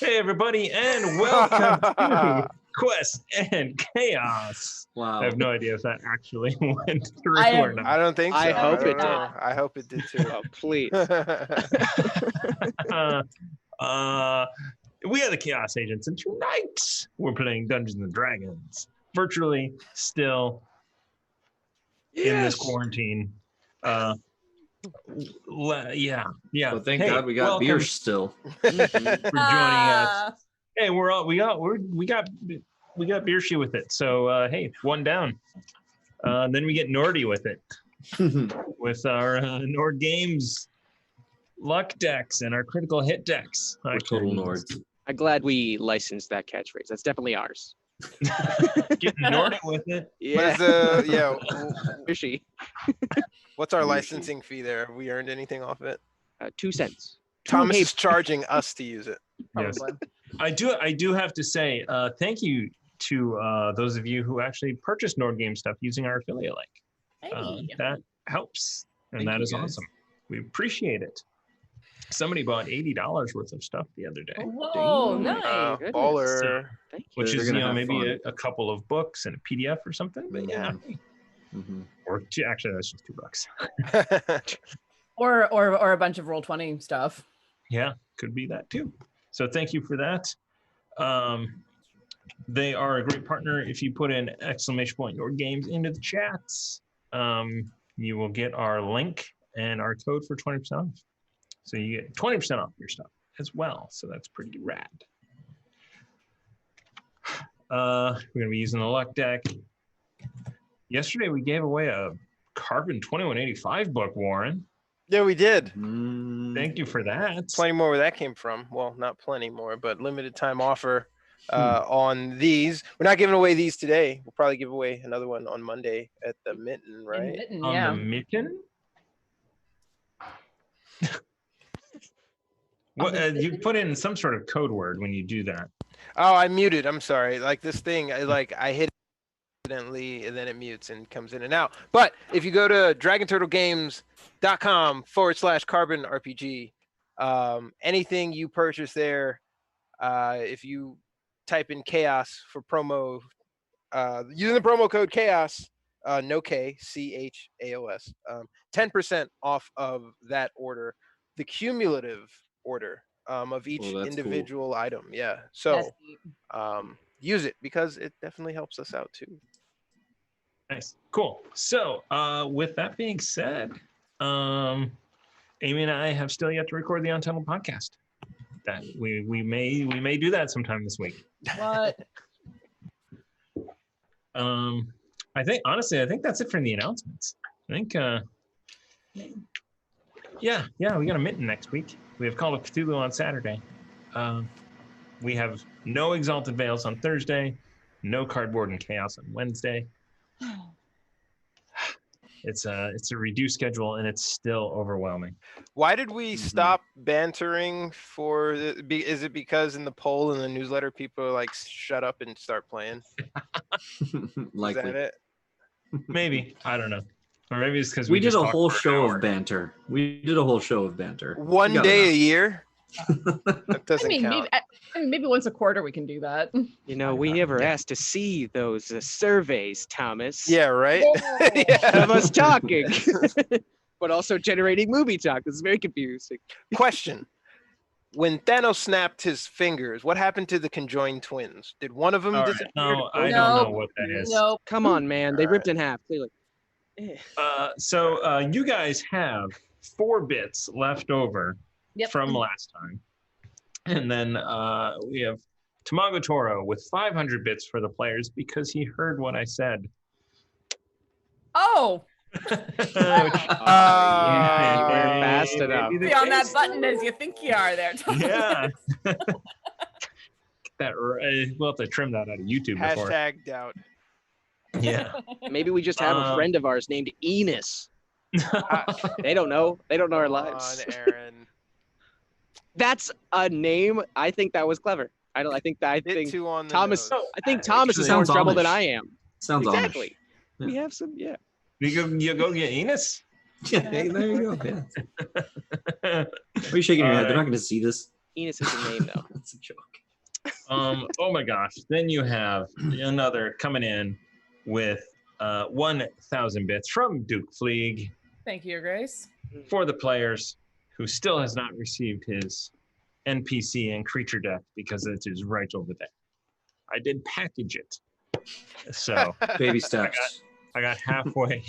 Hey, everybody, and welcome to Quest and Chaos. Wow. I have no idea if that actually went through or not. I don't think so. I hope it did. I hope it did too. Oh, please. We are the Chaos Agents, and tonight we're playing Dungeons and Dragons, virtually still in this quarantine. Yeah. But thank God we got beer still. For joining us. Hey, we got Beershy with it. So hey, one down. Then we get Nordy with it, with our Nord Games luck decks and our critical hit decks. We're total Nords. I'm glad we licensed that catchphrase. That's definitely ours. Getting Nordy with it. Yeah. Fishy. What's our licensing fee there? Have we earned anything off it? 2 cents. Thomas is charging us to use it. Yes. I do have to say thank you to those of you who actually purchased Nord Game stuff using our affiliate link. That helps, and that is awesome. We appreciate it. Somebody bought $80 worth of stuff the other day. Whoa, nice. Baller. So, Thank you. which is They're maybe a couple of books and a PDF or something. But yeah. Mm-hmm. Or two, actually, that's just $2. Or a bunch of Roll20 stuff. Yeah, could be that too. So thank you for that. They are a great partner. If you put in !Nord Games into the chats, you will get our link and our code for 20% off. So you get 20% off your stuff as well. So that's pretty rad. We're going to be using the luck deck. Yesterday, we gave away a Carbon 2185 book, Warren. Yeah, we did. Thank you for that. Plenty more where that came from. Well, not plenty more, but limited time offer on these. We're not giving away these today. We'll probably give away another one on Monday at the Mitten, right? Mitten, On yeah. the Mitten? What, you put in some sort of code word when you do that. Oh, I muted. I'm sorry. Like this thing, I hit it accidentally, and then it mutes and comes in and out. But if you go to dragonturtlegames.com/carbon RPG, anything you purchase there, if you type in chaos for promo, using the promo code chaos, no K, CHAOS, 10% off of that order, the cumulative order of each individual item. Yeah. So use it because it definitely helps us out too. Nice. Cool. So with that being said, Amy and I have still yet to record the Untitled podcast. That we may do that sometime this week. What? I think that's it for the announcements. I think yeah, we got a Mitten next week. We have Call of Cthulhu on Saturday. We have no Exalted Veils on Thursday, no Cardboard and Chaos on Wednesday. It's a reduced schedule, and it's still overwhelming. Why did we stop bantering for is it because in the poll in the newsletter people are like, shut up and start playing? Likely. Is that it? Maybe. I don't know. Or maybe it's because we did a whole show of banter. One day a year? That doesn't count. Maybe once a quarter we can do that. You know, we never asked to see those surveys, Thomas. Yeah, right? Yeah. Of us talking, but also generating movie talk. This is very confusing. Question. When Thanos snapped his fingers, what happened to the conjoined twins? Did one of them disappear? No, I don't know what that is. Nope. Come on, man. They ripped in half, clearly. So you guys have 4 bits left over from last time. And then we have Tamago Toro with 500 bits for the players because he heard what I said. Oh! Yeah, you were fast enough. Be on that button as you think you are there. Yeah. We'll have to trim that out of YouTube before. Hashtag doubt. Yeah. Maybe we just have a friend of ours named Enos. They don't know. They don't know our lives. Come on, Aaron. That's a name. I think that was clever. I think Thomas. Nose. I think Thomas is more in trouble than I am. Sounds exactly. Amish. We have some. Yeah. You go get Enos? Yeah, hey, there you go. Yeah. Why are you shaking your head? They're not going to see this. Enos is a name, though. That's a joke. Oh my gosh. Then you have another coming in with 1,000 bits from Duke Fleeg Thank you, Your Grace. for the players who still has not received his NPC and creature deck because it is right over there. I did package it. So Baby steps. I got halfway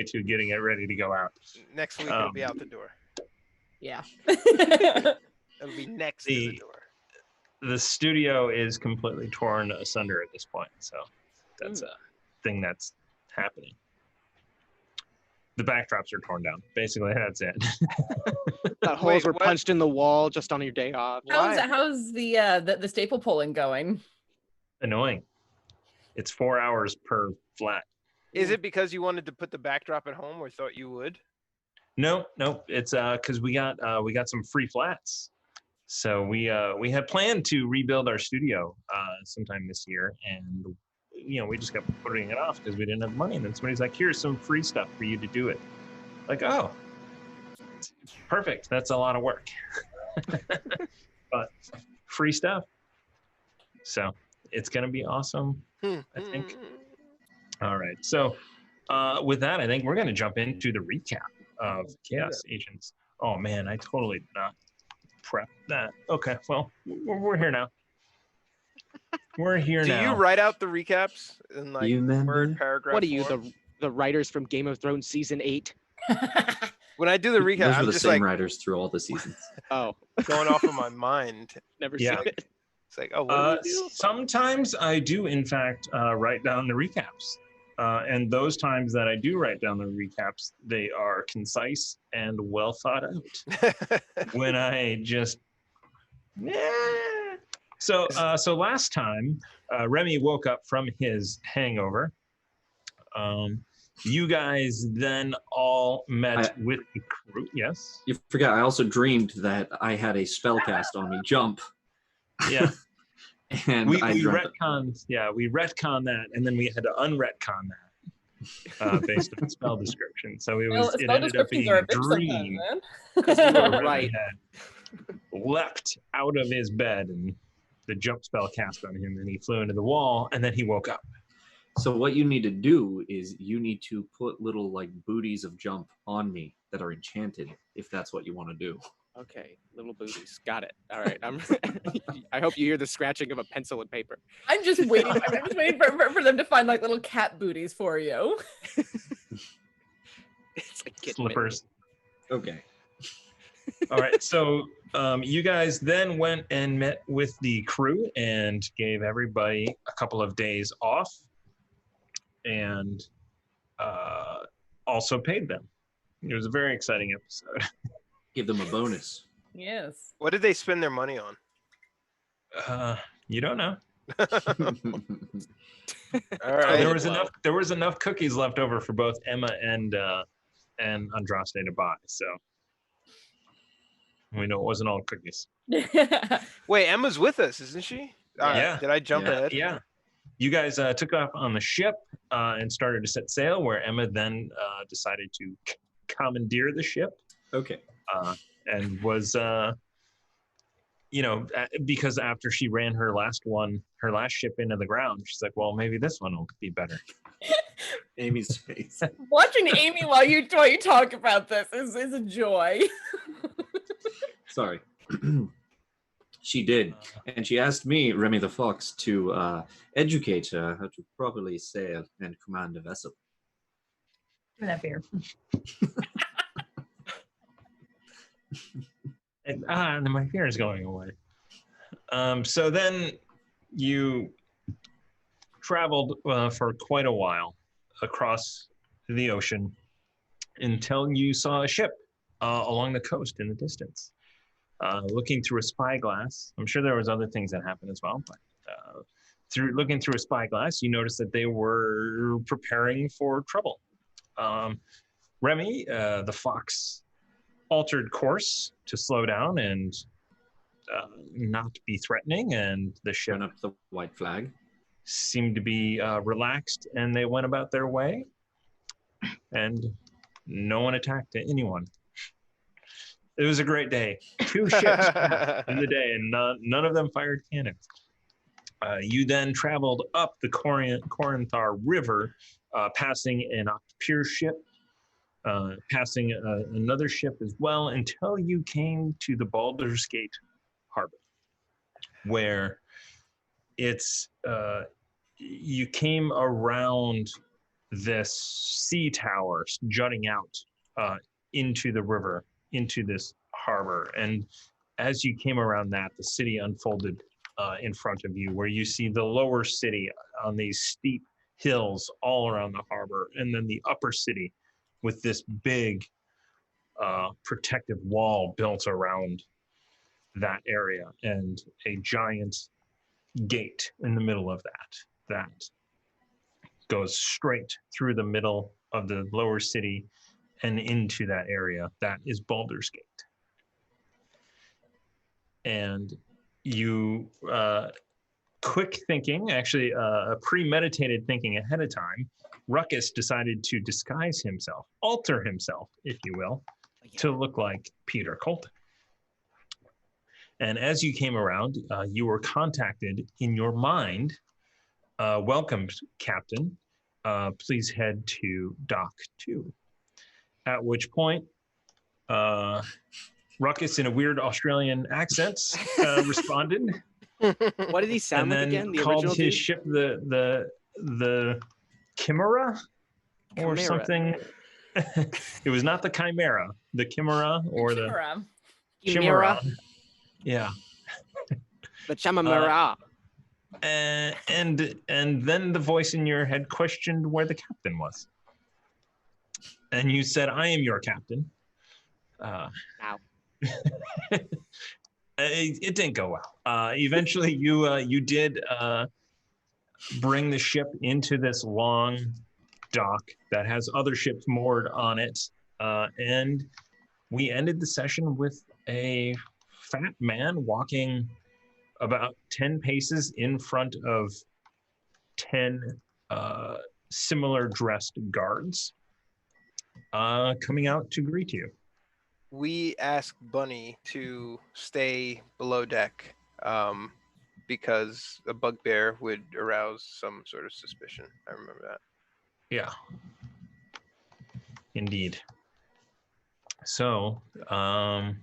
to getting it ready to go out. Next week it'll be out the door. Yeah. It'll be next to the door. The studio is completely torn asunder at this point, so that's a thing that's happening. The backdrops are torn down. Basically, that's it. That holes were what? punched in the wall just on your day off. How's the staple pulling going? Annoying. It's 4 hours per flat. Is it because you wanted to put the backdrop at home or thought you would? No, it's because we got some free flats. So we had planned to rebuild our studio sometime this year, and we just kept putting it off because we didn't have money. And then somebody's like, "Here's some free stuff for you to do it." Like, oh, perfect. That's a lot of work, but free stuff. So it's gonna be awesome, I think. All right. So with that, I think we're gonna jump into the recap of Chaos Agents. Oh man, I totally did not prep that. Okay, well, we're here now. We're here now. Do you write out the recaps in like You remember? word paragraph? What are you, form? the writers from Game of Thrones season 8? When I do the recap, Those were I'm the just same like writers through all the seasons. Oh, going off of my mind. never Yeah. seen it. It's like, oh, what do we do? Sometimes I do, in fact, write down the recaps. And those times that I do write down the recaps, they are concise and well thought out. When I just, So last time, Remy woke up from his hangover. You guys then all met with the crew. Yes. You forgot, I also dreamed that I had a spell cast on me, jump. Yeah. And we I dreamt retconned. Yeah, we retconned that, and then we had to unretcon that based on the spell description. So it ended up being a dream. Right. Had leapt out of his bed and the jump spell cast on him, and he flew into the wall, and then he woke up. So what you need to do is you need to put little like booties of jump on me that are enchanted, if that's what you want to do. Okay, little booties. Got it. All right. I hope you hear the scratching of a pencil and paper. I'm just waiting. I'm just waiting for them to find like little cat booties for you. It's like kitten Slippers. Okay. All right, so you guys then went and met with the crew and gave everybody a couple of days off, and also paid them. It was a very exciting episode. Give them a bonus. Yes. What did they spend their money on? You don't know. All right. There was enough cookies left over for both Emma and Andraste to buy. So we know it wasn't all cookies. Wait, Emma's with us, isn't she? All right. Yeah. Did I jump ahead? Yeah. You guys took off on the ship and started to set sail, where Emma then decided to commandeer the ship. Okay. And was, because after she ran her last ship into the ground, she's like, well, maybe this one will be better. Amy's face. Watching Amy while you talk about this is a joy. Sorry. She did. And she asked me, Remy the Fox, to educate her how to properly sail and command a vessel. Give me that beer. And my fear is going away. So then you traveled for quite a while across the ocean until you saw a ship along the coast in the distance. Looking through a spyglass, I'm sure there was other things that happened as well, but looking through a spyglass, you noticed that they were preparing for trouble. Remy, the fox, altered course to slow down and not be threatening, and the ship Went up the white flag. seemed to be relaxed, and they went about their way, and no one attacked anyone. It was a great day. 2 ships in the day, and none of them fired cannons. You then traveled up the Corinthar River, passing an Octopure ship, passing another ship as well, until you came to the Baldur's Gate Harbor, where it's you came around this sea tower jutting out into the river, into this harbor. And as you came around that, the city unfolded in front of you, where you see the lower city on these steep hills all around the harbor, and then the upper city with this big protective wall built around that area, and a giant gate in the middle of that goes straight through the middle of the lower city and into that area. That is Baldur's Gate. And you, quick thinking, actually a premeditated thinking ahead of time, Ruckus decided to disguise himself, alter himself, if you will, to look like Peter Colton. And as you came around, you were contacted in your mind. Welcome, Captain. Please head to Dock 2. At which point, Ruckus, in a weird Australian accent, responded. What did he sound like again? And The then called original his dude? ship the Chimera or Chimera. something. It was not the Chimera, the Chimera or the Chimera. Yeah. The Chamamera. And then the voice in your head questioned where the captain was. And you said, "I am your captain." Ow. It didn't go well. Eventually, you did bring the ship into this long dock that has other ships moored on it, and we ended the session with a fat man walking about 10 paces in front of 10 similar dressed guards coming out to greet you. We asked Bunny to stay below deck because a bugbear would arouse some sort of suspicion. I remember that. Yeah. Indeed. So, How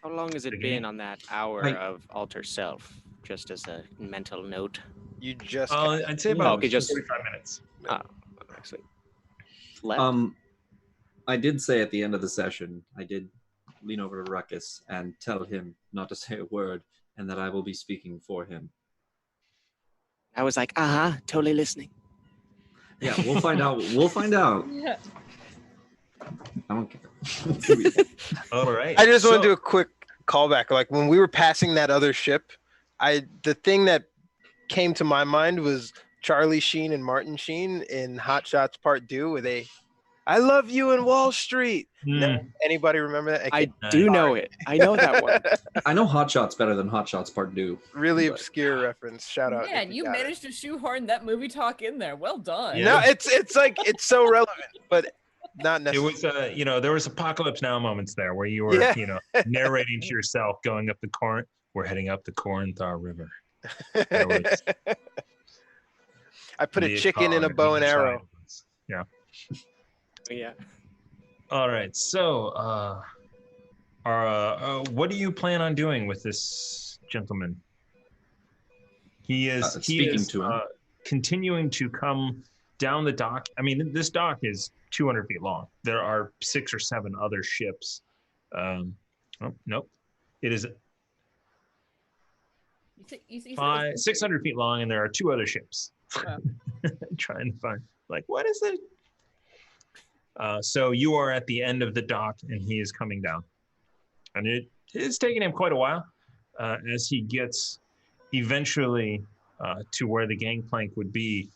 long has it the been game- on that hour Right. of alter self? Just as a mental note. You just I'd say about Okay, just- 45 minutes. Actually, left. I did say at the end of the session, I did lean over to Ruckus and tell him not to say a word, and that I will be speaking for him. I was like, totally listening. Yeah, we'll find out. We'll find out. Yeah. I don't care. All right. I just want So- to do a quick callback. Like when we were passing that other ship, the thing that came to my mind was Charlie Sheen and Martin Sheen in Hot Shots Part 2, where I love you in Wall Street. No, anybody remember that? I do know it. I know that one. I know Hot Shots better than Hot Shots Part 2. Really but- obscure reference. Shout out. Man, if you got it. managed to shoehorn that movie talk in there. Well done. Yeah. No, it's like it's so relevant, but not It necessarily. was, there was Apocalypse Now moments there where you were, Yeah. narrating to yourself going up the Corinth. We're heading up the Corinthar River. There was I put a the chicken in a car bow on and each arrow. side. Yeah. Yeah. All right. So, what do you plan on doing with this gentleman? He is Speaking to him. continuing to come down the dock. I mean, this dock is 200 feet long. There are 6 or 7 other ships. Nope. It is You said it was 600 feet long, and there are 2 other ships. Wow. Trying to find, what is it? So you are at the end of the dock, and he is coming down. And it is taking him quite a while as he gets eventually to where the gangplank would be.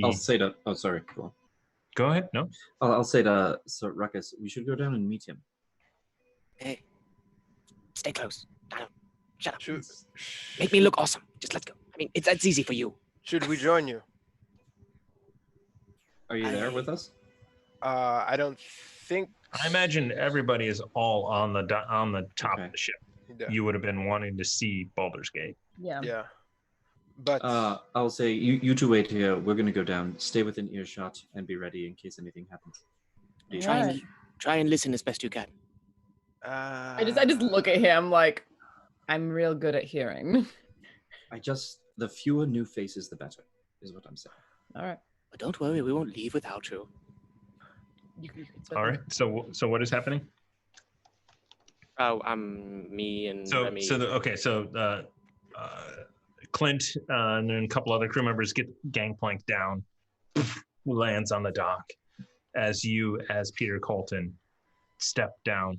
I'll say to. Oh, sorry. Go on. Go ahead. No. I'll say to Ruckus, we should go down and meet him. Hey, stay close. I don't. Shut up. Should, Make me look awesome. Just let's go. I mean, that's easy for you. should we join you? Are you there with us? I don't think I imagine everybody is all on the top of the ship. Yeah. You would have been wanting to see Baldur's Gate. Yeah. Yeah. But I'll say you two wait here. We're gonna go down. Stay within earshot and be ready in case anything happens. Try and listen as best you can. I just look at him like I'm real good at hearing. The fewer new faces, the better, is what I'm saying. All right. But don't worry, we won't leave without you. All right. So what is happening? Oh, me and Remy. Clint and then a couple other crew members get gangplank down, lands on the dock, as Peter Colton step down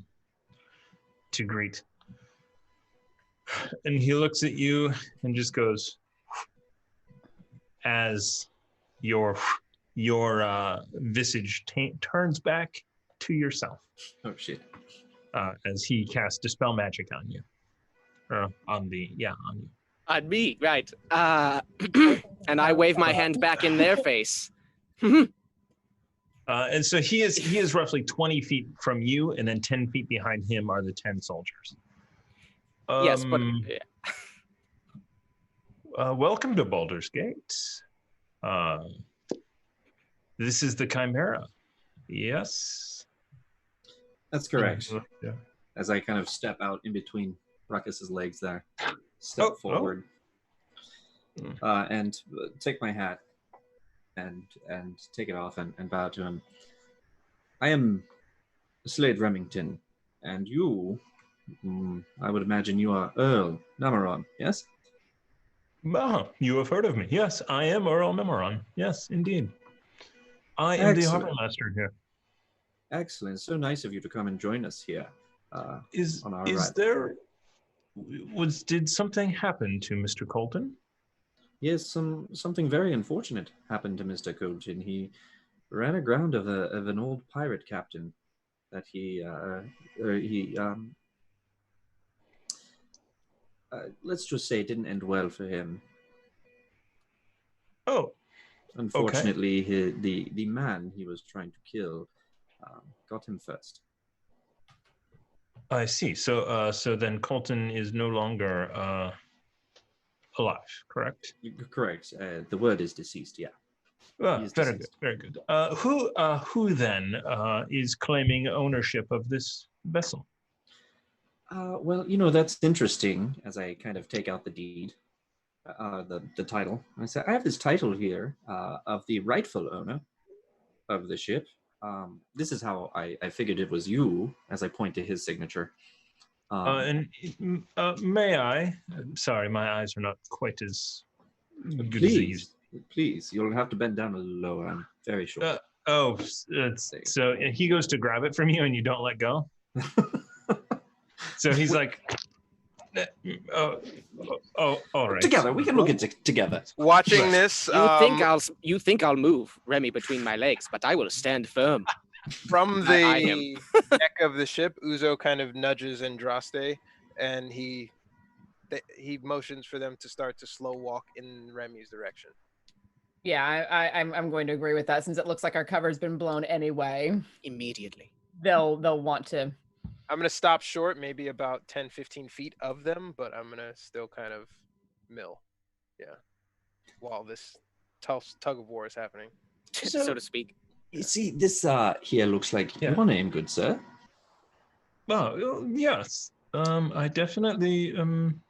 to greet. And he looks at you and just goes, as your visage turns back to yourself. Oh shit! As he casts Dispel Magic on you, on you. On me, right? And I wave my hand back in their face. And so he is roughly 20 feet from you, and then 10 feet behind him are the 10 soldiers. Yes, but welcome to Baldur's Gate. This is the Chimera. Yes. That's correct. Yeah. As I kind of step out in between Ruckus's legs there, step forward, and take my hat and take it off and bow to him. I am Slade Remington, and you, I would imagine you are Earl Namaron, yes? You have heard of me. Yes, I am Earl Namaron. Yes, indeed. I am the harbor master here. Excellent. So nice of you to come and join us here. Did something happen to Mr. Colton? Yes, something very unfortunate happened to Mr. Colton. He ran aground of an old pirate captain that let's just say it didn't end well for him. Oh. Unfortunately, the man he was trying to kill got him first. I see. So then Colton is no longer alive, correct? Correct. The word is deceased. Yeah. Very good. Very good. Who then is claiming ownership of this vessel? Well, that's interesting. As I kind of take out the deed, the title, I say I have this title here of the rightful owner of the ship. This is how I figured it was you, as I point to his signature. May I? Sorry, my eyes are not quite as good as they used. Please, you'll have to bend down a little lower. I'm very short. So he goes to grab it from you, and you don't let go. So he's like, all right. Together, we can look at it together. Watching this, you think I'll move Remy between my legs, but I will stand firm. From the deck of the ship, Uzo kind of nudges Andraste, and he motions for them to start to slow walk in Remy's direction. Yeah, I'm going to agree with that, since it looks like our cover's been blown anyway. Immediately. They'll want to. I'm going to stop short, maybe about 10, 15 feet of them, but I'm going to still kind of mill. Yeah. While this tug of war is happening. So to speak. You see, this here looks like your name, good sir. Oh, yes. I definitely,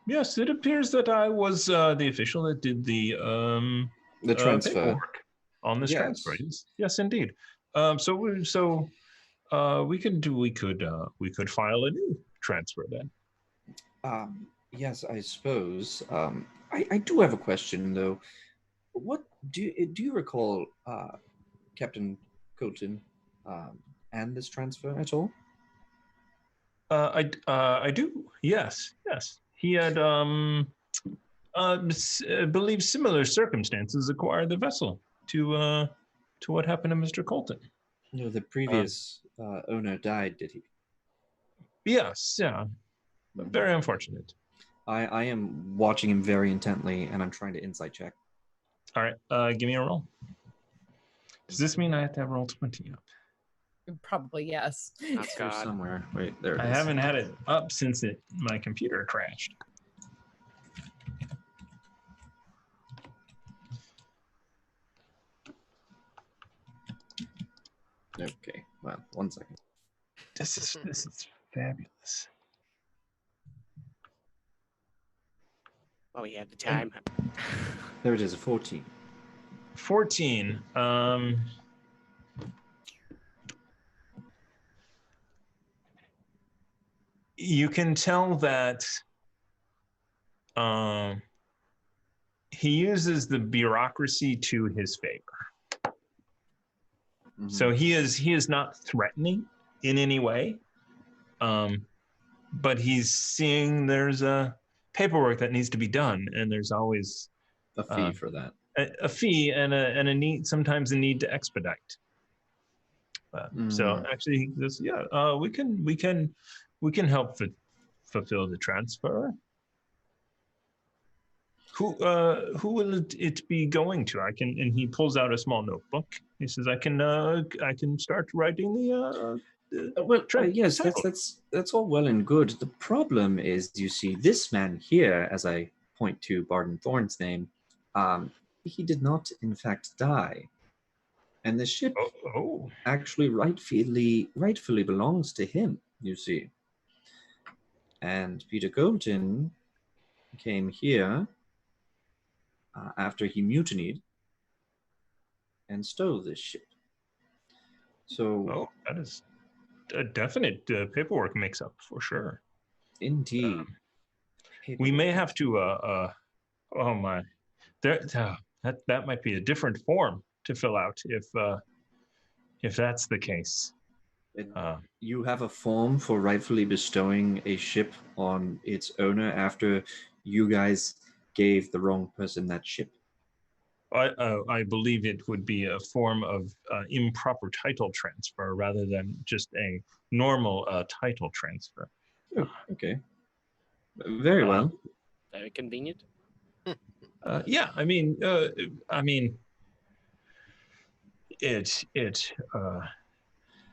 yes, it appears that I was the official that did the transfer paperwork on this transfer. Yes, indeed. We could file a new transfer then. Yes, I suppose. I do have a question though. What do you recall, Captain Colton, and this transfer at all? I do. Yes. He had believe similar circumstances acquired the vessel to what happened to Mr. Colton. No, the previous owner died, did he? Yes, yeah. Very unfortunate. I am watching him very intently, and I'm trying to insight check. All right, give me a roll. Does this mean I have to have roll 20 up? Probably yes. Oh, It's here God. somewhere. Wait, there it I is. haven't had it up since my computer crashed. Okay, well, 1 second. This is fabulous. Oh, we have the time. There it is, a 14. 14. You can tell that he uses the bureaucracy to his favor. So he is not threatening in any way, but he's seeing there's a paperwork that needs to be done, and there's always a fee for that. A fee and a need, sometimes a need to expedite. So actually, this we can help fulfill the transfer. Who will it be going to? I can, and he pulls out a small notebook. He says, I can start writing the yes, that's all well and good. The problem is, you see, this man here, as I point to Barden Thorne's name, he did not, in fact, die, and the ship actually rightfully belongs to him. You see, and Peter Golden came here after he mutinied and stole this ship. So, that is a definite paperwork mix-up for sure. Indeed. We may have to. Oh my, that might be a different form to fill out if that's the case. You have a form for rightfully bestowing a ship on its owner after you guys gave the wrong person that ship? I believe it would be a form of improper title transfer rather than just a normal title transfer. Oh, okay. Very well. Very convenient. Yeah, I mean,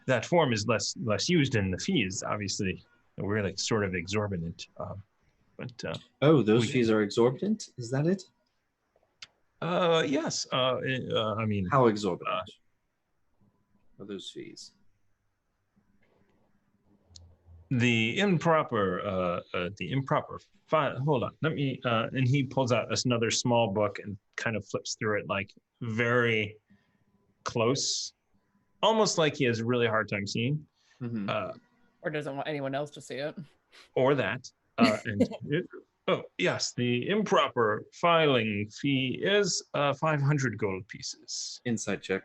that form is less used, and the fees obviously are really sort of exorbitant. Those fees are exorbitant? Is that it? Yes. I mean, how exorbitant are those fees? The improper file. Hold on, let me. And he pulls out another small book and kind of flips through it, like very close, almost like he has a really hard time seeing. Mm-hmm. Or doesn't want anyone else to see it. Or that. Oh yes, the improper filing fee is 500 gold pieces. Insight check.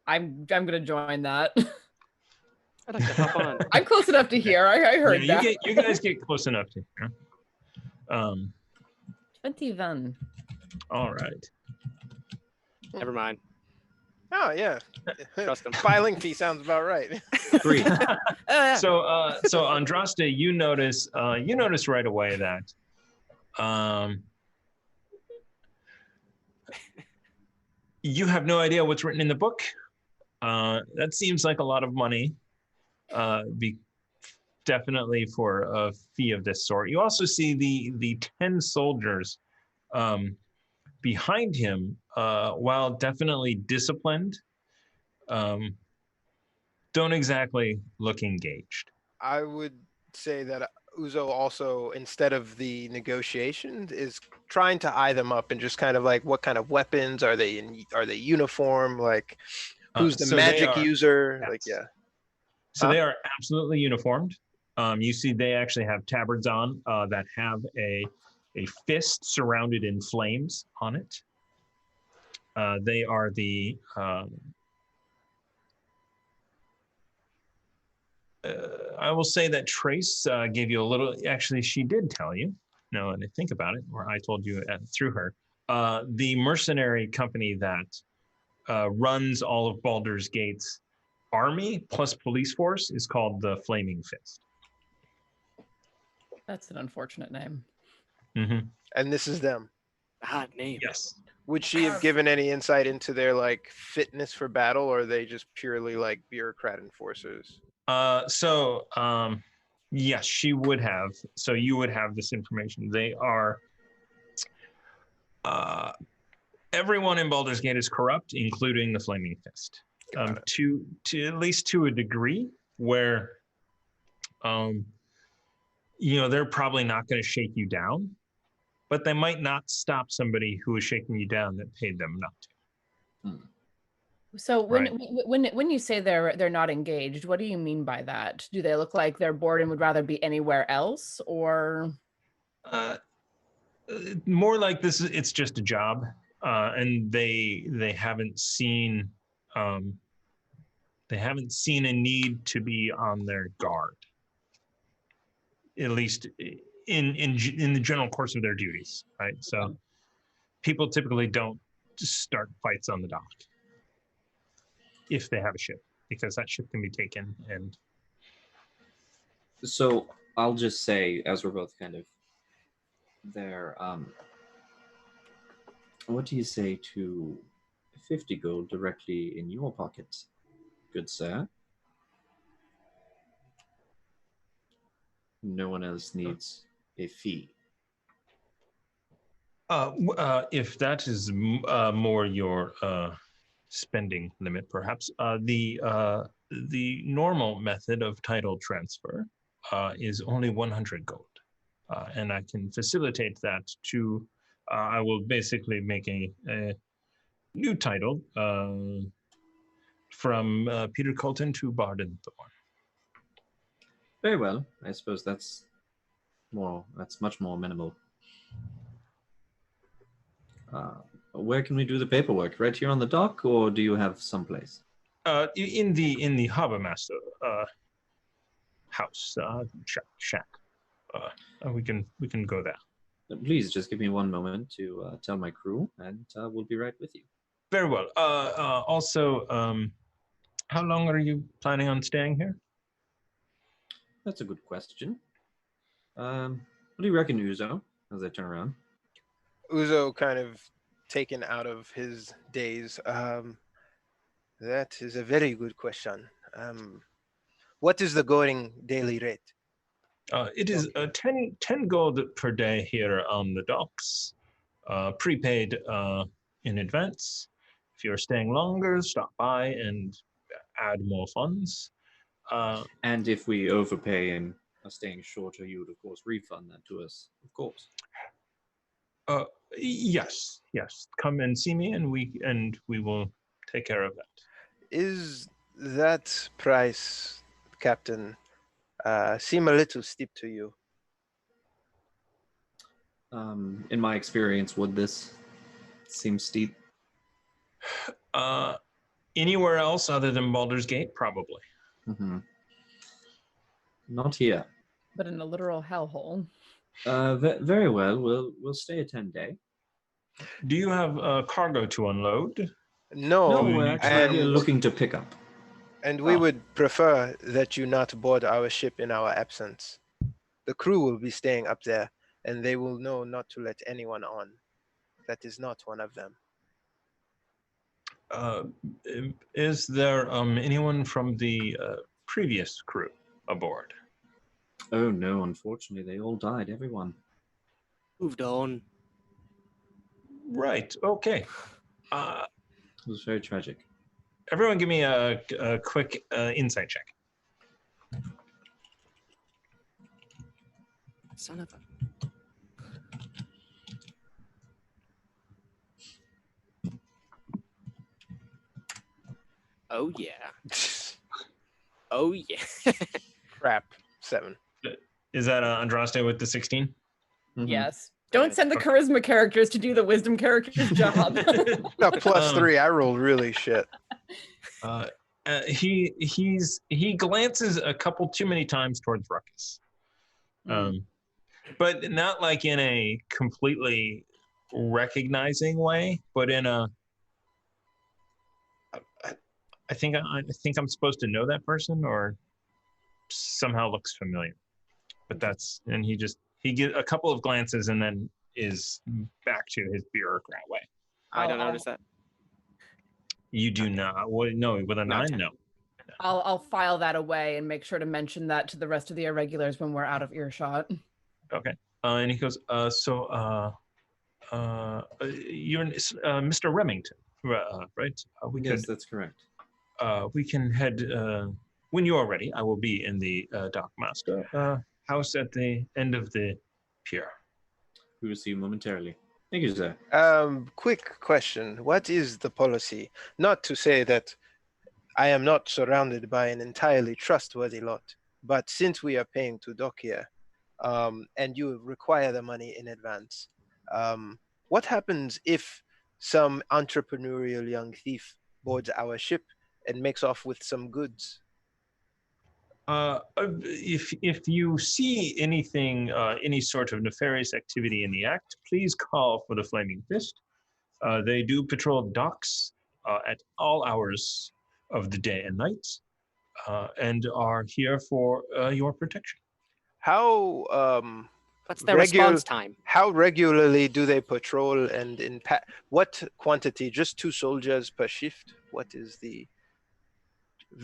I'm gonna join that. I'd like to hop on. I'm close enough to hear. I heard that. You guys get close enough to hear. 21. All right. Never mind. Oh yeah. Trust him. Filing fee sounds about right. 3. So Andraste, you notice right away that you have no idea what's written in the book. That seems like a lot of money. Definitely for a fee of this sort. You also see the 10 soldiers behind him, while definitely disciplined, don't exactly look engaged. I would say that Uzo also, instead of the negotiation, is trying to eye them up and just kind of like, what kind of weapons are they in? Are they uniform? Like, who's the magic user? Yes. Like, yeah. So they are absolutely uniformed. You see, they actually have tabards on that have a fist surrounded in flames on it. They are the I will say that Trace gave you a little. Actually, she did tell you. No, and I think about it, or I told you through her. The mercenary company that runs all of Baldur's Gate's army plus police force is called the Flaming Fist. That's an unfortunate name. Mm-hmm. And this is them. Hot name. Yes. Would she have given any insight into their like fitness for battle, or are they just purely like bureaucrat enforcers? Yes, she would have. So you would have this information. They are. Everyone in Baldur's Gate is corrupt, including the Flaming Fist. To at least to a degree, where, they're probably not going to shake you down, but they might not stop somebody who is shaking you down that paid them not to. So when you say they're not engaged, what do you mean by that? Do they look like they're bored and would rather be anywhere else, or? More like it's just a job, and they haven't seen a need to be on their guard, at least in the general course of their duties, right? So people typically don't start fights on the dock if they have a ship, because that ship can be taken. And so I'll just say, as we're both kind of there, what do you say to 50 gold directly in your pocket, good sir? No one else needs a fee. If that is more your spending limit, perhaps the normal method of title transfer is only 100 gold, and I can facilitate that to. I will basically make a new title from Peter Colton to Barden Thorn. Very well. I suppose that's much more minimal. Where can we do the paperwork? Right here on the dock, or do you have someplace? In the harbor master house, shack. We can go there. Please just give me one moment to tell my crew, and we'll be right with you. Very well. Also, how long are you planning on staying here? That's a good question. What do you reckon, Uzo? As I turn around. Uzo kind of taken out of his daze. That is a very good question. What is the going daily rate? It is 10 gold per day here on the docks, prepaid in advance. If you're staying longer, stop by and add more funds. And if we overpay and are staying shorter, you would, of course, refund that to us, of course. Yes. Come and see me, and we will take care of that. Is that price, Captain, seem a little steep to you? In my experience, would this seem steep? Anywhere else other than Baldur's Gate, probably. Mm-hmm. Not here. But in a literal hellhole. Very well. We'll stay a 10-day. Do you have cargo to unload? No, we're actually looking to pick up. And we would prefer that you not board our ship in our absence. The crew will be staying up there, and they will know not to let anyone on. That is not one of them. Is there anyone from the previous crew aboard? Oh no, unfortunately, they all died. Everyone moved on. Right. Okay. It was very tragic. Everyone, give me a quick insight check. Son of a. Oh yeah. Oh yeah. Crap. 7. Is that Andraste with the 16? Mm-hmm. Yes. Don't send the charisma characters to do the wisdom character's job. No, +3. I rolled really shit. He glances a couple too many times towards Ruckus, but not like in a completely recognizing way, but in a. I think I'm supposed to know that person, or somehow looks familiar. But and he gets a couple of glances and then is back to his bureaucrat way. I don't notice that. You do not. Well, no, with a 9, 10. no. I'll file that away and make sure to mention that to the rest of the irregulars when we're out of earshot. Okay. And he goes, you're Mr. Remington, right? Yes, that's correct. We can head when you are ready. I will be in the Dockmaster house at the end of the pier. We will see you momentarily. Thank you, sir. Quick question. What is the policy? Not to say that I am not surrounded by an entirely trustworthy lot, but since we are paying to dock here, and you require the money in advance, what happens if some entrepreneurial young thief boards our ship and makes off with some goods? If you see anything, any sort of nefarious activity in the act, please call for the Flaming Fist. They do patrol docks at all hours of the day and night, and are here for your protection. How what's their response time? How regularly do they patrol, and what quantity? Just 2 soldiers per shift? What is the...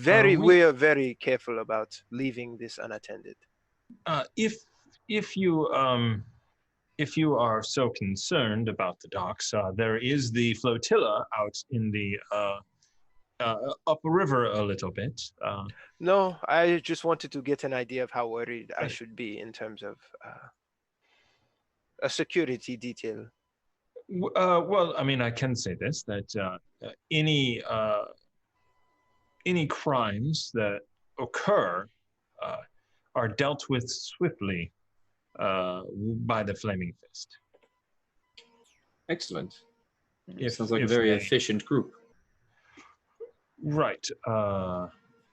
We are very careful about leaving this unattended. If you are so concerned about the docks, there is the flotilla out in the upriver a little bit. No, I just wanted to get an idea of how worried I should be in terms of a security detail. Well, I mean, I can say this, that any crimes that occur are dealt with swiftly by the Flaming Fist. Excellent. Sounds like a very efficient group. Right.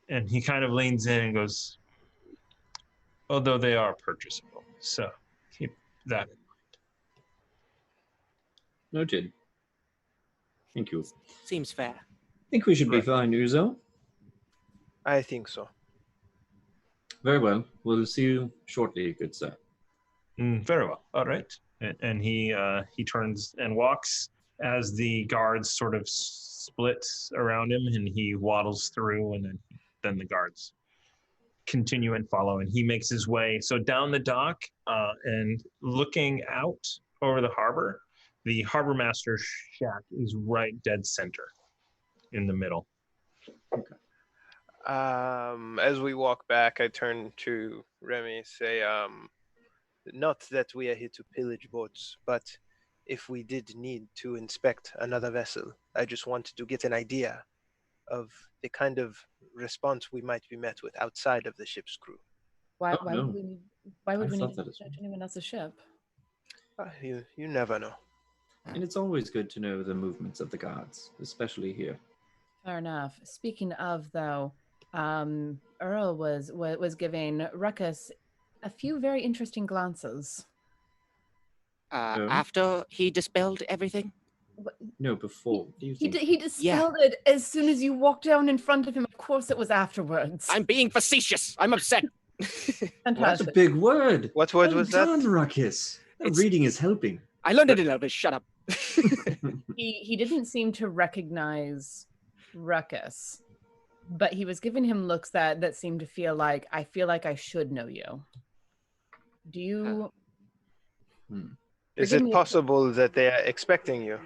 And he kind of leans in and goes, although they are purchasable, so keep that in mind. Noted. Thank you. Seems fair. I think we should be fine, Uzo. I think so. Very well. We'll see you shortly, good sir. Very well. All right. And he turns and walks as the guards sort of split around him, and he waddles through, and then the guards continue and follow, and he makes his way down the dock and looking out over the harbor. The harbor master's shack is right dead center in the middle. Okay. As we walk back, I turn to Remy, say, not that we are here to pillage boats, but if we did need to inspect another vessel, I just wanted to get an idea of the kind of response we might be met with outside of the ship's crew. Why would we need to touch anyone else's ship? You never know. And it's always good to know the movements of the guards, especially here. Fair enough. Speaking of, though, Earl was giving Ruckus a few very interesting glances. After he dispelled everything? No, before. He dispelled it as soon as you walked down in front of him. Of course it was afterwards. I'm being facetious. I'm upset. That's a big word. What word was that? Well done, Ruckus. Reading is helping. I learned it in Elvish. Shut up. He didn't seem to recognize Ruckus, but he was giving him looks that seemed to feel like I should know you. Do you... Is it possible that they are expecting you?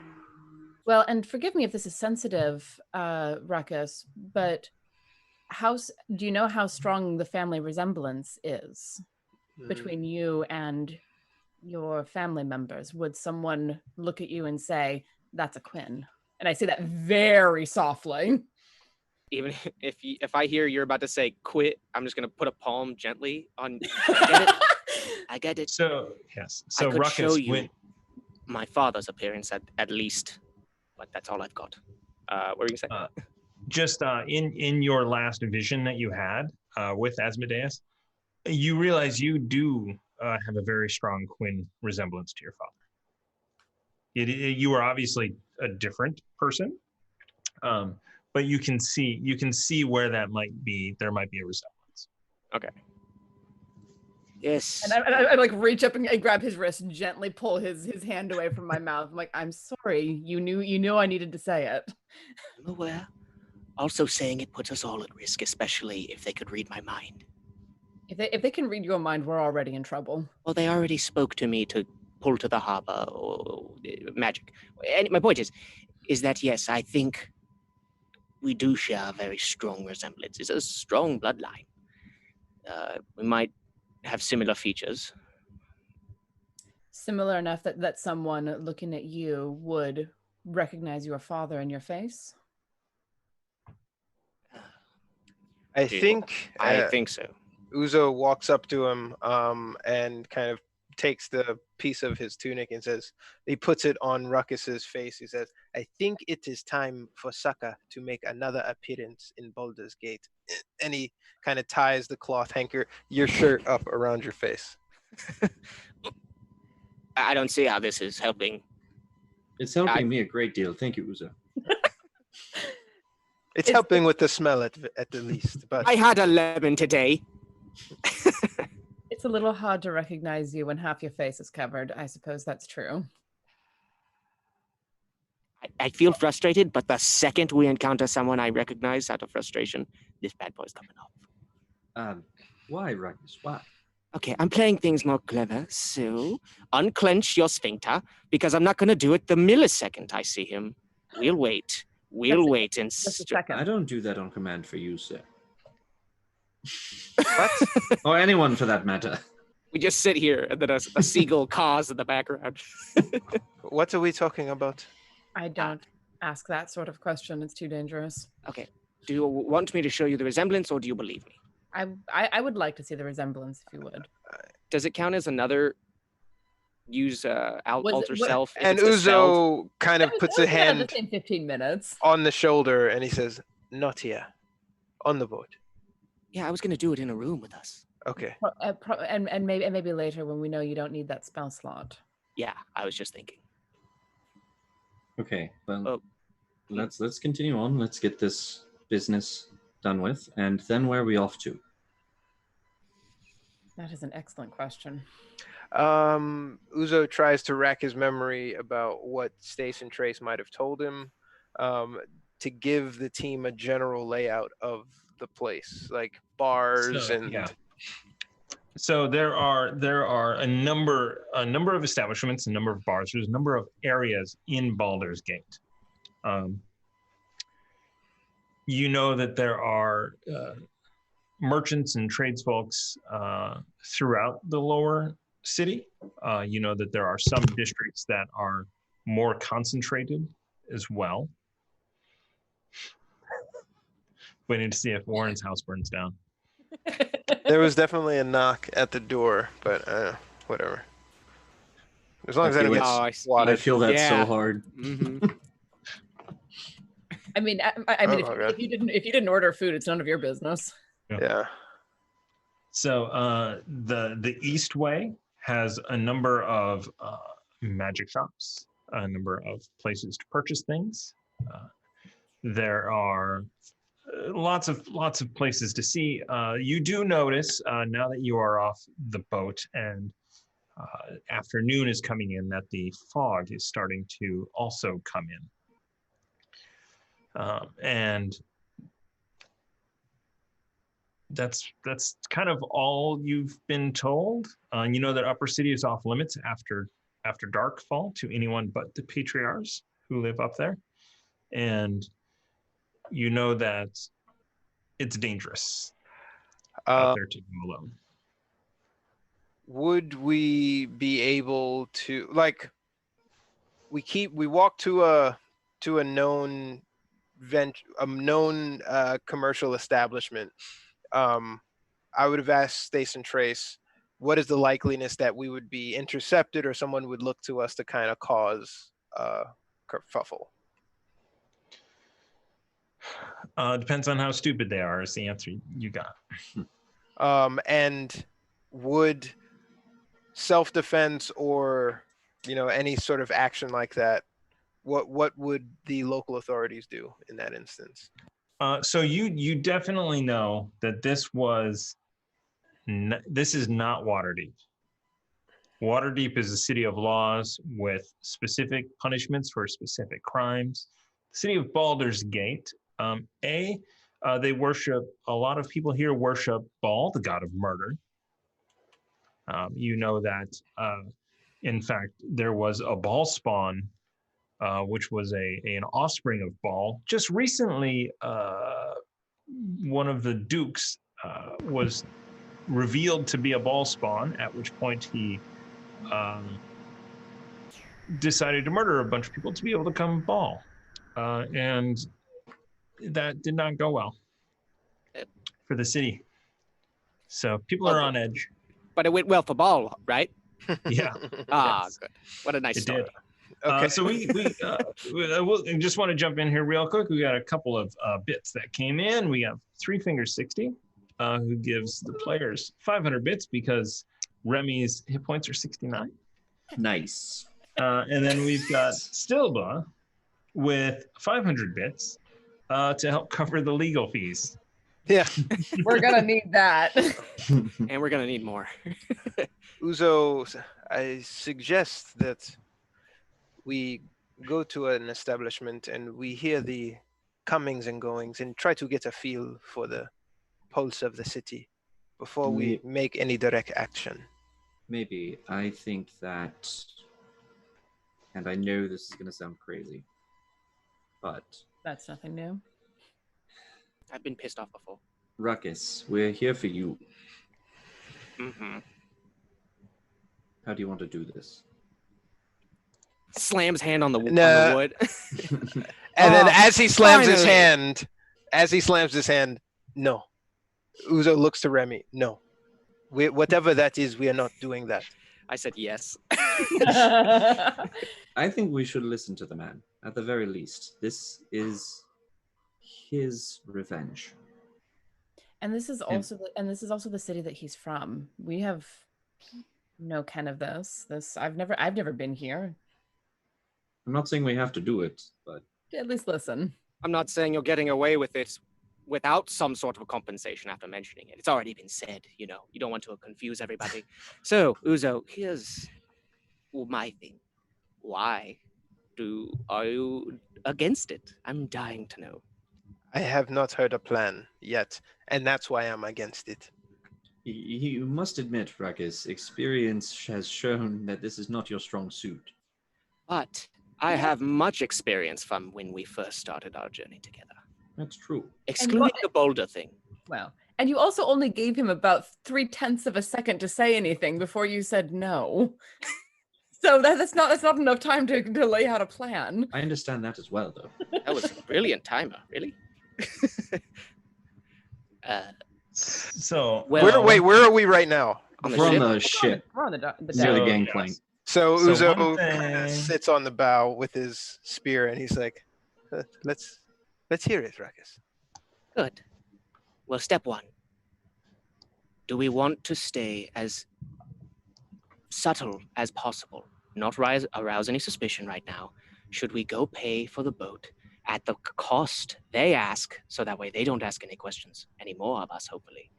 Well, and forgive me if this is sensitive, Ruckus, but do you know how strong the family resemblance is between you and your family members? Would someone look at you and say, that's a Quinn? And I say that very softly. Even if I hear you're about to say quit, I'm just going to put a palm gently on... Get it? I get it. So, yes. So I could Ruckus show you my father's appearance at least, but that's all I've got. What were you going to say? Just in your last vision that you had with Asmodeus, you realize you do have a very strong Quinn resemblance to your father. You are obviously a different person, but you can see where that might be. There might be a resemblance. Okay. Yes. And I like reach up and grab his wrist and gently pull his hand away from my mouth. I'm like, I'm sorry. You knew I needed to say it. I'm aware. Also saying it puts us all at risk, especially if they could read my mind. If they can read your mind, we're already in trouble. Well, they already spoke to me to pull to the harbor or magic. And my point is that yes, I think we do share a very strong resemblance. It's a strong bloodline. We might have similar features. Similar enough that someone looking at you would recognize your father in your face. I think so. Uzo walks up to him and kind of takes the piece of his tunic and says, he puts it on Ruckus's face. He says, I think it is time for Saka to make another appearance in Baldur's Gate. And he kind of ties the cloth hanker, your shirt up around your face. I don't see how this is helping. It's helping me a great deal. Thank you, Uzo. It's helping with the smell at the least. But I had a lemon today. It's a little hard to recognize you when half your face is covered. I suppose that's true. I feel frustrated, but the second we encounter someone I recognize out of frustration, this bad boy's coming off. Why, Ruckus? Why? Okay, I'm playing things more clever, so unclench your sphincter, because I'm not going to do it the millisecond I see him. We'll wait. We'll wait and Just a second. I don't do that on command for you, sir. what? Or anyone for that matter. We just sit here and then a seagull caws in the background. What are we talking about? I don't ask that sort of question. It's too dangerous. Okay. Do you want me to show you the resemblance, or do you believe me? I would like to see the resemblance, if you would. Does it count as another alter self? if And it's dispelled? Uzo kind of puts a hand The same 15 minutes. on the shoulder and he says, not here. On the boat. Yeah, I was going to do it in a room with us. Okay. And maybe later when we know you don't need that spell slot. Yeah, I was just thinking. Okay, well, let's continue on. Let's get this business done with, and then where are we off to? That is an excellent question. Uzo tries to rack his memory about what Stace and Trace might have told him to give the team a general layout of the place, like bars So there are a number of establishments, a number of bars. There's a number of areas in Baldur's Gate. You know that there are merchants and tradesfolks throughout the lower city. You know that there are some districts that are more concentrated as well. Waiting to see if Warren's house burns down. There was definitely a knock at the door, but whatever. As long as I don't get swatted. I feel that so hard. Mm-hmm. I mean, if you didn't order food, it's none of your business. Yeah. So the East Way has a number of magic shops, a number of places to purchase things. There are lots of places to see. You do notice now that you are off the boat and afternoon is coming in that the fog is starting to also come in, and that's kind of all you've been told. You know that Upper City is off limits after darkfall to anyone but the patriarchs who live up there, and you know that it's dangerous out there to go alone. Would we be able to, like, we walk to a known commercial establishment. I would have asked Stace and Trace, what is the likeliness that we would be intercepted or someone would look to us to kind of cause kerfuffle? Depends on how stupid they are is the answer you got. And would self-defense or any sort of action like that, what would the local authorities do in that instance? So you definitely know that this was this is not Waterdeep. Waterdeep is a city of laws with specific punishments for specific crimes. The city of Baldur's Gate, they worship, a lot of people here worship Baal, the god of murder. You know that, in fact, there was a Baal spawn, which was an offspring of Baal. Just recently, one of the dukes was revealed to be a Baal spawn, at which point he decided to murder a bunch of people to be able to become Baal. And that did not go well for the city. So people are on edge. But it went well for Ball, right? Yeah. Yes. Good. What a nice It story. did. Okay. So we'll just want to jump in here real quick. We got a couple of bits that came in. We have 3Finger60, who gives the players 500 bits because Remy's hit points are 69. Nice. And then we've got Stilba with 500 bits to help cover the legal fees. Yeah. We're gonna need that. And we're going to need more. Uzo, I suggest that we go to an establishment and we hear the comings and goings and try to get a feel for the pulse of the city before we make any direct action. Maybe. I think that, and I know this is going to sound crazy, but That's nothing new. I've been pissed off before. Ruckus, we're here for you. Mm-hmm. How do you want to do this? Slams hand on the, on No. the wood. And then Oh, as he slams his finally. hand, no. Uzo looks to Remy, no. Whatever that is, we are not doing that. I said yes. I think we should listen to the man, at the very least. This is his revenge. And this is also the city that he's from. We have no ken of this. I've never been here. I'm not saying we have to do it, but At least listen. I'm not saying you're getting away with it without some sort of a compensation after mentioning it. It's already been said, you know. You don't want to confuse everybody. So, Uzo, here's my thing. Why are you against it? I'm dying to know. I have not heard a plan yet, and that's why I'm against it. you must admit, Ruckus, experience has shown that this is not your strong suit. But I have much experience from when we first started our journey together. That's true. Excluding the Baldur thing. Well, and you also only gave him about 0.3 of a second to say anything before you said no. So that's not enough time to lay out a plan. I understand that as well, though. That was a brilliant timer, really. So Well, where are we right now? on the We're on ship? the ship, We're on the near the So, gangplank. yes. So So Uzo one kinda thing- sits on the bow with his spear, and he's like, "Let's hear it, Ruckus." Good. Well, step one. Do we want to stay as subtle as possible? Not arouse any suspicion right now. Should we go pay for the boat at the cost they ask, so that way they don't ask any questions anymore of us, hopefully?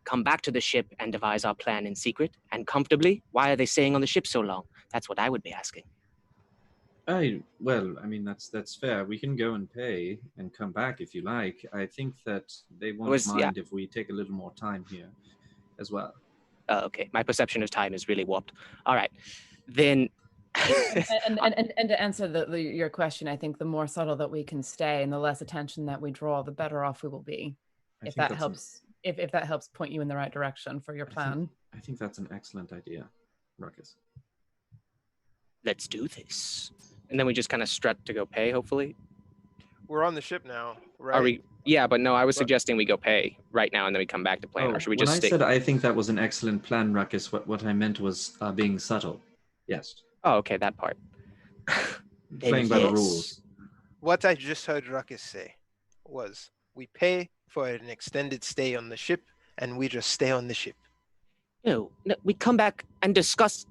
Come back to the ship and devise our plan in secret and comfortably? Why are they staying on the ship so long? That's what I would be asking. Well, I mean, that's fair. We can go and pay and come back if you like. I think that they won't mind if we take a little more time here as well. Okay, my perception of time is really warped. All right, then. and to answer your question, I think the more subtle that we can stay and the less attention that we draw, the better off we will be. If that helps, if that helps point you in the right direction for your plan. I think that's an excellent idea, Ruckus. Let's do this. And then we just kind of strut to go pay, hopefully. We're on the ship now, right? Are we? Yeah, but no, I was suggesting we go pay right now and then we come back to plan. Or should we just when stay? I said I think that was an excellent plan, Ruckus, what I meant was being subtle. Yes. Oh, okay, that part. Playing by the yes. rules. What I just heard Ruckus say was, we pay for an extended stay on the ship, and we just stay on the ship. No, we come back and discuss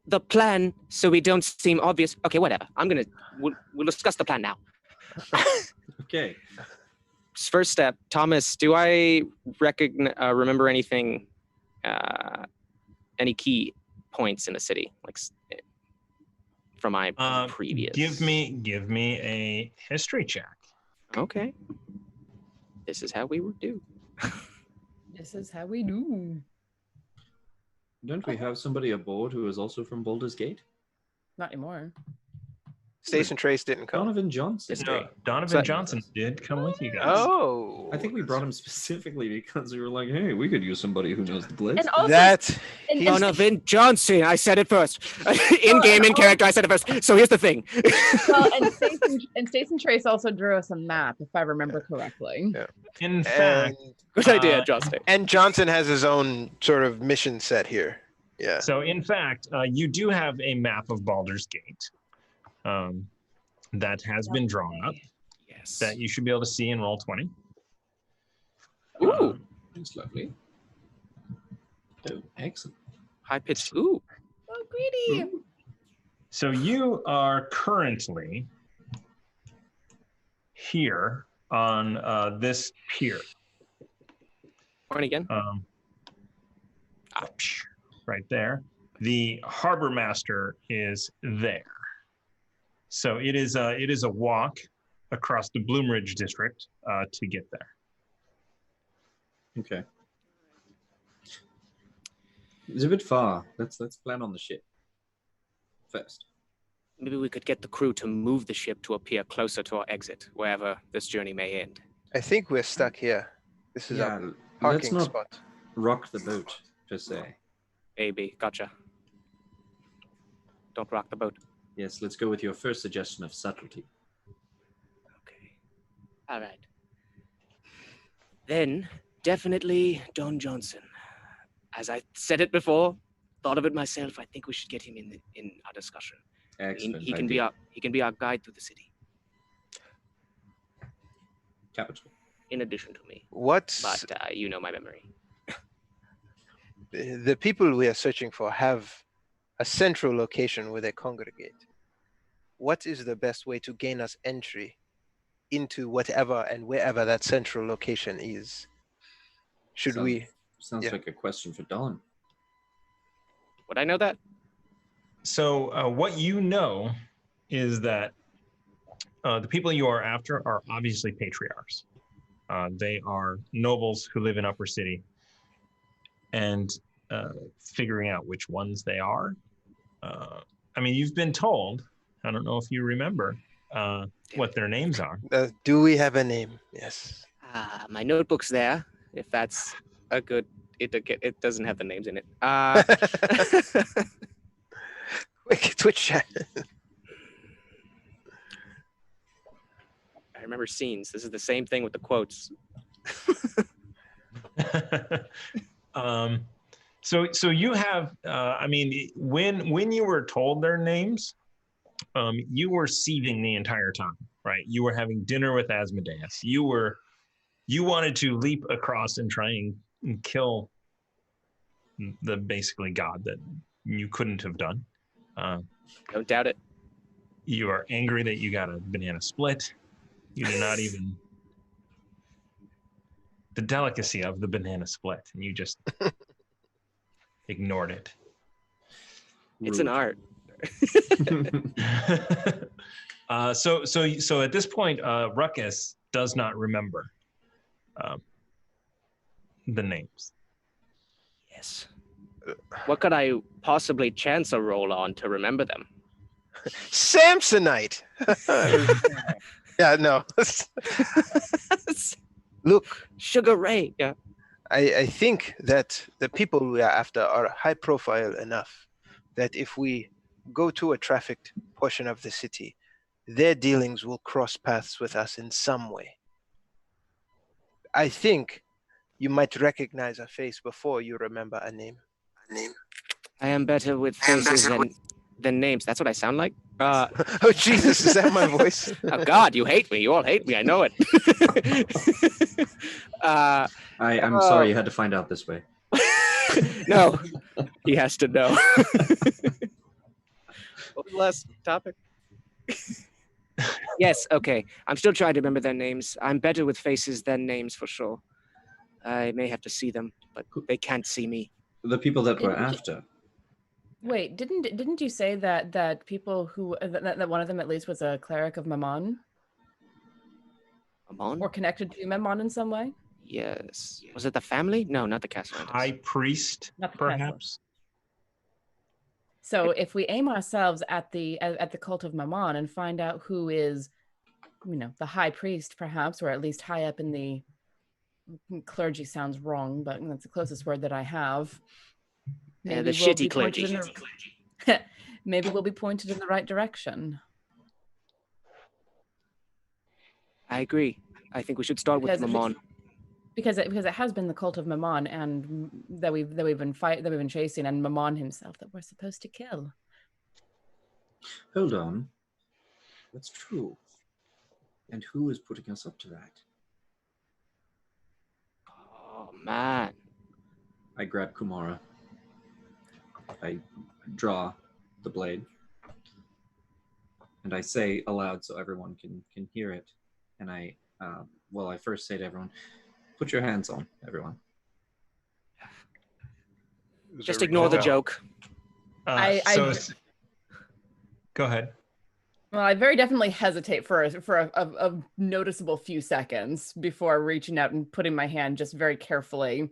the plan so we don't seem obvious. Okay, whatever. We'll discuss the plan now. Okay. First step, Thomas, do I remember anything any key points in the city, like from my previous. Give me a history check. Okay. This is how we would do. This is how we do. Don't we have somebody aboard who is also from Baldur's Gate? Not anymore. Stace and Trace didn't come. Donovan Johnson. No, Donovan Johnson did come with you guys. Oh. I think we brought him specifically because we were like, hey, we could use somebody who knows the blitz. And also, That and- Donovan Johnson. I said it first. In game, in character, I said it first. So here's the thing. well, and Stace and Trace also drew us a map, if I remember correctly. Yeah. In fact, Good idea, Justin. And Johnson has his own sort of mission set here. Yeah. so in fact, you do have a map of Baldur's Gate that has been drawn up Yes. that you should be able to see in Roll20. Ooh, that's lovely. Oh, excellent. High pitched. Ooh. Oh, greedy. Ooh. So you are currently here on this pier. Point again. Right there. The harbor master is there. So it is a walk across the Bloomridge district to get there. Okay. It's a bit far. Let's plan on the ship first. Maybe we could get the crew to move the ship to appear closer to our exit, wherever this journey may end. I think we're stuck here. This is our let's parking not spot. rock the boat, per se. AB, gotcha. Don't rock the boat. Yes, let's go with your first suggestion of subtlety. Okay. All right. Then, definitely Don Johnson. As I said it before, thought of it myself. I think we should get him in our discussion. Excellent. He can be our guide through the city, capital. in addition to me. What But you know my memory. the people we are searching for have a central location where they congregate. What is the best way to gain us entry into whatever and wherever that central location is? Should we? Sounds Yeah. like a question for Don. Would I know that? So what you know is that the people you are after are obviously patriarchs. They are nobles who live in Upper City, and figuring out which ones they are. I mean, you've been told. I don't know if you remember what their names are. Do we have a name? Yes. My notebook's there. If that's a good, it doesn't have the names in it. Quick Twitch chat. I remember scenes. This is the same thing with the quotes. So you have. I mean, when you were told their names, you were seething the entire time, right? You were having dinner with Asmodeus. You wanted to leap across and try and kill the basically god that you couldn't have done. Don't doubt it. You are angry that you got a banana split. You did not even the delicacy of the banana split, and you just ignored it. It's an art. So at this point, Ruckus does not remember the names. Yes. What could I possibly chance a roll on to remember them? Samsonite. Yeah, no. Look, Sugar Ray. Yeah. I think that the people we are after are high profile enough that if we go to a trafficked portion of the city, their dealings will cross paths with us in some way. I think you might recognize a face before you remember a name. I am better with faces than names. That's what I sound like. Oh Jesus, is that my voice? Oh God, you hate me. You all hate me. I know it. I'm sorry you had to find out this way. No, he has to know. What was the last topic? Yes, okay. I'm still trying to remember their names. I'm better with faces than names for sure. I may have to see them, but they can't see me. The people that we're Didn't you- after. Wait, didn't you say that people who that one of them at least was a cleric of Mammon Amon? or connected to Mammon in some way? Yes. Was it the family? No, not the Castellantis. High priest, Not the perhaps. So if we aim ourselves at the cult of Mammon and find out who is, the high priest, perhaps, or at least high up in the clergy sounds wrong, but that's the closest word that I have. The we'll shitty be pointed clergy. Maybe we'll be pointed in the right direction. I agree. I think we should start with Mammon. Because it has been the cult of Mammon and that we've been chasing, and Mammon himself that we're supposed to kill. Hold on. That's true. And who is putting us up to that? Oh man. I grab Kumara. I draw the blade. And I say aloud so everyone can hear it. And I first say to everyone, put your hands on, everyone. Just ignore the joke. Go ahead. Well, I very definitely hesitate for a noticeable few seconds before reaching out and putting my hand just very carefully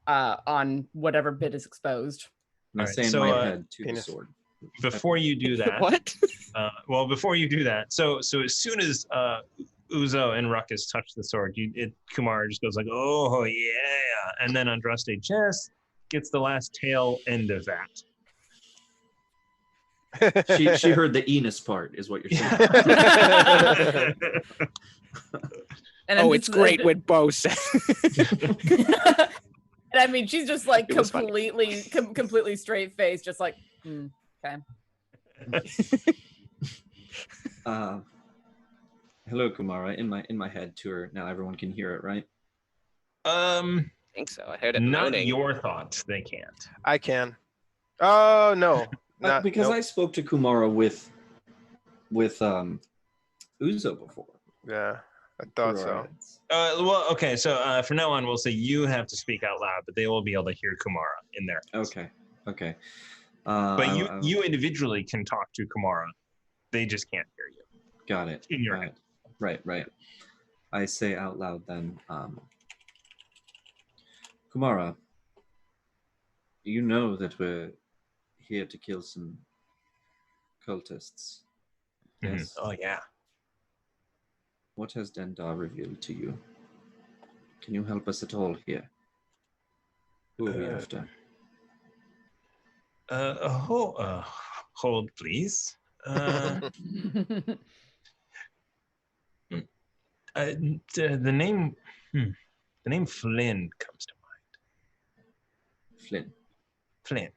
on whatever bit is exposed. And I All right, say in so, my head to the penis. sword. Before you do that, What? before you do that, so as soon as Uzo and Ruckus touch the sword, Kumara just goes like, "Oh yeah," and then Andraste just gets the last tail end of that. She heard the Enos part, is what you're saying. And It's great when Bo says. And I mean, she's just like It was funny. completely straight faced, just like, okay. Hello, Kumara. In my head to her. Now everyone can hear it, right? I think so. I heard it Not moaning. your thoughts. They can't. I can. Oh no. Not because nope. I spoke to Kumara with Uzo before. Yeah, I thought through our so. heads. Well, okay. So from now on, we'll say you have to speak out loud, but they will be able to hear Kumara in there. Okay. But you individually can talk to Kumara. They just can't hear you. Got it. In your head. Right. I say out loud then, Kumara, you know that we're here to kill some cultists. Mhm. Yes. Oh yeah. What has Dendar revealed to you? Can you help us at all here? Who are we after? Hold, please. The name Flynn comes to mind. Flynn.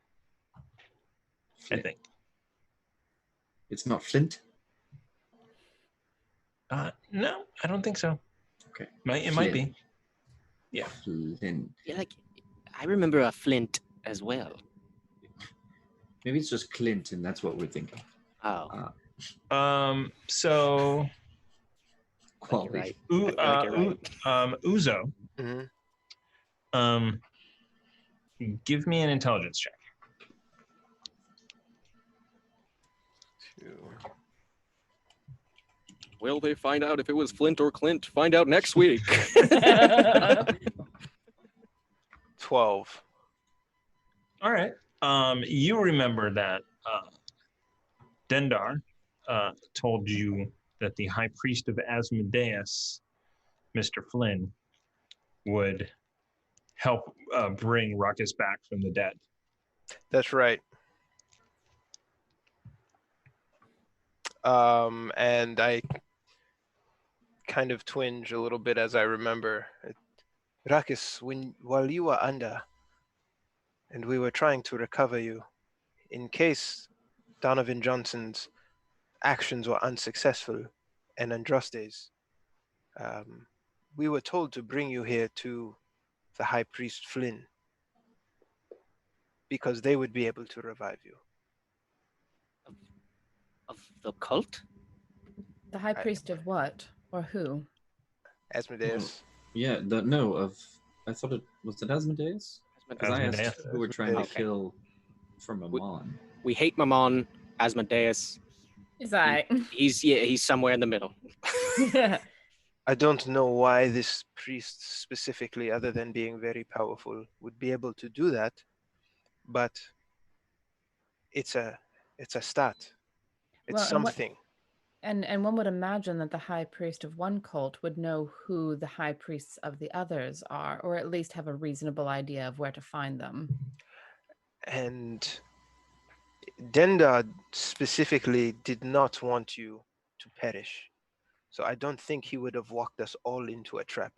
I think. It's not Flint? No, I don't think so. Okay. It might be. Yeah. Flint. Yeah, I remember a Flint as well. Maybe it's just Clint, and that's what we're thinking. Oh. So. Quality. You're right. Uzo. Mm-hmm. Give me an intelligence check. 2. Will they find out if it was Flint or Clint? Find out next week. 12. All right. You remember that Dendar told you that the High Priest of Asmodeus, Mr. Flynn, would help bring Ruckus back from the dead. That's right. And I kind of twinge a little bit as I remember. Ruckus, while you were under, and we were trying to recover you, in case Donovan Johnson's actions were unsuccessful and Andraste's, we were told to bring you here to the High Priest Flynn, because they would be able to revive you. Of the cult? The high priest of what or who? Asmodeus. Yeah, I thought it was Asmodeus? Because I asked Asmodeus. who we're trying to Okay. kill from Amon. We hate Mammon, Asmodeus. Is I? He's somewhere in the middle. I don't know why this priest specifically, other than being very powerful, would be able to do that, but it's a stat. It's Well, and what- something. And one would imagine that the high priest of one cult would know who the high priests of the others are, or at least have a reasonable idea of where to find them. And Denda specifically did not want you to perish. So I don't think he would have walked us all into a trap.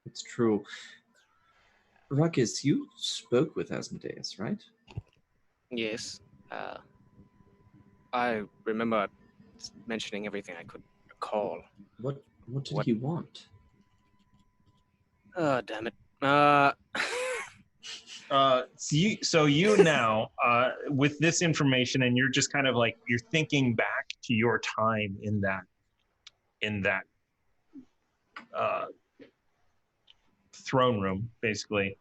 It's true. Ruckus, you spoke with Asmodeus, right? Yes. I remember mentioning everything I could recall. What did What? he want? Oh, damn it. So you now, with this information, and you're just kind of like, you're thinking back to your time in that throne room, basically.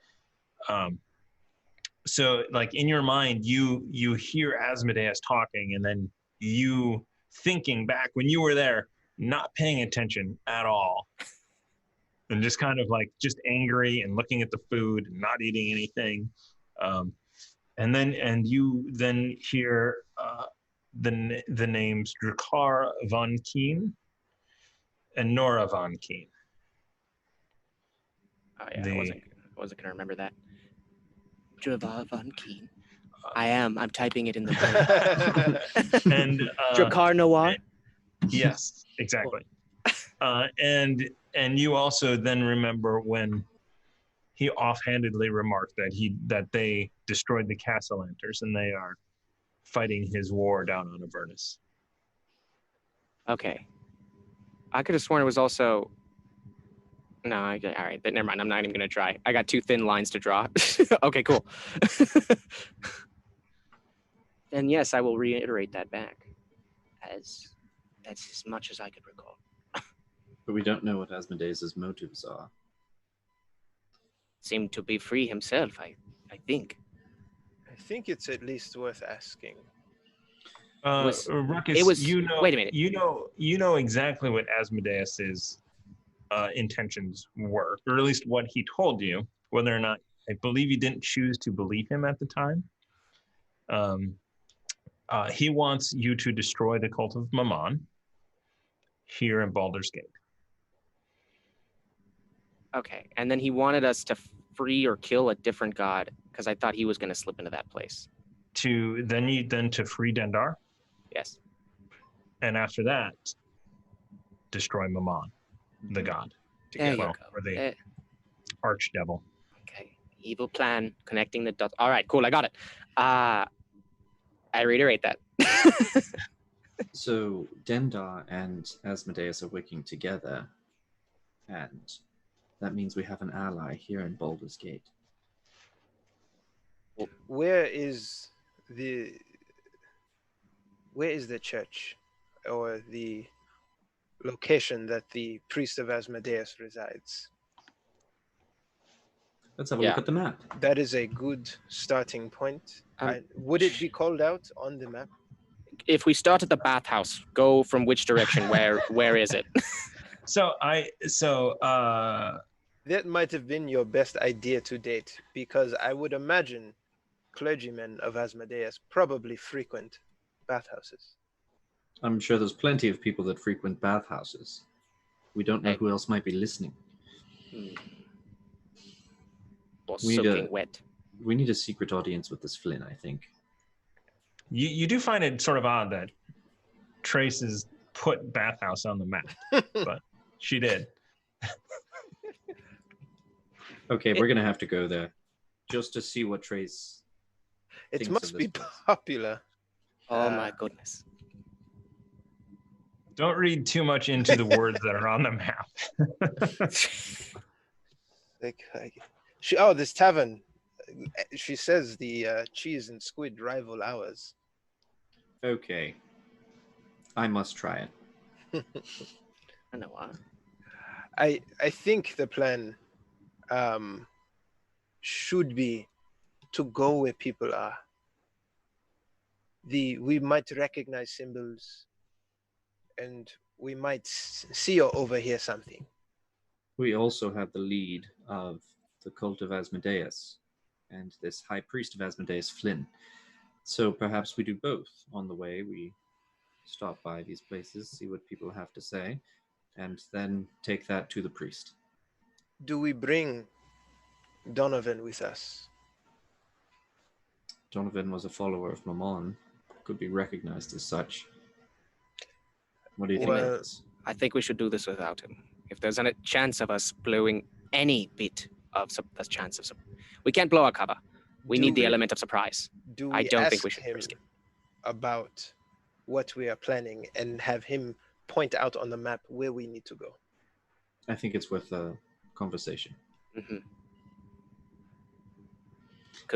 So like in your mind, you hear Asmodeus talking, and then you thinking back when you were there, not paying attention at all, and just kind of like just angry and looking at the food and not eating anything. And you then hear the names Drakkar von Keen and Nora von Keen. Oh yeah, I wasn't gonna remember that. Drakkar von Keen. I'm typing it in the book. And Drakkar Noir. Yes, exactly. And you also then remember when he offhandedly remarked that they destroyed the Castellanters and they are fighting his war down on Avernus. Okay. I could have sworn it was also. No, all right. Never mind. I'm not even gonna try. I got too thin lines to draw. Okay, cool. Then yes, I will reiterate that back, as that's as much as I could recall. But we don't know what Asmodeus' motives are. Seemed to be free himself. I think. I think it's at least worth asking. Was- Ruckus, it was- you know, wait a minute. You know exactly what Asmodeus's intentions were, or at least what he told you. Whether or not, I believe you didn't choose to believe him at the time. He wants you to destroy the cult of Mammon here in Baldur's Gate. Okay, and then he wanted us to free or kill a different god because I thought he was going to slip into that place. To free Dendar, Yes. and after that, destroy Mammon, the god, There you well, go. or the archdevil. Okay. Evil plan, connecting the dots. All right, cool. I got it. I reiterate that. So Dendar and Asmodeus are working together, and that means we have an ally here in Baldur's Gate. Where is the church or the location that the priest of Asmodeus resides? Let's have a Yeah. look at the map. That is a good starting point. Would it be called out on the map? If we start at the bathhouse, go from which direction? Where is it? That might have been your best idea to date, because I would imagine clergymen of Asmodeus probably frequent bathhouses. I'm sure there's plenty of people that frequent bathhouses. We don't know Hey. who else might be listening. Or We need soaking a- wet. We need a secret audience with this Flynn, I think. You do find it sort of odd that Trace has put bathhouse on the map, but she did. Okay, we're gonna have to go there just to see what Trace It thinks must of be this place. popular. Oh my goodness. Don't read too much into the words that are on the map. This tavern. She says the cheese and squid rival ours. Okay. I must try it. I know why. I think the plan should be to go where people are. We might recognize symbols, and we might see or overhear something. We also have the lead of the cult of Asmodeus and this high priest of Asmodeus, Flynn. So perhaps we do both. On the way, we stop by these places, see what people have to say, and then take that to the priest. Do we bring Donovan with us? Donovan was a follower of Mammon, could be recognized as such. What do you think Well, of this? I think we should do this without him. If there's any chance of us blowing any bit of the chance of, we can't blow our cover. We need the element of surprise. Do we I don't think ask we should him risk it. about what we are planning and have him point out on the map where we need to go? I think it's worth a conversation. Mm-hmm.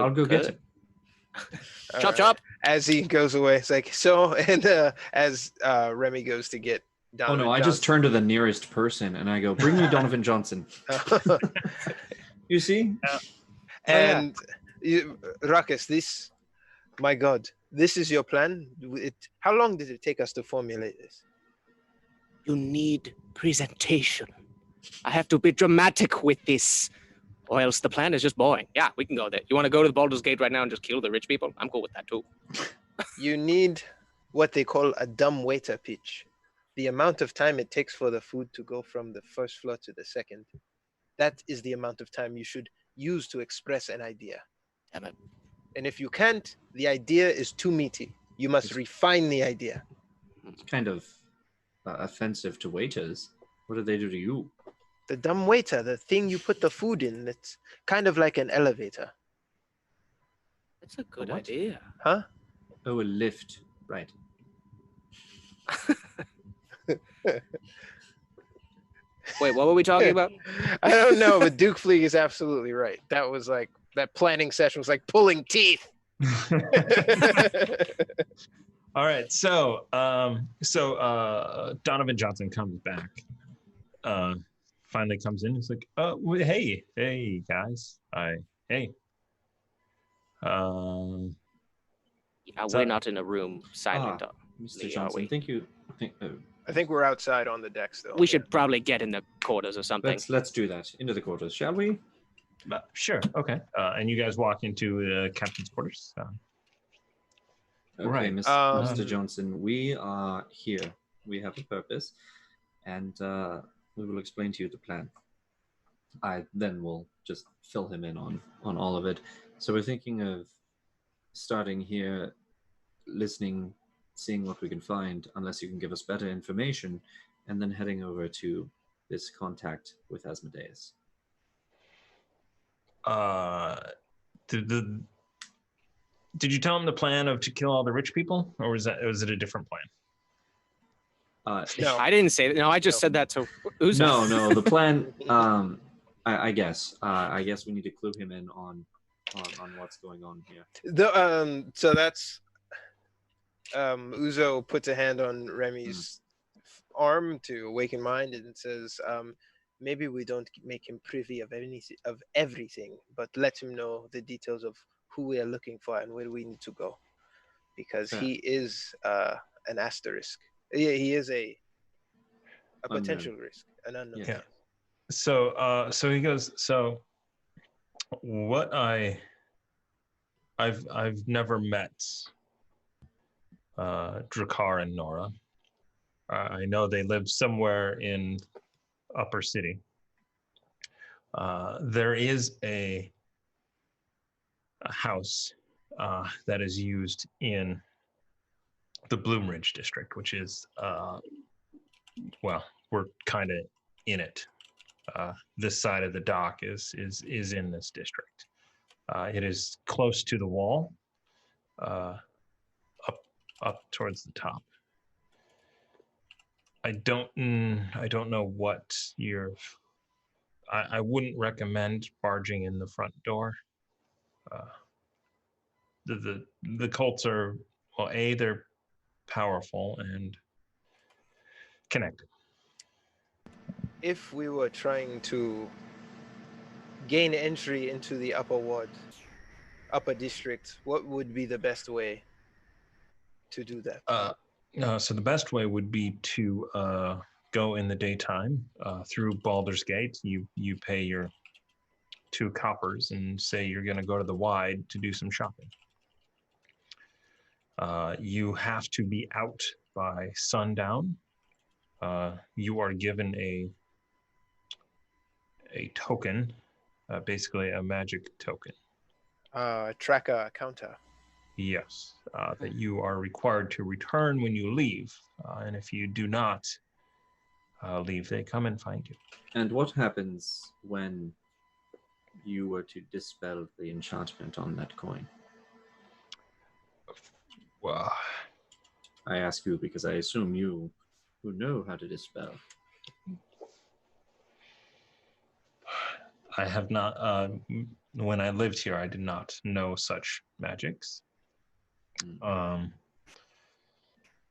I'll go get him. Chop, chop. As he goes away, it's like, so, and as Remy goes to get Donovan Oh no, I just turn to the nearest person and I go, bring me Donovan Johnson. You see? And Ruckus, this, my God, this is your plan? How long did it take us to formulate this? You need presentation. I have to be dramatic with this, or else the plan is just boring. Yeah, we can go there. You want to go to the Baldur's Gate right now and just kill the rich people? I'm cool with that too. You need what they call a dumb waiter pitch. The amount of time it takes for the food to go from the first floor to the second. That is the amount of time you should use to express an idea. Damn it. And if you can't, the idea is too meaty. You must refine the idea. It's kind of offensive to waiters. What did they do to you? The dumb waiter, the thing you put the food in, it's kind of like an elevator. That's a good what? idea. Huh? Oh, a lift. Right. Wait, what were we talking about? I don't know, but Duke Fleeg is absolutely right. That was like, that planning session was like pulling teeth. All right, so Donovan Johnson comes back. Finally comes in. He's like, hey guys, hey. We're not in a room silent. Mr. Johnson, I think we're outside on the deck still. We should probably get in the quarters or something. let's do that. Into the quarters, shall we? Sure. Okay. And you guys walk into the captain's quarters. Okay, Right. Mr. Johnson, we are here. We have a purpose, and we will explain to you the plan. I then will just fill him in on all of it. So we're thinking of starting here, listening, seeing what we can find, unless you can give us better information, and then heading over to this contact with Asmodeus. Did you tell him the plan of to kill all the rich people, or was it a different plan? No. I didn't say that. No, I just said that to Uzo. No, the plan. I guess we need to clue him in on what's going on here. So that's Uzo puts a hand on Remy's arm to awaken mind and says, maybe we don't make him privy of everything, but let him know the details of who we are looking for and where we need to go, because he is an asterisk. Yeah, he is a potential risk, an unknown. Yeah. So he goes. So what I've never met Drakkar and Nora. I know they live somewhere in Upper City. There is a house that is used in the Bloomridge district, which is we're kind of in it. This side of the dock is in this district. It is close to the wall, up towards the top. I don't know what I wouldn't recommend barging in the front door. The cults are, well, they're powerful and connected. If we were trying to gain entry into the upper ward, upper district, what would be the best way to do that? So the best way would be to go in the daytime through Baldur's Gate. You pay your 2 coppers and say you're going to go to the Wide to do some shopping. You have to be out by sundown. You are given a token, basically a magic token. Tracker counter. Yes, that you are required to return when you leave. And if you do not leave, they come and find you. And what happens when you were to dispel the enchantment on that coin? Well, I ask you because I assume you who know how to dispel. I have not, when I lived here, I did not know such magics.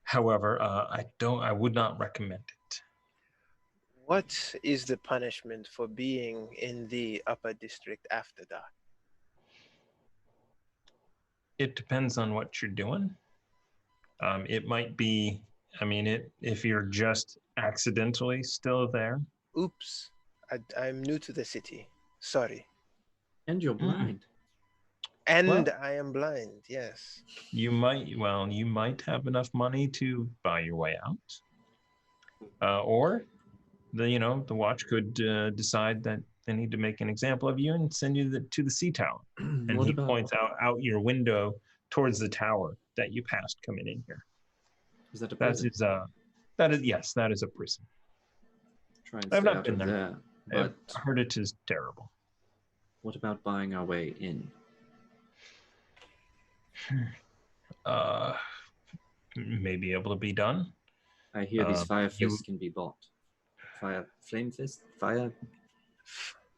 However, I would not recommend it. What is the punishment for being in the upper district after dark? It depends on what you're doing. It might be, if you're just accidentally still there. Oops, I'm new to the city. Sorry. And you're blind. And Well, I am blind, yes. You might have enough money to buy your way out. Or the watch could decide that they need to make an example of you and send you to the sea tower. And he points out your window towards the tower that you passed coming in here. Is that a prison? That is a prison. Try and I've stay not out been of there. there. But I've heard it is terrible. what about buying our way in? May be able to be done. I hear these fire fists can be bought. Flame fist? Fire?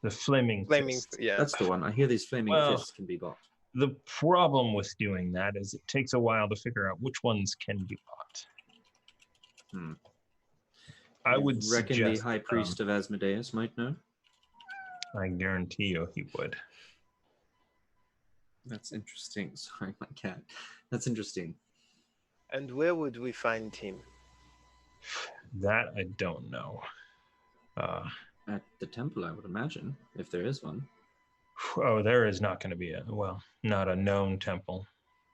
The flaming fist. Yeah. That's the one. I hear these flaming fists can be bought. The problem with doing that is it takes a while to figure out which ones can be bought. I would reckon suggest, the High Priest of Asmodeus might know. I guarantee you he would. That's interesting. Sorry, my cat. That's interesting. And where would we find him? That I don't know. At the temple, I would imagine, if there is one. Oh, there is not going to be not a known temple.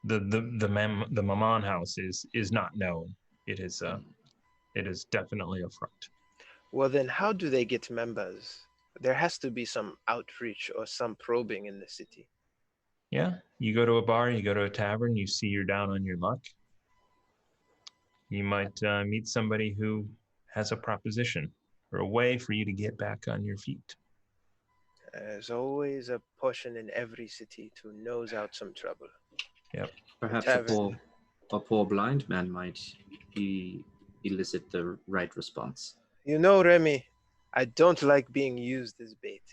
The Mammon house is not known. It is definitely a front. Well, then how do they get members? There has to be some outreach or some probing in the city. Yeah, you go to a bar, you go to a tavern, you see you're down on your luck. You might meet somebody who has a proposition or a way for you to get back on your feet. There's always a portion in every city to nose out some trouble. Yep. Perhaps a poor blind man might elicit the right response. You know, Remy, I don't like being used as bait.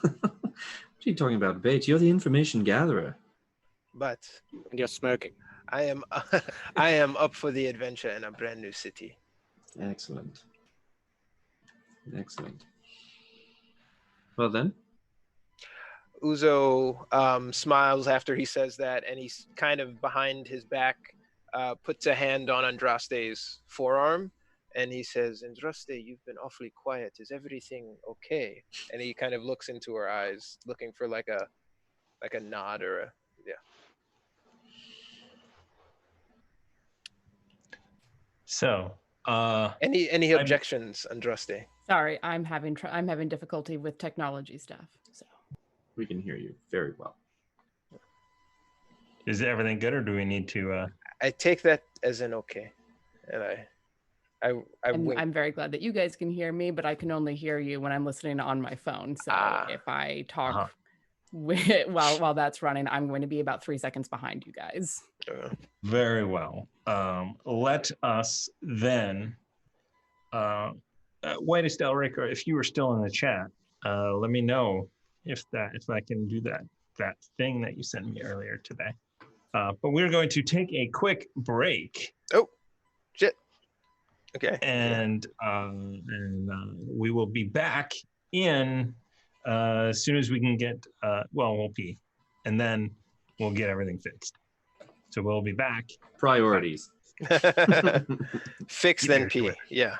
What are you talking about, bait? You're the information gatherer. But And you're smirking. I am up for the adventure in a brand new city. Excellent. Excellent. Well then. Uzo smiles after he says that, and he's kind of behind his back, puts a hand on Andraste's forearm, and he says, "Andraste, you've been awfully quiet. Is everything okay?" And he kind of looks into her eyes, looking for like a nod or a yeah. So, any objections, Andraste? Sorry, I'm having difficulty with technology stuff. So We can hear you very well. Is everything good, or do we need to? I take that as an okay, and I'm very glad that you guys can hear me, but I can only hear you when I'm listening on my phone. So if I talk while that's running, I'm going to be about 3 seconds behind you guys. Very well. Let us then. Wait, Estelric, if you were still in the chat, let me know if I can do that thing that you sent me earlier today. But we're going to take a quick break. Oh, shit. Okay. And we will be back in as soon as we can get. We'll pee, and then we'll get everything fixed. So we'll be back. Priorities. Fix Keep then your P. twit. Yeah.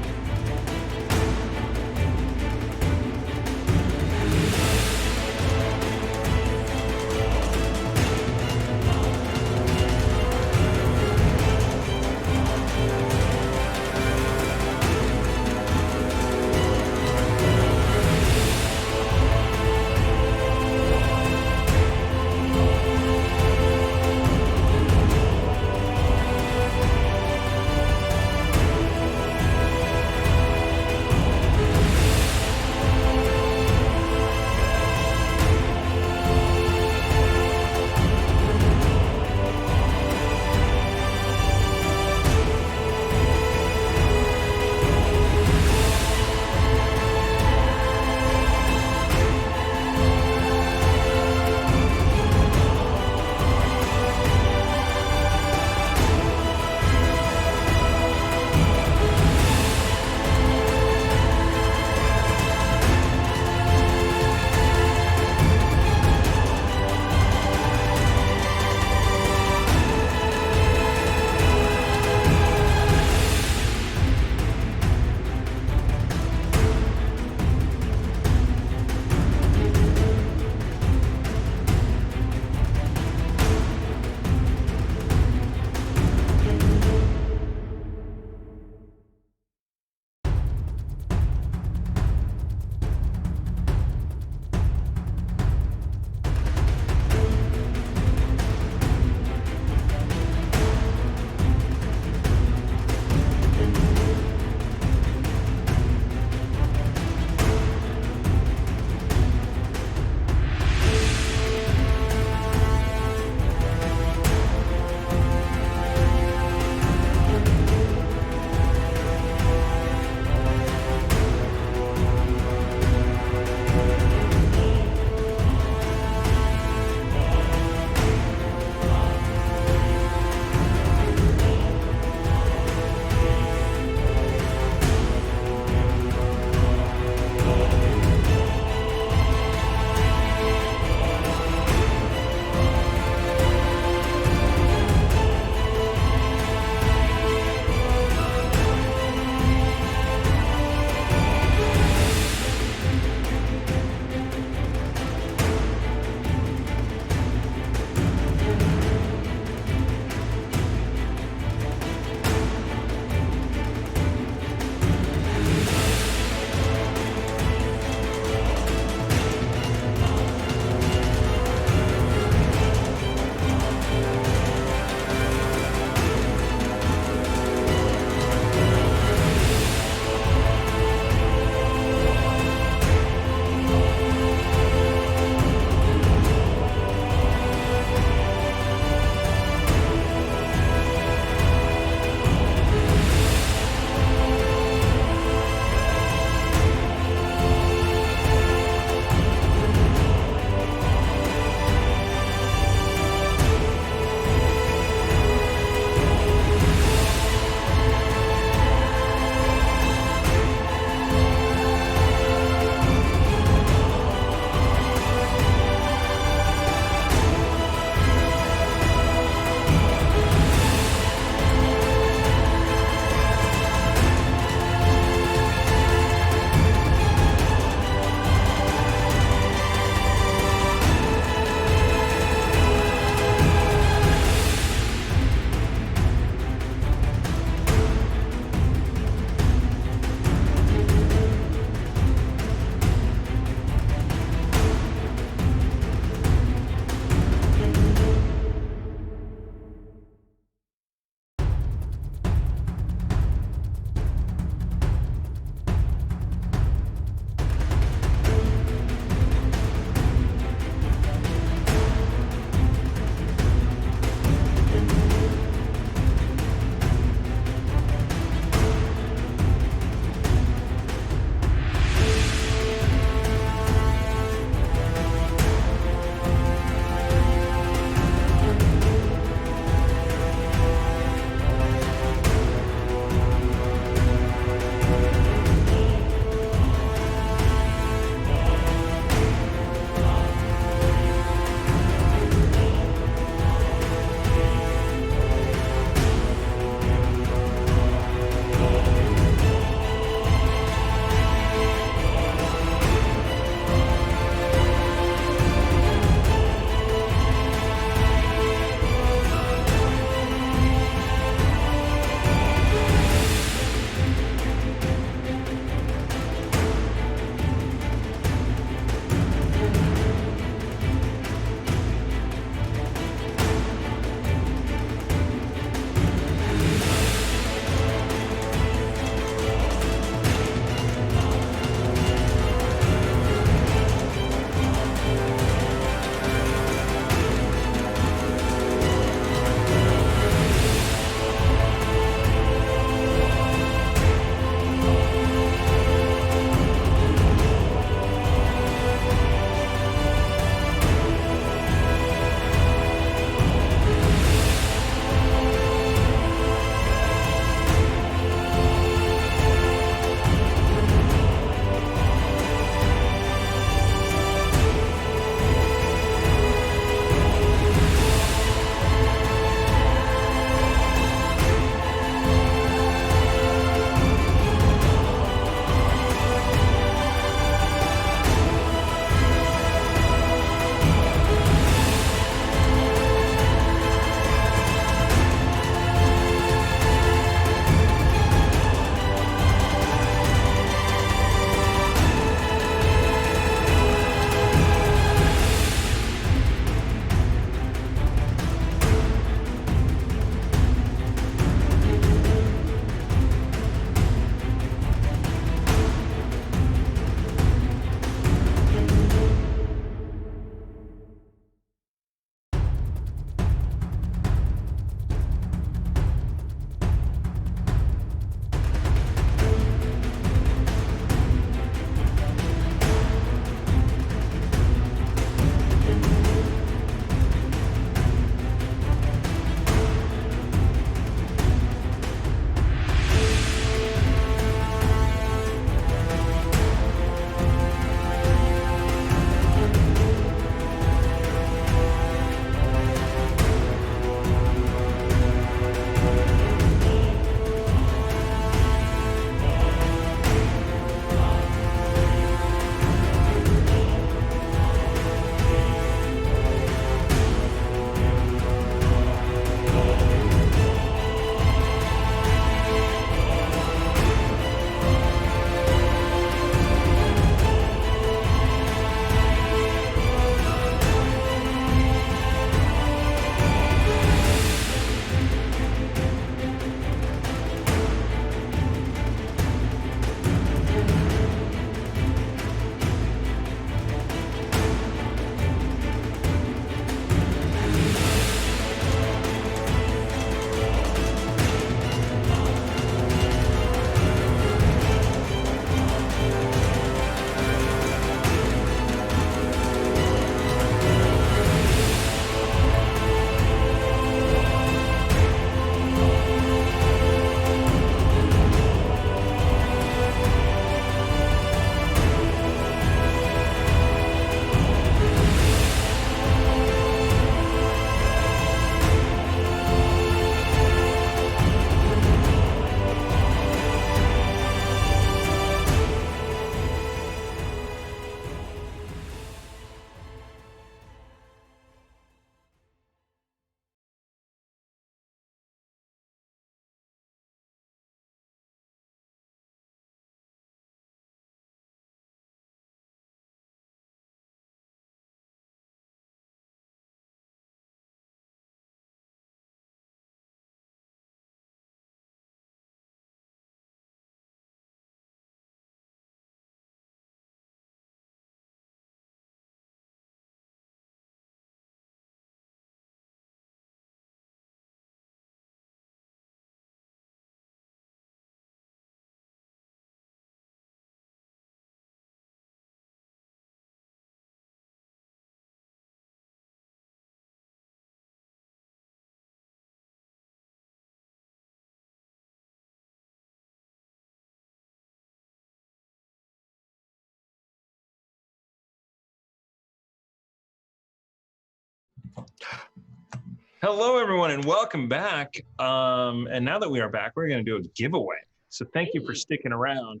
Hello, everyone, and welcome back. And now that we are back, we're going to do a giveaway. So thank you for sticking around.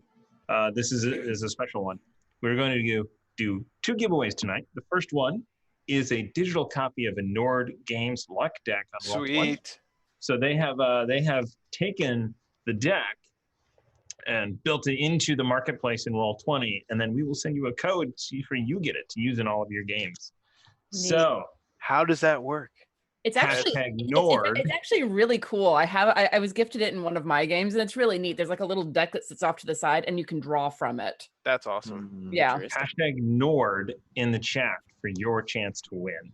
This is a special one. We're going to do 2 giveaways tonight. The first one is a digital copy of a Nord Games luck deck on Roll20. Sweet. So they have taken the deck and built it into the marketplace in Roll20, and then we will send you a code for you get it to use in all of your games. Neat. So How does that work? It's actually Nord. it's actually really cool. I was gifted it in one of my games, and it's really neat. There's like a little deck that sits off to the side, and you can draw from it. That's awesome. Yeah. Hashtag Nord in the chat for your chance to win.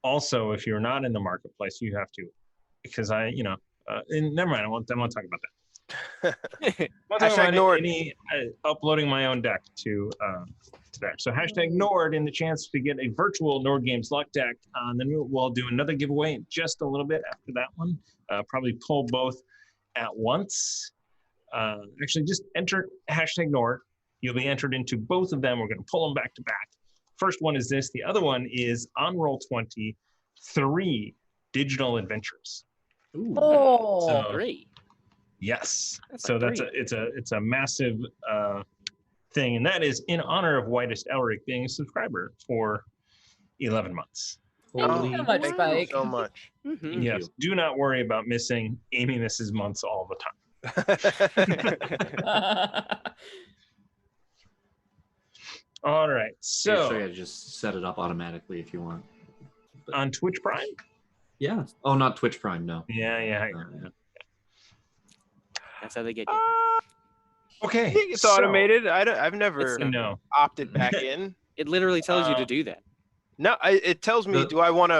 Also, if you're not in the marketplace, you have to, because never mind. I won't talk about that. Hashtag Nord. Uploading my own deck to there. So hashtag Nord in the chance to get a virtual Nord Games luck deck. And then we'll do another giveaway in just a little bit after that one. Probably pull both at once. Actually, just enter hashtag Nord. You'll be entered into both of them. We're going to pull them back to back. First one is this. The other one is on Roll20, 3 digital adventures. Ooh. Oh, So, Great. yes. That's So like it's a massive thing, and that is in honor of Whitest Elric being a subscriber for 11 months. Thank you so much, Thank Spike. you so much. Mhm. Yes. Do not worry about missing. Amy misses months all the time. All right. You're sure So I just set it up automatically if you want. on Twitch Prime? Yeah. Oh, not Twitch Prime, no. Yeah. That's how they get you. Okay. I think it's so- automated. I've never No. opted back in. It literally tells you to do that. No, it tells me, The- do I want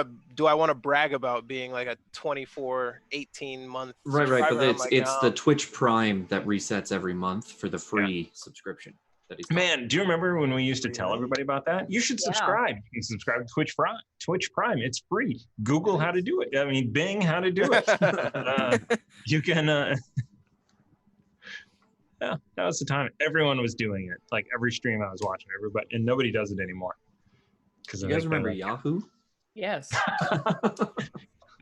to brag about being like a 24, 18-month Right, but subscriber? I'm it's like, it's the no. Twitch Prime that resets every month for the free subscription. That he's Man, do you remember when we used to tell everybody about that? You should Yeah. subscribe. You can subscribe to Twitch Prime. It's free. Google how to do it. I mean, Bing how to do it. You can. Yeah, that was the time. Everyone was doing it. Like every stream I was watching, everybody, and nobody does it anymore. Because You guys remember Yahoo? Yes.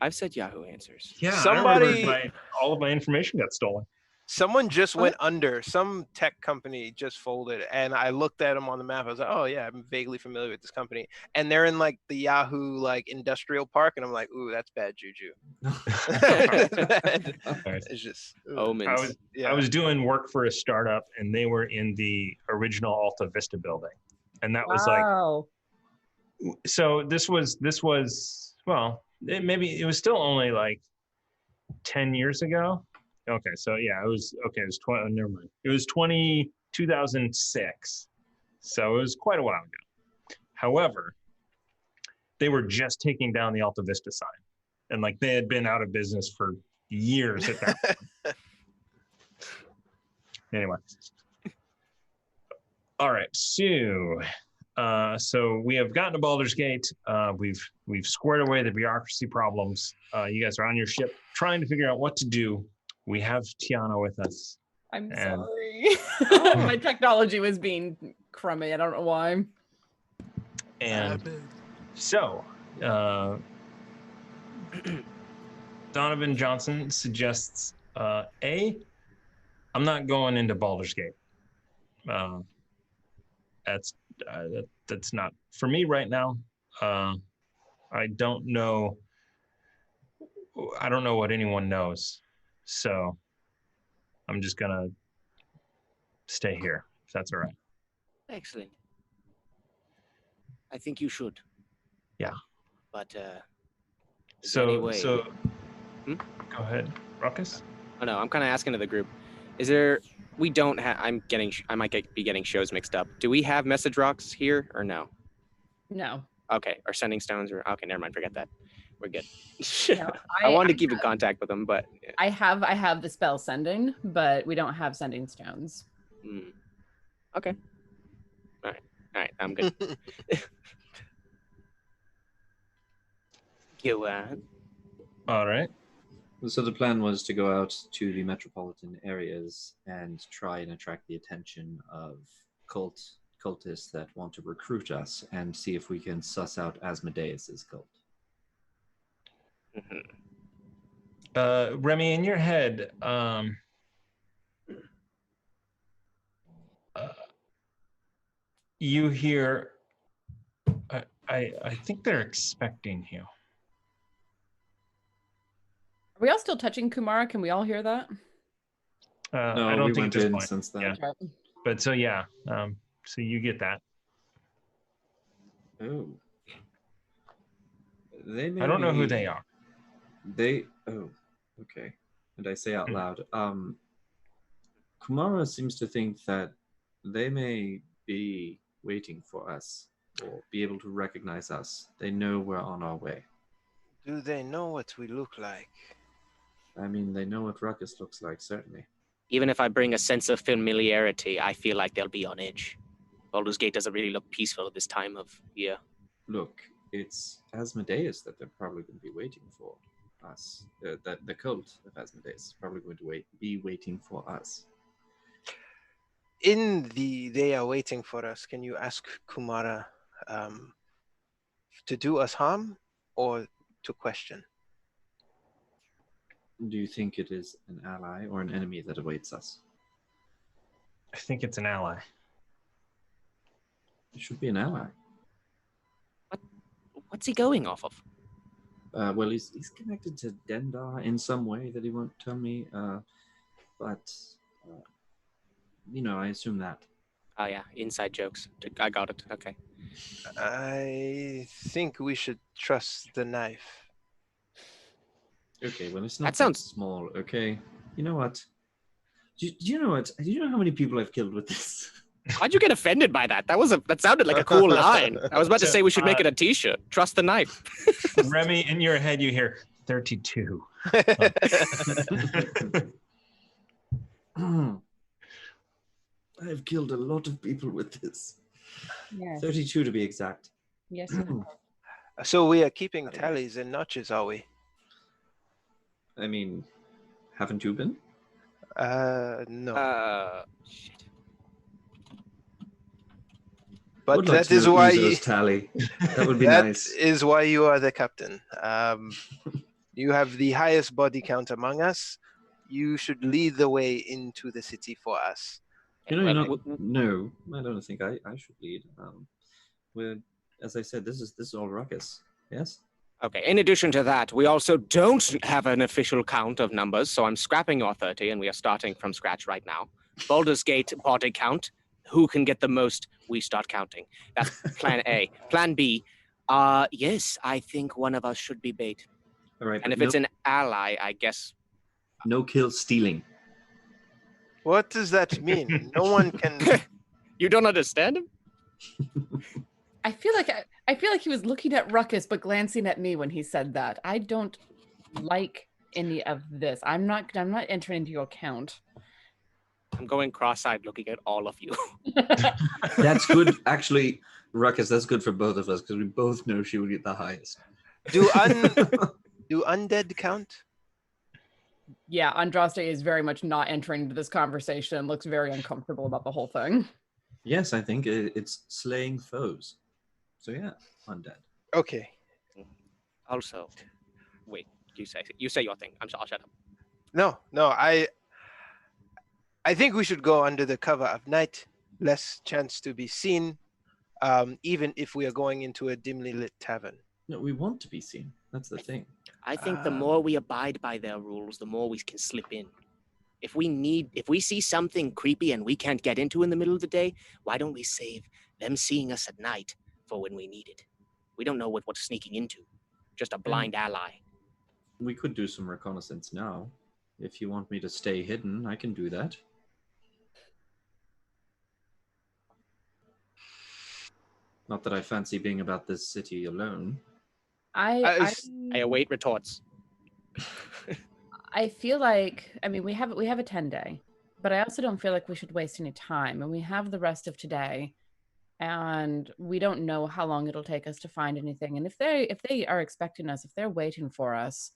I've said Yahoo Answers. Yeah, Somebody- I remember all of my information got stolen. Someone just went under. Some tech company just folded, and I looked at them on the map. I was like, "Oh yeah, I'm vaguely familiar with this company." And they're in like the Yahoo like industrial park, and I'm like, "Ooh, that's bad juju." It's just Omens. I was doing work for a startup, and they were in the original Alta Vista building, and that was like. Wow. So this was well, it was still only like 10 years ago. Okay, so yeah, it was 20. Never mind. It was 2006. So it was quite a while ago. However, they were just taking down the Alta Vista sign, and like they had been out of business for years at that point. Anyway. All right, so we have gotten to Baldur's Gate. We've squared away the bureaucracy problems. You guys are on your ship trying to figure out what to do. We have Tiana with us. I'm And- sorry. My technology was being crummy. I don't know why. And so Donovan Johnson suggests I'm not going into Baldur's Gate. That's not for me right now. I don't know what anyone knows, so I'm just gonna stay here if that's all right. Excellent. I think you should. Yeah. But So anyway. go ahead, Ruckus. Oh no, I'm kind of asking to the group. Is there? We don't have. I might be getting shows mixed up. Do we have message rocks here or no? No. Okay, or sending stones or okay, never mind. Forget that. We're good. No, I wanted to keep in contact with them, but I have the spell sending, but we don't have sending stones. okay. All right, I'm good. You All right. So the plan was to go out to the metropolitan areas and try and attract the attention of cult cultists that want to recruit us and see if we can suss out Asmodeus's cult. Remy, in your head, you hear, I think they're expecting you. Are we all still touching Kumara? Can we all hear that? No, I don't we think went at this in point. since then. Yeah. But so yeah, so you get that. Oh. They may I don't know who be- they are. Oh, okay. And I say out loud, Kumara seems to think that they may be waiting for us or be able to recognize us. They know we're on our way. Do they know what we look like? I mean, they know what Ruckus looks like, certainly. Even if I bring a sense of familiarity, I feel like they'll be on edge. Baldur's Gate doesn't really look peaceful at this time of year. Look, it's Asmodeus that they're probably going to be waiting for us. The cult of Asmodeus is probably going to be waiting for us. In the they are waiting for us, can you ask Kumara to do us harm or to question? Do you think it is an ally or an enemy that awaits us? I think it's an ally. It should be an ally. What's he going off of? Well, he's connected to Dendar in some way that he won't tell me. But I assume that. Oh yeah, inside jokes. I got it. Okay. I think we should trust the knife. Okay, well, it's not That sounds small. Okay, you know what? Do you know what? Do you know how many people I've killed with this? Why'd you get offended by that? That sounded like a cool line. I was about to say we should make it a T-shirt. Trust the knife. Remy, in your head, you hear 32. I've killed a lot of people with this. Yes. 32 to be exact. Yes. So we are keeping tallies and notches, are we? I mean, haven't you been? No. Shit. But Would like that to is know why Uzo's tally. That would be that nice. is why you are the captain. You have the highest body count among us. You should lead the way into the city for us. No, I don't think I should lead. As I said, this is all Ruckus. Yes. Okay, in addition to that, we also don't have an official count of numbers, so I'm scrapping your 30, and we are starting from scratch right now. Baldur's Gate body count. Who can get the most? We start counting. That's plan A. Plan B. Yes, I think one of us should be bait. All right. And if it's an ally, I guess. No kill stealing. What does that mean? No one can. You don't understand him? I feel like he was looking at Ruckus but glancing at me when he said that. I don't like any of this. I'm not entering into your count. I'm going cross-eyed looking at all of you. That's good. Actually, Ruckus, that's good for both of us because we both know she would get the highest. Do undead count? Yeah, Andraste is very much not entering into this conversation. Looks very uncomfortable about the whole thing. Yes, I think it's slaying foes. So yeah, undead. Okay. Also, wait, you say your thing. I'll shut up. No, I think we should go under the cover of night. Less chance to be seen, even if we are going into a dimly lit tavern. No, we want to be seen. That's the thing. I think the more we abide by their rules, the more we can slip in. If we see something creepy and we can't get into in the middle of the day, why don't we save them seeing us at night for when we need it? We don't know what we're sneaking into. Just a blind ally. We could do some reconnaissance now. If you want me to stay hidden, I can do that. Not that I fancy being about this city alone. I await retorts. I feel like, I mean, we have a 10-day, but I also don't feel like we should waste any time. And we have the rest of today, and we don't know how long it'll take us to find anything. And if they are expecting us, if they're waiting for us,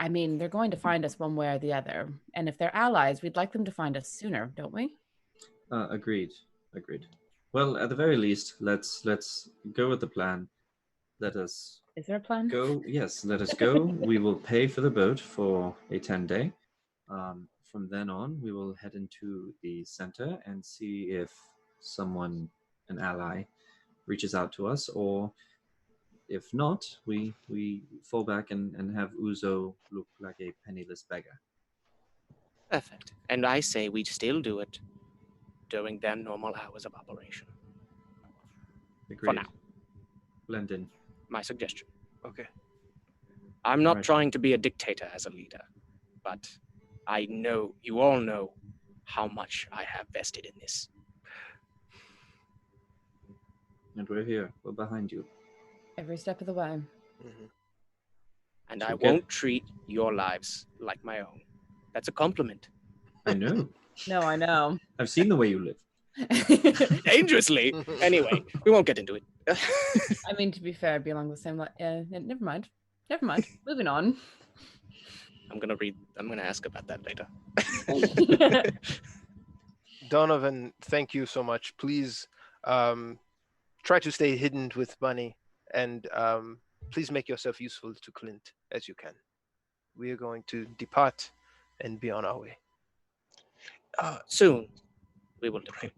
I mean, they're going to find us one way or the other. And if they're allies, we'd like them to find us sooner, don't we? Agreed. Well, at the very least, let's go with the plan. Let us Is there a plan? go. Yes, let us go. We will pay for the boat for a 10-day. From then on, we will head into the center and see if someone, an ally, reaches out to us, or if not, we fall back and have Uzo look like a penniless beggar. Perfect. And I say we still do it during their normal hours of operation. Agreed. now. Blend in. My suggestion. Okay. I'm not Right. trying to be a dictator as a leader, but I know, you all know, how much I have vested in this. And we're here. We're behind you. Every step of the way. Mhm. And So I good. won't treat your lives like my own. That's a compliment. I know. No, I know. I've seen the way you live. Dangerously. Anyway, we won't get into it. I mean, to be fair, I'd be along the same line. Never mind. Moving on. I'm gonna ask about that later. Donovan, thank you so much. Please try to stay hidden with Bunny, and please make yourself useful to Clint as you can. We are going to depart and be on our way. Soon, we will depart.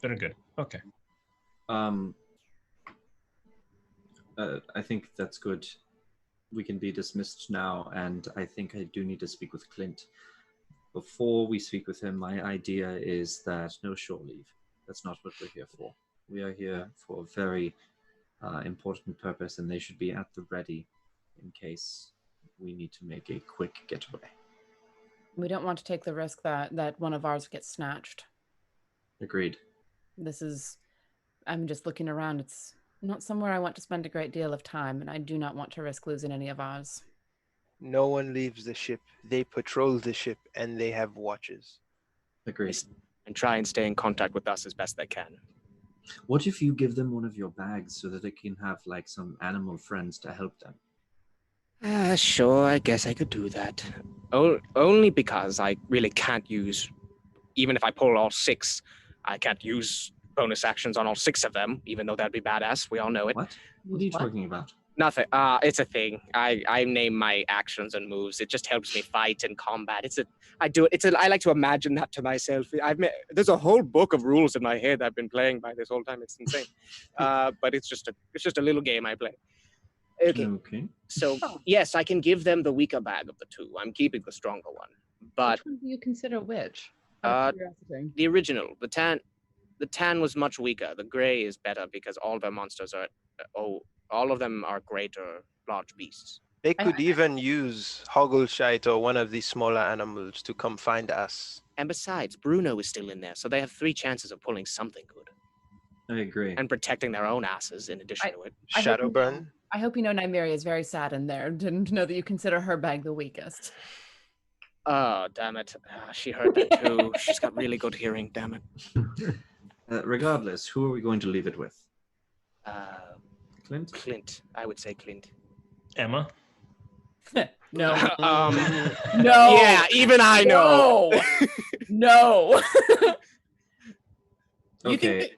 Very good. Okay. I think that's good. We can be dismissed now, and I think I do need to speak with Clint. Before we speak with him, my idea is that no shore leave. That's not what we're here for. We are here for a very important purpose, and they should be at the ready in case we need to make a quick getaway. We don't want to take the risk that one of ours gets snatched. Agreed. I'm just looking around. It's not somewhere I want to spend a great deal of time, and I do not want to risk losing any of ours. No one leaves the ship. They patrol the ship, and they have watches. Agreed. And try and stay in contact with us as best they can. What if you give them one of your bags so that they can have like some animal friends to help them? Sure, I guess I could do that. Only because I really can't use, even if I pull all 6, I can't use bonus actions on all 6 of them, even though that'd be badass. We all know it. What? What are you What? talking about? Nothing. It's a thing. I name my actions and moves. It just helps me fight in combat. I like to imagine that to myself. There's a whole book of rules in my head I've been playing by this whole time. It's insane. But it's just a little game I play. Okay. So yes, I can give them the weaker bag of the 2. I'm keeping the stronger one. But which one do you consider which? Out of curiosity. the original, the tan was much weaker. The gray is better because all their monsters are all of them are greater large beasts. They could even use Hoggleshite or one of these smaller animals to come find us. And besides, Bruno is still in there, so they have 3 chances of pulling something good I agree. and protecting their own asses in addition to it. Shadowburn. I hope you know Nymeria is very sad in there to know that you consider her bag the weakest. Oh, damn it. She heard that too. She's got really good hearing, damn it. Regardless, who are we going to leave it with? Clint? Clint. I would say Clint. Emma? No. No. Yeah, even I know. No. Okay.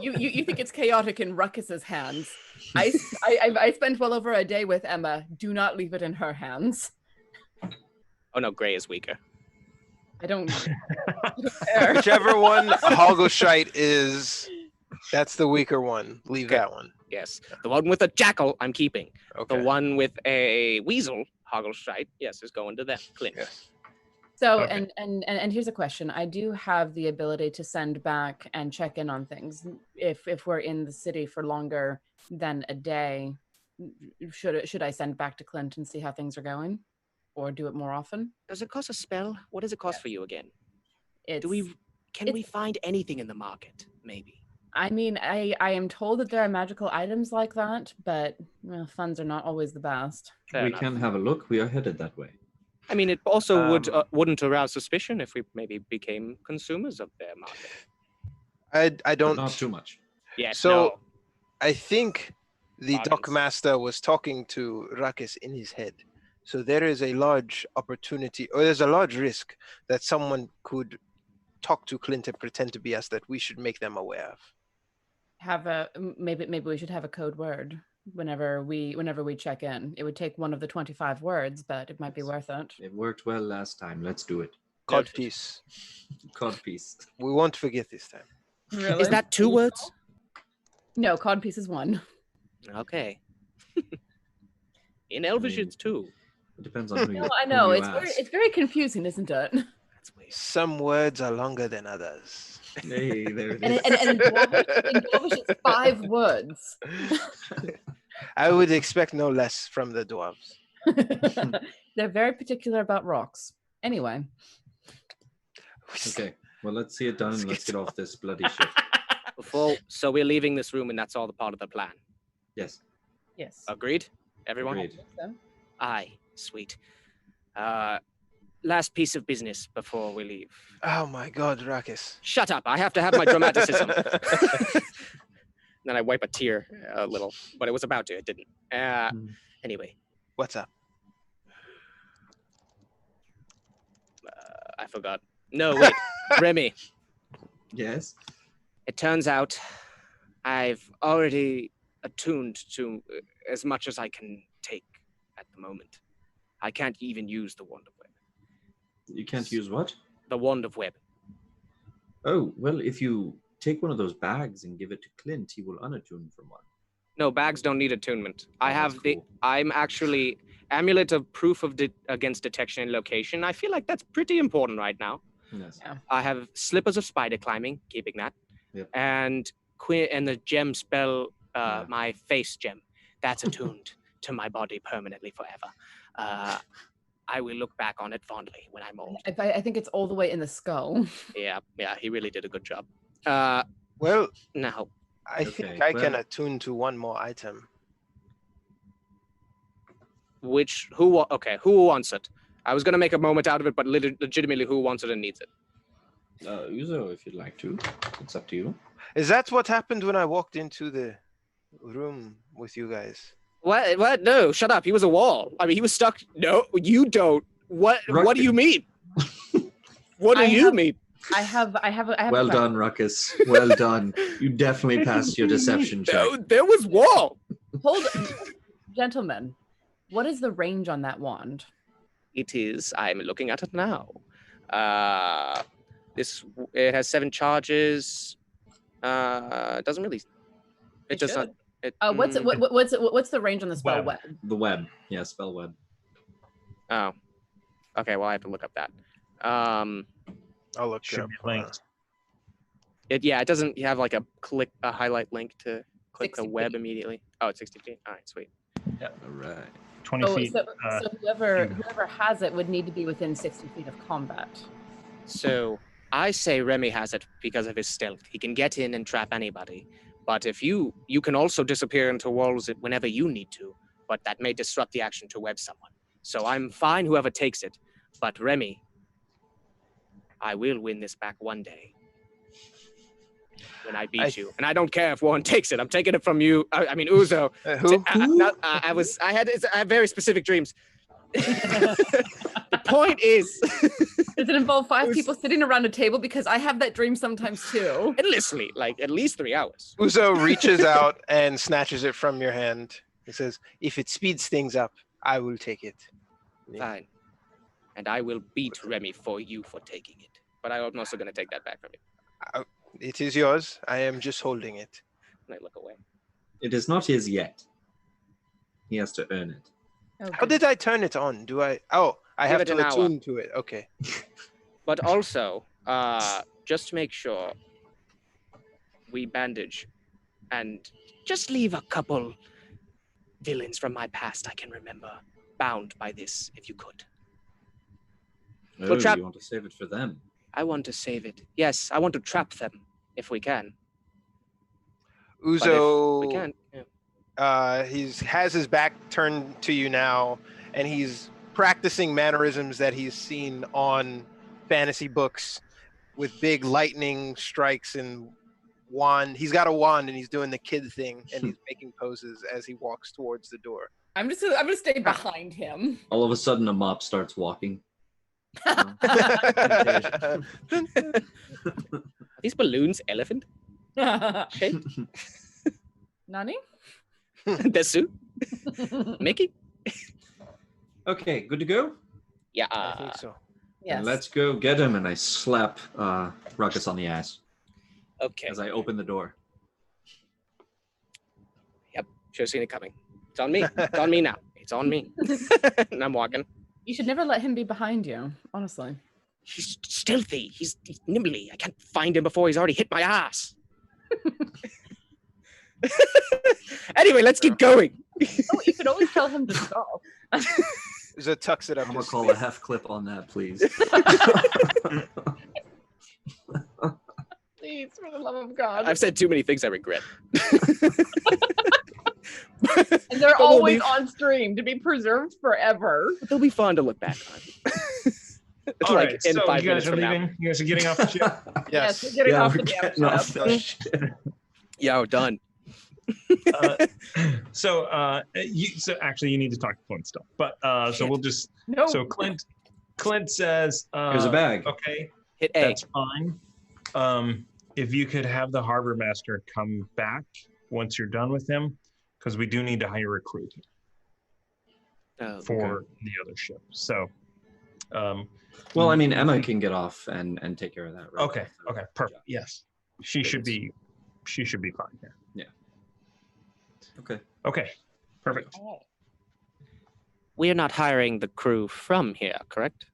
You think it's chaotic in Ruckus's hands. I spent well over a day with Emma. Do not leave it in her hands. Oh no, Gray is weaker. I don't care. Whichever one Hoggleshite is, that's the weaker one. Leave that one. Yes. The one with a jackal, I'm keeping. Okay. The one with a weasel, Hoggleshite, yes, is going to them. Clint. Yes. So, Okay. and here's a question. I do have the ability to send back and check in on things. If we're in the city for longer than a day, should I send back to Clint and see how things are going? Or do it more often? Does it cost a spell? What does it cost for you again? It's, Can we find anything in the market? Maybe. I mean, I am told that there are magical items like that, but funds are not always the best. Fair We enough. can have a look. We are headed that way. I mean, it also wouldn't arouse suspicion if we maybe became consumers of their market. I But don't. not too much. Yes. So, no. I think the Bargains. Dockmaster was talking to Ruckus in his head. So there is a large opportunity, or there's a large risk that someone could talk to Clint and pretend to be us that we should make them aware of. Maybe we should have a code word whenever we check in. It would take one of the 25 words, but it might be worth it. It worked well last time. Let's do it. Cod piece. Codpiece. We won't forget this time. Really? Is that 2 words? No, codpiece is 1. Okay. In Elvish, it's 2. It depends on who you. No, I know. who you It's very confusing, isn't it? That's weird. Some words are longer than others. Hey, there it And is. in Dwarvish, it's 5 words. I would expect no less from the dwarves. They're very particular about rocks. Anyway. Okay, well, let's see it done and let's get off this bloody shit. So we're leaving this room, and that's all the part of the plan. Yes. Yes. Agreed? Everyone? Agreed. So, Aye. Sweet. Last piece of business before we leave. Oh my God, Ruckus. Shut up! I have to have my dramaticism. Then I wipe a tear a little, but it was about to. It didn't. Anyway, What's up? I forgot. No, wait. Remy. Yes. It turns out I've already attuned to as much as I can take at the moment. I can't even use the Wand of Web. You can't use what? The Wand of Web. Oh, well, if you take one of those bags and give it to Clint, he will unattune from one. No, bags don't need attunement. I that's have cool. I'm actually amulet of proof of against detection and location. I feel like that's pretty important right now. Yes. Yeah. I have slippers of spider climbing, keeping that, Yep. and the gem spell, my face gem, that's attuned to my body permanently forever. I will look back on it fondly when I'm old. I think it's all the way in the skull. Yeah, he really did a good job. Well, Now, I Okay, think I can well- attune to one more item. who wants it? I was gonna make a moment out of it, but legitimately, who wants it and needs it? Uzo, if you'd like to. It's up to you. Is that what happened when I walked into the room with you guys? What? No, shut up. He was a wall. I mean, he was stuck. No, you don't. What do you mean? What do you mean? I have a Well question. done, Ruckus. Well done. You definitely passed your deception check. No, there was wall. Hold gentlemen, what is the range on that wand? It is. I'm looking at it now. It has 7 charges. It doesn't really. It does not. What's the range on the spell Web. web? The web. Yeah, spell web. Oh. Okay. Well, I have to look up that. I'll look it Should up. be linked. It doesn't have like a highlight link to click the 60 web feet. immediately. Oh, it's 60 feet. All right, sweet. All right. 20 feet. So whoever cube. has it would need to be within 60 feet of combat. So I say Remy has it because of his stealth. He can get in and trap anybody. But if you can also disappear into walls whenever you need to, but that may disrupt the action to web someone. So I'm fine whoever takes it. But Remy, I will win this back one day. When I beat you. And I don't care if Warren takes it. I'm taking it from you. I mean, Uzo. Who? I had very specific dreams. The point is, Does it involve 5 people sitting around a table? Because I have that dream sometimes too. endlessly, like at least 3 hours. Uzo reaches out and snatches it from your hand. He says, "If it speeds things up, I will take it." Fine. And I will beat Remy for you for taking it. But I'm also going to take that back from you. It is yours. I am just holding it. And I look away. It is not his yet. He has to earn it. How did I turn it on? Do I? Oh, I Give have it to an hour. attune to it. Okay. But also, just to make sure, we bandage and just leave a couple villains from my past I can remember bound by this, if you could. Oh, trap- you want to save it for them? I want to save it. Yes, I want to trap them if we can. But if Uzo, we can't. Yeah. he's has his back turned to you now, and he's practicing mannerisms that he's seen on fantasy books with big lightning strikes and wand. He's got a wand and he's doing the kid thing, and he's making poses as he walks towards the door. I'm gonna stay behind him. All of a sudden, a mop starts walking. These balloons elephant shaped? Nani? Desu? Mickey? Okay, good to go? Yeah. I think so. Yes. And let's go get him. And I slap Ruckus on the ass Okay. as I open the door. Yep. Should have seen it coming. It's on me. It's on me now. It's on me. And I'm walking. You should never let him be behind you, honestly. He's stealthy. He's nimbly. I can't find him before he's already hit my ass. Anyway, let's keep going. Oh, you could always tell him to stop. There's a tux it up. I'm gonna his call sleeve. a half clip on that, please. Please, for the love of God. I've said too many things I regret. And they're But we'll always be- on stream to be preserved forever. They'll be fun to look back on. All Like right, in so 5 you guys minutes are from now. leaving. You guys are getting off the ship. Yes. We're getting off we're the damn getting off ship. the ship. Yo, done. So actually, you need to talk to Clint still. But so Shit. we'll just. No. So Clint says, Here's a bag. Okay, Hit A. that's fine. If you could have the harbor master come back once you're done with him, because we do need to hire a crew Oh, for the other ship. So, Well, I mean, Emma can get off and take care of that, right? okay, perfect. Yes, she should be fine here. Okay. Okay, perfect. we are not hiring the crew from here, correct?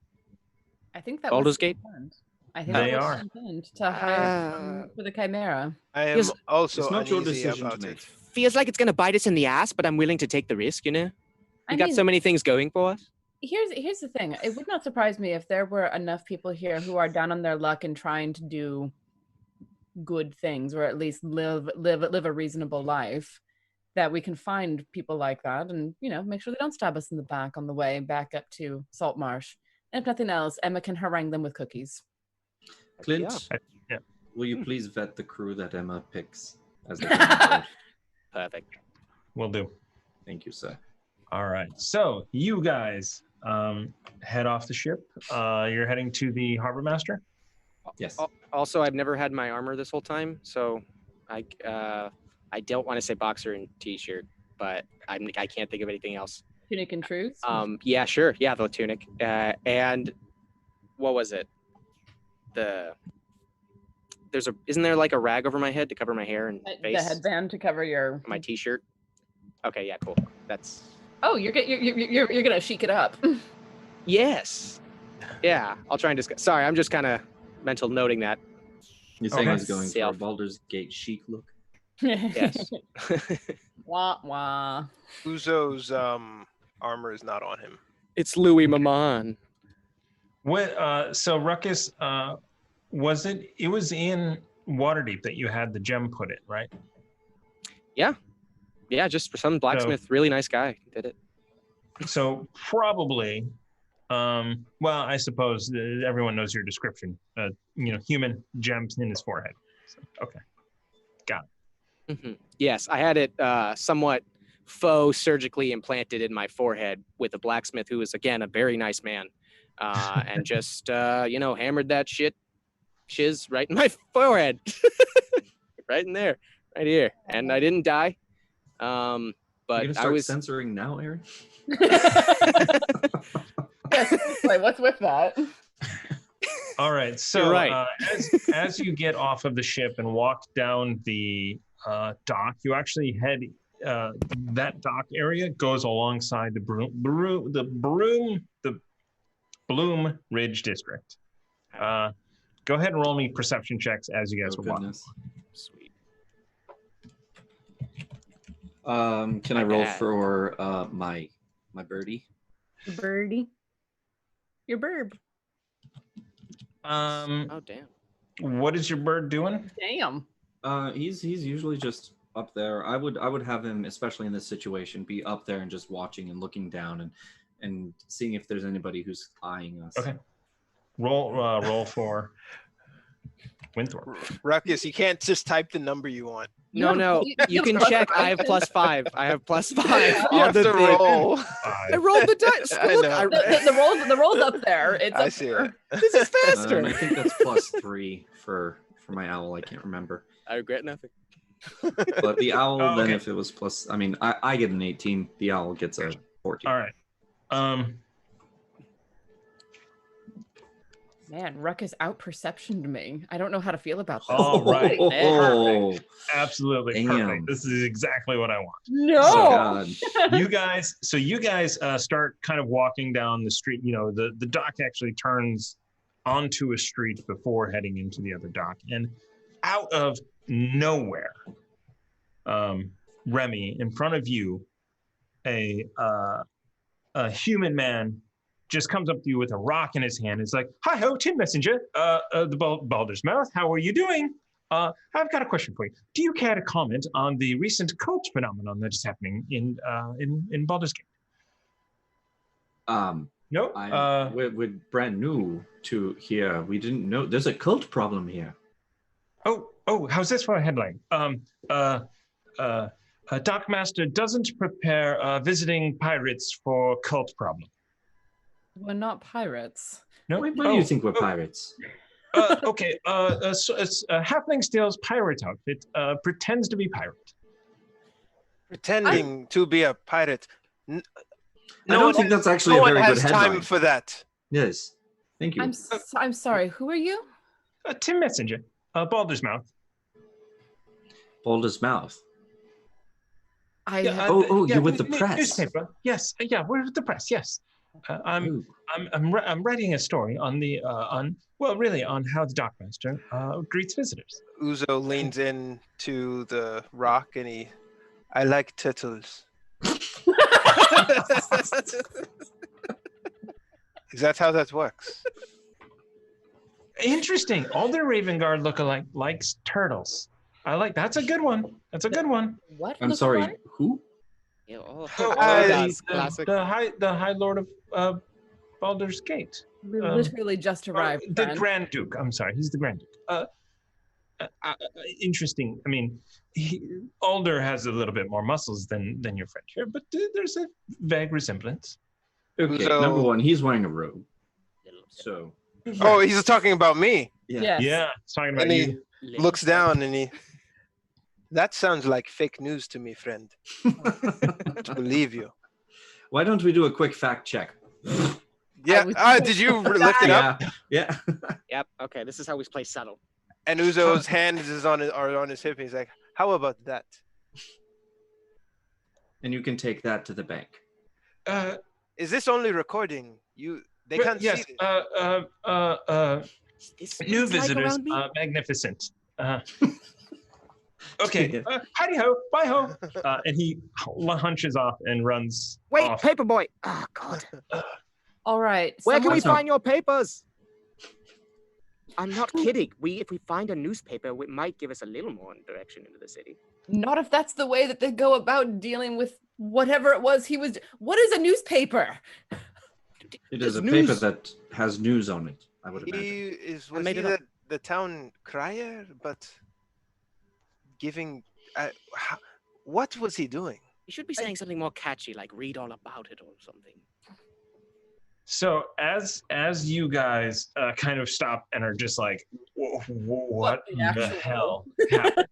I think that Baldur's was Gate? intent. I think They that was are. intent to hire for the Chimera. I am Yes. also It's not your uneasy decision about to it. make. Feels like it's gonna bite us in the ass, but I'm willing to take the risk, you know? I We got mean, so many things going for us. here's the thing. It would not surprise me if there were enough people here who are down on their luck and trying to do good things, or at least live a reasonable life, that we can find people like that and, you know, make sure they don't stab us in the back on the way back up to Salt Marsh. And if nothing else, Emma can harangue them with cookies. Clint, Yeah. will you please vet the crew that Emma picks as they come on board? Perfect. Will do. Thank you, sir. All right. So you guys head off the ship. You're heading to the harbor master. Yes. Also, I've never had my armor this whole time, so I don't want to say boxer and t-shirt, but I can't think of anything else. Tunic and truths. Yeah, sure. Yeah, the tunic. And what was it? Isn't there like a rag over my head to cover my hair and The face? headband to cover your. My t-shirt. Okay, yeah, cool. That's Oh, you're gonna chic it up. yes. Yeah, I'll try and discuss. Sorry, I'm just kind of mental noting that. You're saying Okay. he's going for a Self. Baldur's Gate chic look? Yes. Wah wah. Uzo's armor is not on him. It's Louis Maman. What? So Ruckus, was it? It was in Waterdeep that you had the gem put in, right? Yeah, just for some blacksmith, really nice guy did it. So probably. Well, I suppose everyone knows your description. Human gems in his forehead. So, okay. Yes, I had it somewhat faux surgically implanted in my forehead with a blacksmith who was, again, a very nice man, and just hammered that shiz right in my forehead, right in there, right here, and I didn't die. You're gonna But start I was censoring now, Aaron? Yes, seriously, what's with that? All right. So You're right. as you get off of the ship and walk down the dock, you actually head. That dock area goes alongside the Bloom Ridge District. Go ahead and roll me perception checks as you guys Oh, are walking. goodness. sweet. Can I My roll bad. for my birdie? Your birdie. Your burb. Oh damn. What is your bird doing? Damn. He's usually just up there. I would have him, especially in this situation, be up there and just watching and looking down and seeing if there's anybody who's eyeing us. Okay. Roll for Winthrop. Ruckus, you can't just type the number you want. No. You can check. I have +5. I have +5 You on have the to thing. roll. I rolled the dice. I Look, know. The roll's up there. It's I up see there. it. this is And faster. I think that's +3 for my owl. I can't remember. I regret nothing. But the owl, Oh, then okay. if it was plus, I mean, I get an 18. The owl gets a 14. All right. Man, Ruckus out-perceptioned me. I don't know how to feel about this. All right. Oh, Absolutely Damn. perfect. This is exactly what I want. No. God. You guys start kind of walking down the street. You know, the dock actually turns onto a street before heading into the other dock, and out of nowhere, Remy, in front of you, a human man just comes up to you with a rock in his hand. It's like, "Hi ho, Tin Messenger, the Baldur's Mouth. How are you doing? I've got a question for you. Do you care to comment on the recent cult phenomenon that is happening in Baldur's Gate?" No. We're brand new to here. We didn't know there's a cult problem here. Oh, how's this for a headline? Dockmaster doesn't prepare visiting pirates for cult problem. We're not pirates. No. Why do you think we're pirates? Okay. Halfling steals pirate outfit. Pretends to be pirate. Pretending to be a pirate. I don't think that's actually no a very one good has headline. time for that. Yes. Thank you. I'm sorry. Who are you? Tim Messenger. Baldur's Mouth. Baldur's Mouth. Yeah, you're with the press. Newspaper. Yes. Yeah, we're with the press. Yes. I'm writing a story on on how the Dockmaster greets visitors. Uzo leans in to the rock and I like turtles. Is that how that works? Interesting. All the Ravengard lookalike likes turtles. That's a good one. That's a good one. What? I'm look sorry. like? Who? That's classic. The High Lord of Baldur's Gate. We literally just arrived. The friend. Grand Duke. I'm sorry. He's the Grand Duke. Interesting. I mean, Alder has a little bit more muscles than your friend here, but there's a vague resemblance. Okay, Uzo- number one, he's wearing a robe. So. Oh, he's talking about me. Yes. Yeah, it's talking about And you. he looks down and that sounds like fake news to me, friend. To believe you. Why don't we do a quick fact check? Yeah. Did you lift it up? Yeah. Yep. Okay. This is how we play subtle. And Uzo's hand is on his hip. He's like, "How about that?" And you can take that to the bank. Is this only recording? They can't Yes. see this. New It's like visitors. around me? Magnificent. Okay. Howdy ho. Bye ho. And he hunches off and runs. Wait, off. Paperboy. Oh God. All right. Where can we someone- find your papers? I'm not kidding. If we find a newspaper, it might give us a little more direction into the city. Not if that's the way that they go about dealing with whatever it was he was. What is a newspaper? It is It's a news. paper that has news on it, I would imagine. Was made he it up. the town crier? But giving, what was he doing? You should be saying something more catchy, like "read all about it" or something. So as you guys kind of stop and are just like, what the the actual- hell happened?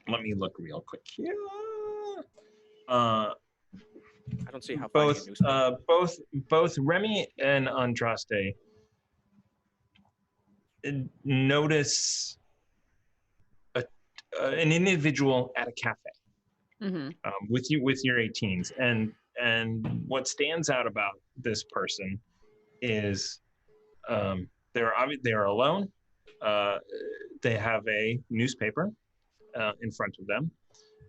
Let me look real quick here. I don't see how finding a Both newspaper. both Remy and Andraste notice an individual at a cafe Mhm. with your 18s, and what stands out about this person is they're alone. They have a newspaper in front of them.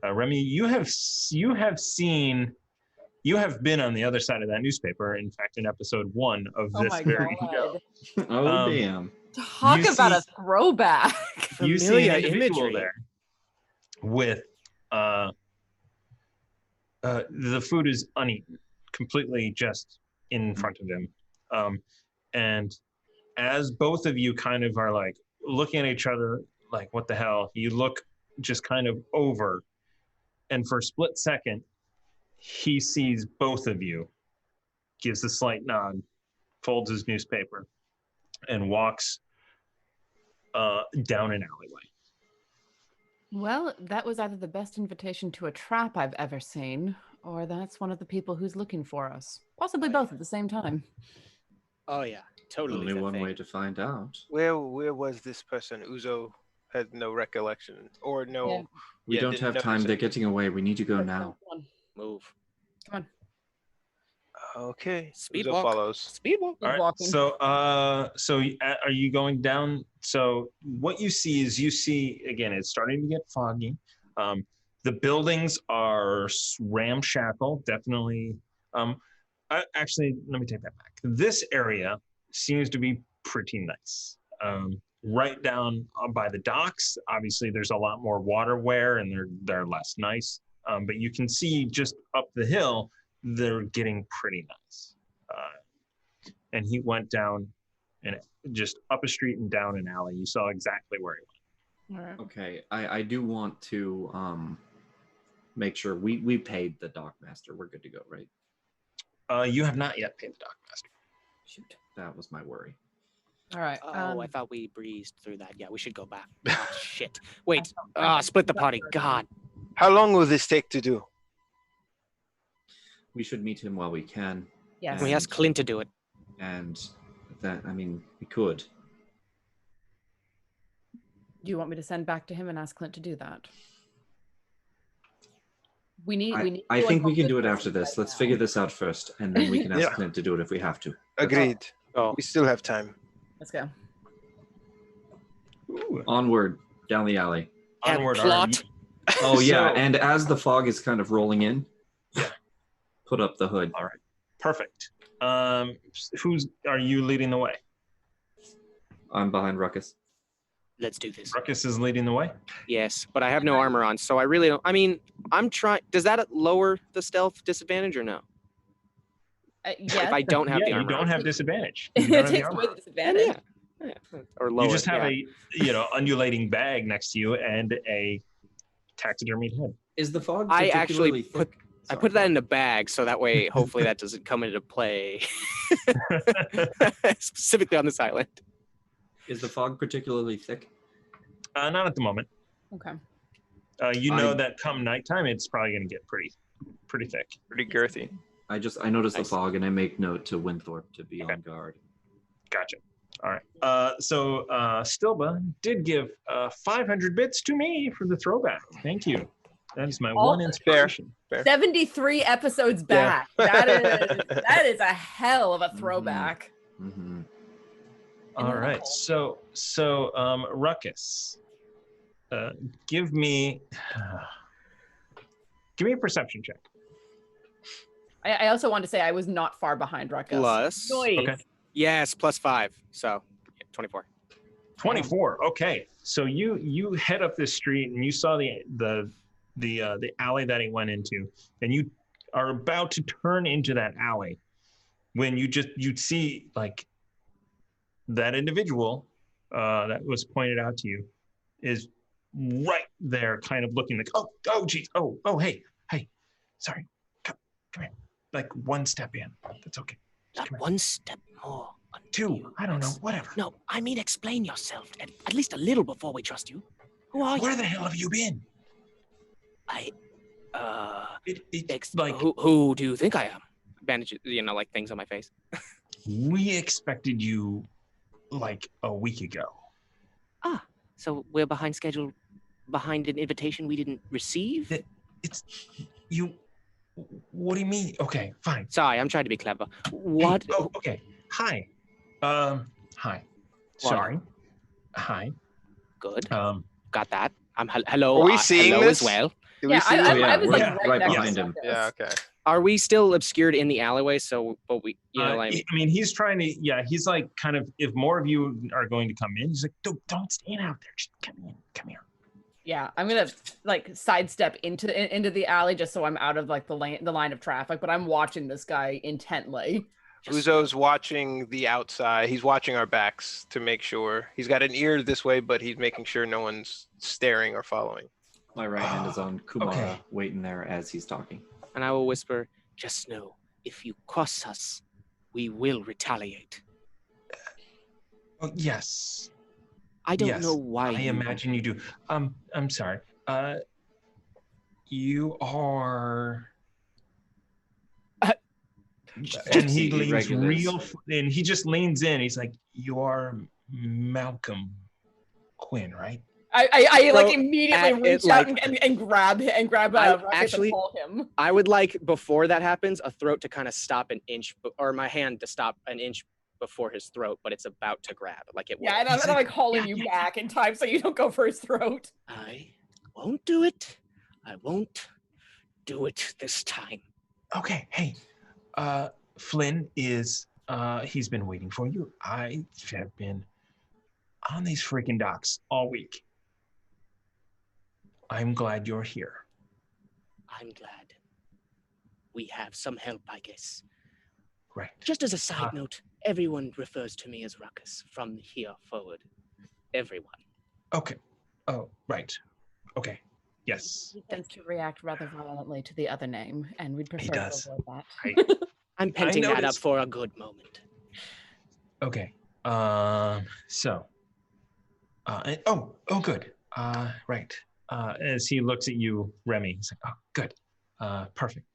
Remy, you have been on the other side of that newspaper. In fact, in episode 1 of Oh this my very God. show, Oh, damn. Talk You about see- a throwback. you see Familiar an individual imagery. there with the food is uneaten, completely just in front of him, and as both of you kind of are like looking at each other, like, what the hell? You look just kind of over, and for a split second, he sees both of you, gives a slight nod, folds his newspaper, and walks down an alleyway. Well, that was either the best invitation to a trap I've ever seen, or that's one of the people who's looking for us. Possibly both at the same time. Oh yeah, totally. Only one way to find out. Where was this person? Uzo had no recollection or no. Yeah. We don't have time. They're getting away. We need to go now. Come on. Move. Come on. Okay. Speed Uzo walk. follows. Speed walk. All right. Walking. So, are you going down? So, what you see again, it's starting to get foggy. The buildings are ramshackle, definitely. Actually, let me take that back. This area seems to be pretty nice. Right down by the docks, obviously, there's a lot more waterware, and they're less nice. But you can see just up the hill, they're getting pretty nice. And he went down and just up a street and down an alley. You saw exactly where he went. All right. Okay, I do want to make sure we paid the dockmaster. We're good to go, right? You have not yet paid the dockmaster. Shoot, that was my worry. All right. Oh, I thought we breezed through that. Yeah, we should go back. Oh, shit. Wait. Split the party. God. How long will this take to do? We should meet him while we can. Yes. Can we ask Clint to do it? And that, I mean, we could. Do you want me to send back to him and ask Clint to do that? We need. I think we can do it after this. Let's figure this out first, and then we can ask Clint to do it if we have to. Agreed. Oh. We still have time. Let's go. Ooh. Onward, down the alley. Onward, plot. Oh yeah, So- and as the fog is kind of rolling in, put up the hood. All right, perfect. Are you leading the way? I'm behind Ruckus. Let's do this. Ruckus is leading the way. Yes, but I have no armor on, so I really don't. I mean, I'm trying. Does that lower the stealth disadvantage or no? Yes. If I don't have the you armor don't on. have disadvantage. It You don't have the takes armor. away the disadvantage. Yeah. Or lower. You just have yeah. a undulating bag next to you and a taxidermied head. Is the fog I actually particularly thick? I put that in a bag so that way, hopefully, that doesn't come into play. Specifically on this island. Is the fog particularly thick? Not at the moment. Okay. You know that come nighttime, it's probably going to get pretty thick. Pretty girthy. I noticed the Nice. fog, and I make note to Winthorpe to be Okay. on guard. Gotcha. All right. So Stilba did give 500 bits to me for the throwback. Thank you. That is my one inspiration. 73 episodes back. That is a hell of a throwback. Mm-hmm. All right. So Ruckus, give me a perception check. I also want to say I was not far behind Ruckus. Plus. Nice. Okay. Yes, +5. So, 24. 24. Okay. So you head up this street and you saw the alley that he went into, and you are about to turn into that alley when you'd see like that individual that was pointed out to you is right there, kind of looking like, oh geez, oh hey, sorry, come here, like one step in, that's okay. Not one step more. Two, I don't know, whatever. No, I mean explain yourself at least a little before we trust you. Who are you? Where the hell have you been? It's like who do you think I am? Bandages, like things on my face. we expected you like a week ago. So we're behind schedule, behind an invitation we didn't receive? It's you. What do you mean? Okay, fine. Sorry, I'm trying to be clever. What? Hey, oh, okay. Hi. Hi. Sorry. Hi. Good. Got that. Hello. Are we seeing hello this? as well. Do we Yeah, see I was like Yeah, right, right next behind to him. Ruckus. Yeah, okay. Are we still obscured in the alleyway? So, but we, like. I mean, he's trying to. Yeah, he's like kind of. If more of you are going to come in, he's like, don't stand out there. Just come in. Come here. Yeah, I'm gonna like sidestep into the alley just so I'm out of like the line of traffic. But I'm watching this guy intently. Uzo's watching the outside. He's watching our backs to make sure. He's got an ear this way, but he's making sure no one's staring or following. My right hand is on Kumara, Okay. waiting there as he's talking. And I will whisper, just know, if you cross us, we will retaliate. Oh, yes. I don't Yes, know why I imagine you do. I'm sorry. You are. And he Foxy leans Irregulars. and he just leans in. He's like, "You are Malcolm Quinn, right?" I like So, immediately it, reach like- out and grab Ruckus actually- and pull him. I would like, before that happens, a throat to kind of stop an inch, or my hand to stop an inch before his throat, but it's about to grab. Like it will. Yeah, and I'm like hauling you back in time so you don't go for his throat. I won't do it. I won't do it this time. Okay, hey, Flynn is. He's been waiting for you. I have been on these freaking docks all week. I'm glad you're here. I'm glad. We have some help, I guess. Right. Just as a side note, everyone refers to me as Ruckus from here forward. Everyone. Okay. Oh, right. Okay. Yes. He tends to react rather violently to the other name, and we'd prefer to does. avoid that. I'm penting that up noticed. for a good moment. Okay. So. Good. Right. As he looks at you, Remy, he's like, "Oh, good. Perfect.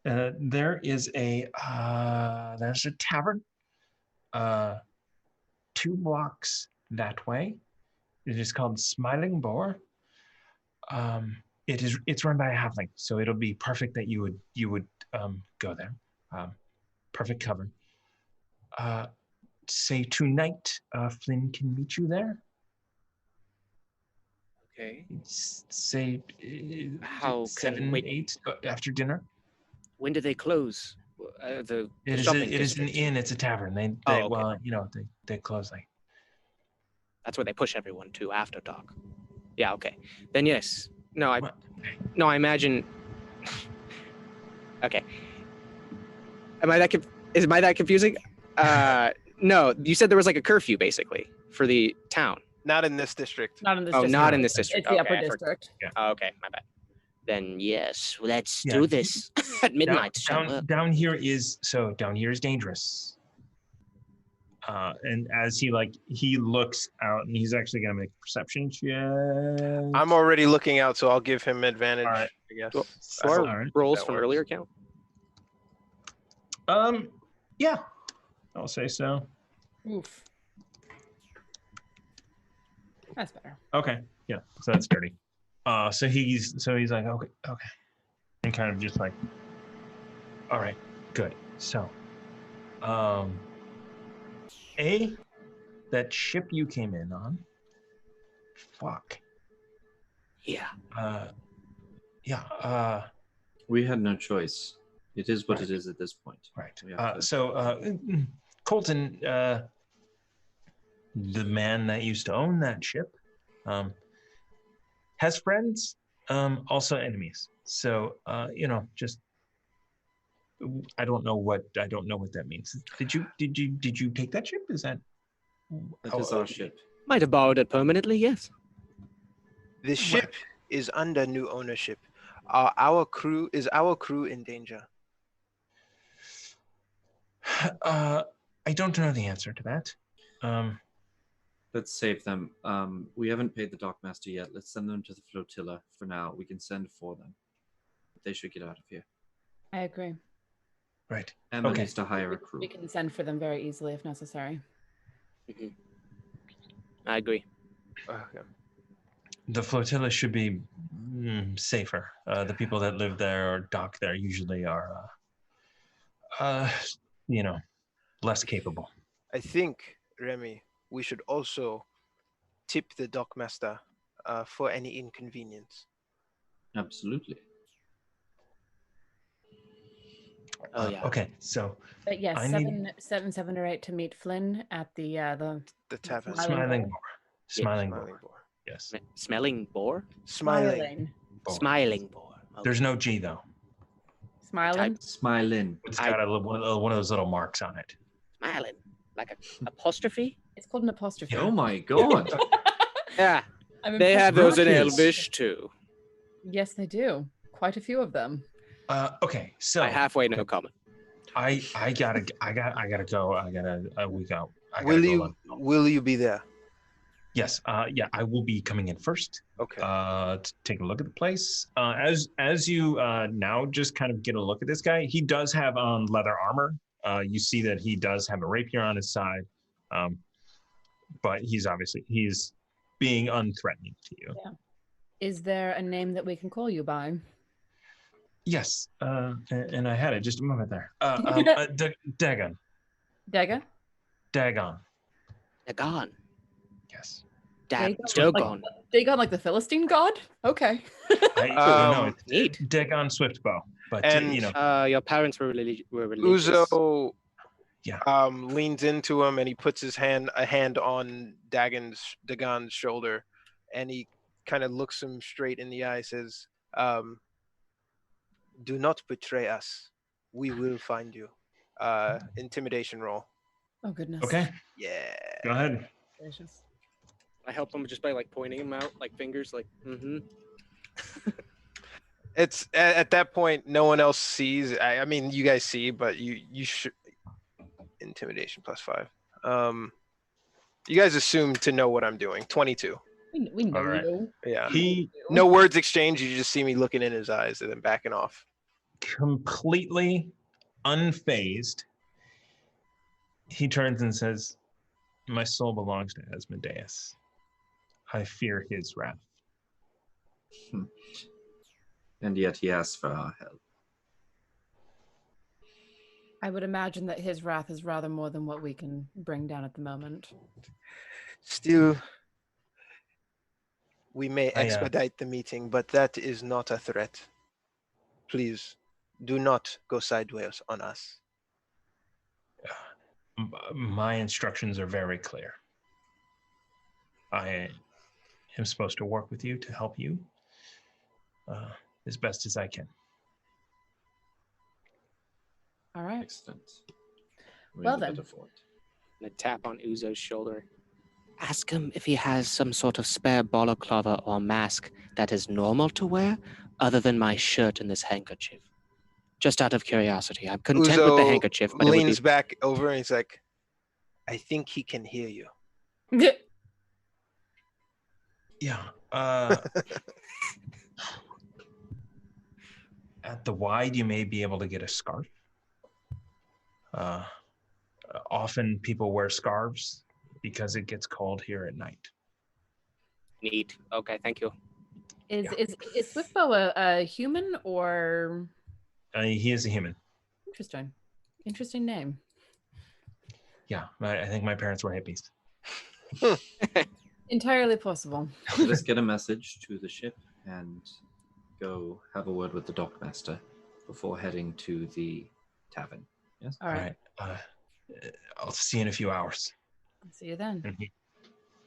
There is there's a tavern. 2 blocks that way. It is called Smiling Boar. It's run by a halfling, so it'll be perfect that you would go there. Perfect cover. Say tonight, Flynn can meet you there. Okay. Say How 7, wait. 8 after dinner. When do they close? The It is shopping an district. inn. It's a tavern. They okay. well, they close like. That's where they push everyone to after dark. Yeah, okay. Then yes. No, I What? imagine. Okay. Am I that confusing? No, you said there was like a curfew basically for the town. Not in this district. Not in this Oh, district. not in this district. It's the Okay, upper I forgot. district. Oh, okay, my bad. Then yes, let's Yeah. do this at midnight. Down here is dangerous. And as he looks out, and he's actually gonna make a perception check. I'm already looking out, so I'll give him advantage. All right. I guess. Well, I Our hope all right. rolls that from works. earlier count. Yeah, I'll say so. Oof. That's better. Okay, yeah, so that's dirty. So he's like, okay, and kind of just like, all right, good. So, that ship you came in on, fuck. Yeah. We had no choice. It is what Right. it is at this point. Right. We have to- So, Colton, the man that used to own that ship, has friends, also enemies. So, just I don't know what that means. Did you take that ship? Is that? That is our ship. Might have borrowed it permanently, yes. The ship is under new ownership. Our crew in danger? I don't know the answer to that. Let's save them. We haven't paid the dockmaster yet. Let's send them to the flotilla for now. We can send for them. They should get out of here. I agree. Right. Emma Okay. needs to hire a crew. We can send for them very easily if necessary. I agree. Okay. The flotilla should be safer. The people that live there or dock there usually are, less capable. I think, Remy, we should also tip the dockmaster for any inconvenience. Absolutely. Oh yeah. Okay, so But yes, I need- 7 or 8 to meet Flynn at the The tavern. Smiling Smiling Boar. Boar. Boar. Yes. Smelling boar? Smiling. Boar. Smiling boar. Okay. There's no G though. Smiling. Smiling. It's got one of those little marks on it. Smiling. Like a apostrophe? It's called an apostrophe. Oh my god. Yeah. I'm They impressed. have those in Ruckus. Elvish too. Yes, they do. Quite a few of them. Okay, so I halfway know common. I gotta go. I gotta we go. I gotta Will go you? look. Will you be there? Yes. Yeah, I will be coming in first. Okay. To take a look at the place. As you now just kind of get a look at this guy, he does have on leather armor. You see that he does have a rapier on his side, but he's being unthreatening to you. Yeah. Is there a name that we can call you by? Yes, and I had it just a moment there. Dagon. Daga? Dagon. Dagon. Yes. Dagon. Dagon, like the Philistine god? Okay. No, Neat. it's Dagon Swiftbow. But And- you know, Your parents were religious. Uzo Yeah. leans into him and he puts a hand on Dagon's shoulder, and he kind of looks him straight in the eye, says, "Do not betray us. We will find you." Intimidation roll. Oh, goodness. okay, Yeah. go ahead. Gracious. I help them just by like pointing them out, like fingers, like It's at that point, no one else sees. I mean, you guys see, but you should. Intimidation +5. You guys assume to know what I'm doing. 22. We know All right. you. Yeah. He No words exchanged. You just see me looking in his eyes and then backing off. completely unfazed. He turns and says, "My soul belongs to Asmodeus. I fear his wrath." And yet he asks for our help. I would imagine that his wrath is rather more than what we can bring down at the moment. Still, we may I, expedite the meeting, but that is not a threat. Please, do not go sideways on us. My instructions are very clear. I am supposed to work with you to help you as best as I can. All right. Excellent. We Well need a then. bit of wood. and a tap on Uzo's shoulder. Ask him if he has some sort of spare balaclava or mask that is normal to wear, other than my shirt and this handkerchief. Just out of curiosity, I'm content with the Uzo handkerchief, but it would leans be... back over and he's like, "I think he can hear you." Yeah. At the wide, you may be able to get a scarf. Often people wear scarves because it gets cold here at night. Neat. Okay, thank you. Is Swiftbow a human or He is a human. interesting? Interesting name. Yeah, I think my parents were hippies. Entirely possible. Let us get a message to the ship and go have a word with the dockmaster before heading to the tavern. Yes? All right. I'll see you in a few hours. See you then. And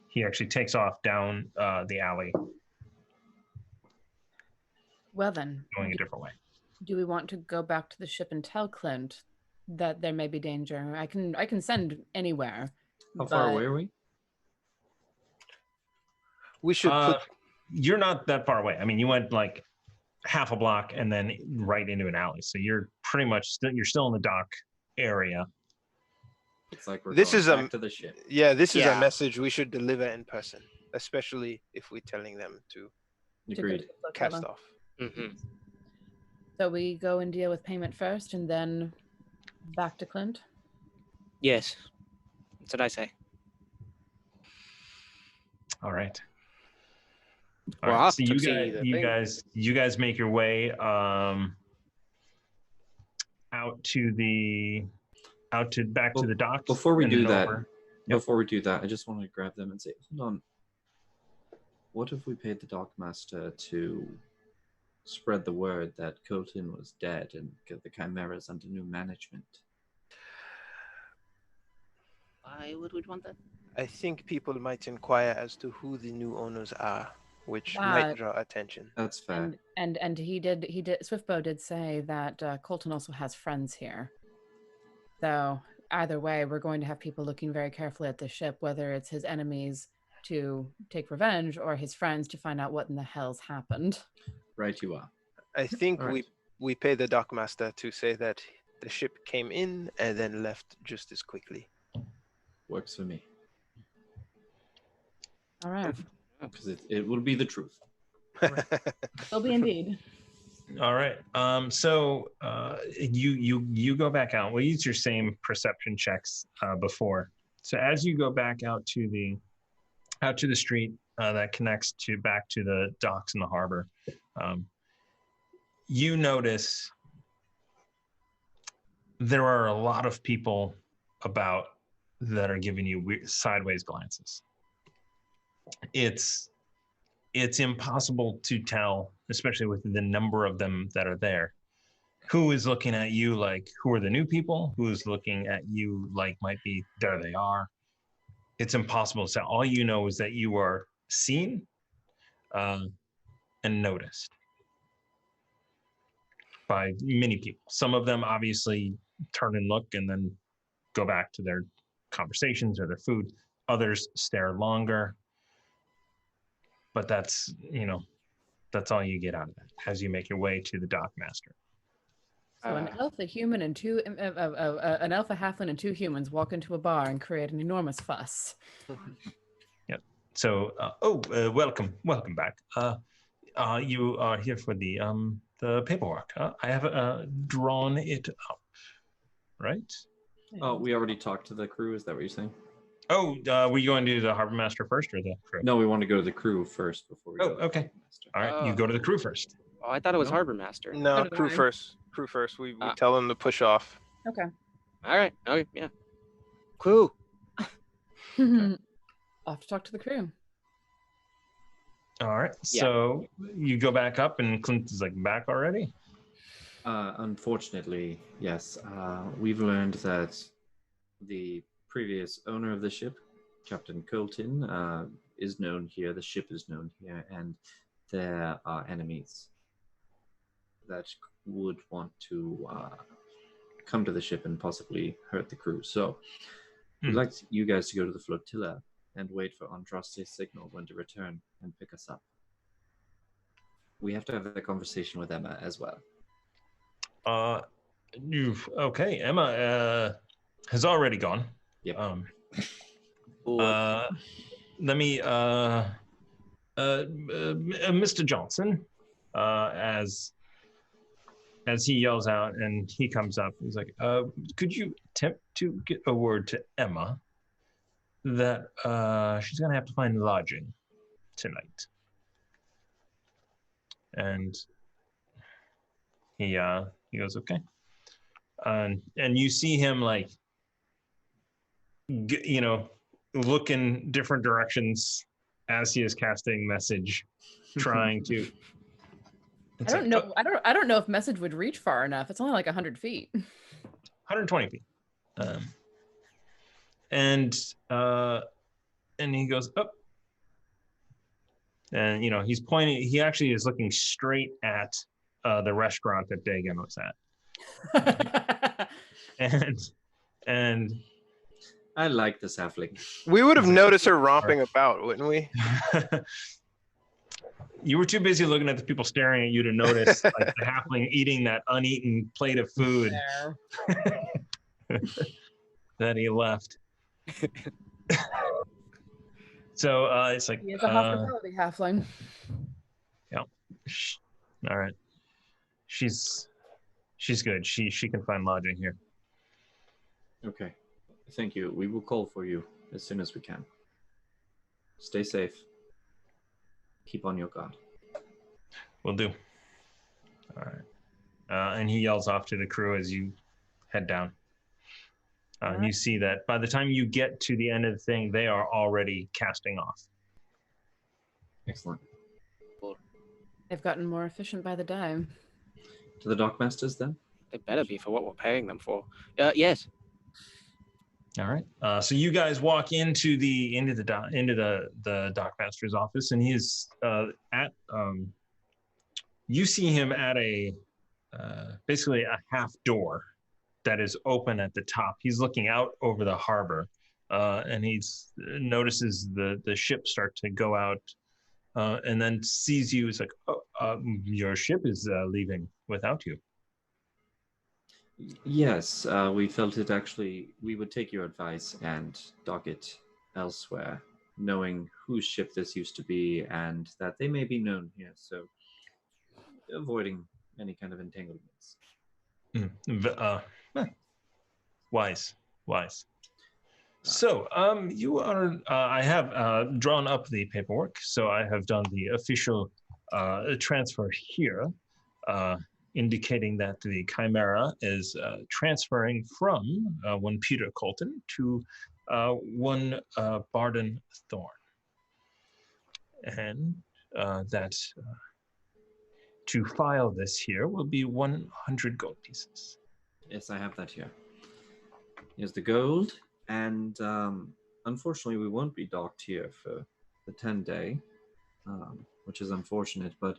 he actually takes off down the alley, Well then, going a different way. do we want to go back to the ship and tell Clint that there may be danger? I can send anywhere. How far but- away are we? We should put. You're not that far away. I mean, you went like half a block and then right into an alley. So you're pretty much you're still in the dock area. It's like we're This going is back to the ship. Yeah, this is a Yeah. message we should deliver in person, especially if we're telling them to to go Agreed. to the cast hotel. off. So we go and deal with payment first, and then back to Clint. Yes. That's what I say. All right. Well, All right. I'll So see the thing. you guys make your way out back to the docks. Before we and do then that, over. I just want to grab them and say, hold on. What if we paid the dockmaster to spread the word that Colton was dead and get the chimeras under new management? Why would we want that? I think people might inquire as to who the new owners are. which might That- draw attention. That's fair. And he did Swiftbow did say that Colton also has friends here. So either way, we're going to have people looking very carefully at the ship, whether it's his enemies to take revenge or his friends to find out what in the hell's happened. Right, you are. I think All right. we pay the dockmaster to say that the ship came in and then left just as quickly. Works for me. All right. Because it will be the truth. Will be indeed. All right. So you go back out. We'll use your same perception checks before. So as you go back out to the street that connects back to the docks in the harbor, you notice there are a lot of people about that are giving you sideways glances. It's impossible to tell, especially with the number of them that are there, who is looking at you like, who are the new people, who is looking at you like might be, there they are. It's impossible to tell. All you know is that you are seen and noticed by many people. Some of them obviously turn and look and then go back to their conversations or their food. Others stare longer. But that's all you get out of it as you make your way to the dockmaster. So an alpha human and an alpha halfling and two humans walk into a bar and create an enormous fuss. Yep. So, welcome back. You are here for the paperwork. I have drawn it up, right? Oh, we already talked to the crew. Is that what you're saying? Oh, were you going to the harbor master first or the crew? No, we want to go to the crew first before we go. To okay. the master. All right, you go to the crew first. Oh, I thought it was No. Harbor Master. No, So did crew I. first. Crew first. We tell them to push off. Okay. All right. Okay. Yeah. Crew. I'll have to talk to the crew. All right. Yeah. So you go back up, and Clint is like back already. Unfortunately, yes. We've learned that the previous owner of the ship, Captain Colton, is known here. The ship is known here, and there are enemies that would want to come to the ship and possibly hurt the crew. So we'd like you guys to go to the flotilla and wait for Andraste's signal when to return and pick us up. We have to have a conversation with Emma as well. Okay. Emma has already gone. Yep. Let me Mr. Johnson, as he yells out and he comes up, he's like, could you attempt to get a word to Emma that she's gonna have to find lodging tonight? And he goes, okay. And you see him like, look in different directions as he is casting message, trying to. I don't know. I don't know if message would reach far enough. It's only like 100 feet. 120 feet. And he goes up. And he's pointing. He actually is looking straight at the restaurant that Dagon was at. and I like this halfling. We would have noticed her romping about, wouldn't we? You were too busy looking at the people staring at you to notice like the halfling eating that uneaten plate of food that he left. So it's like, He is a hospitality halfling. Yeah. All right. She's good. She can find lodging here. Okay. Thank you. We will call for you as soon as we can. Stay safe. Keep on your guard. Will do. All right. And he yells off to the crew as you head down. And you see that by the time you get to the end of the thing, they are already casting off. Excellent. They've gotten more efficient by the day. To the dockmasters then? They better be for what we're paying them for. Yes. All right. So you guys walk into the dockmaster's office, and he is at. You see him at a basically a half door that is open at the top. He's looking out over the harbor, and he notices the ship start to go out, and then sees you. He's like, "Oh, your ship is leaving without you." Yes, we felt it actually. We would take your advice and dock it elsewhere, knowing whose ship this used to be and that they may be known here. So, avoiding any kind of entanglements. Wise. So, you are. I have drawn up the paperwork. So I have done the official transfer here, indicating that the Chimera is transferring from one Peter Colton to one Barden Thorn, and that to file this here will be 100 gold pieces. Yes, I have that here. Here's the gold, and unfortunately, we won't be docked here for the 10-day, which is unfortunate, but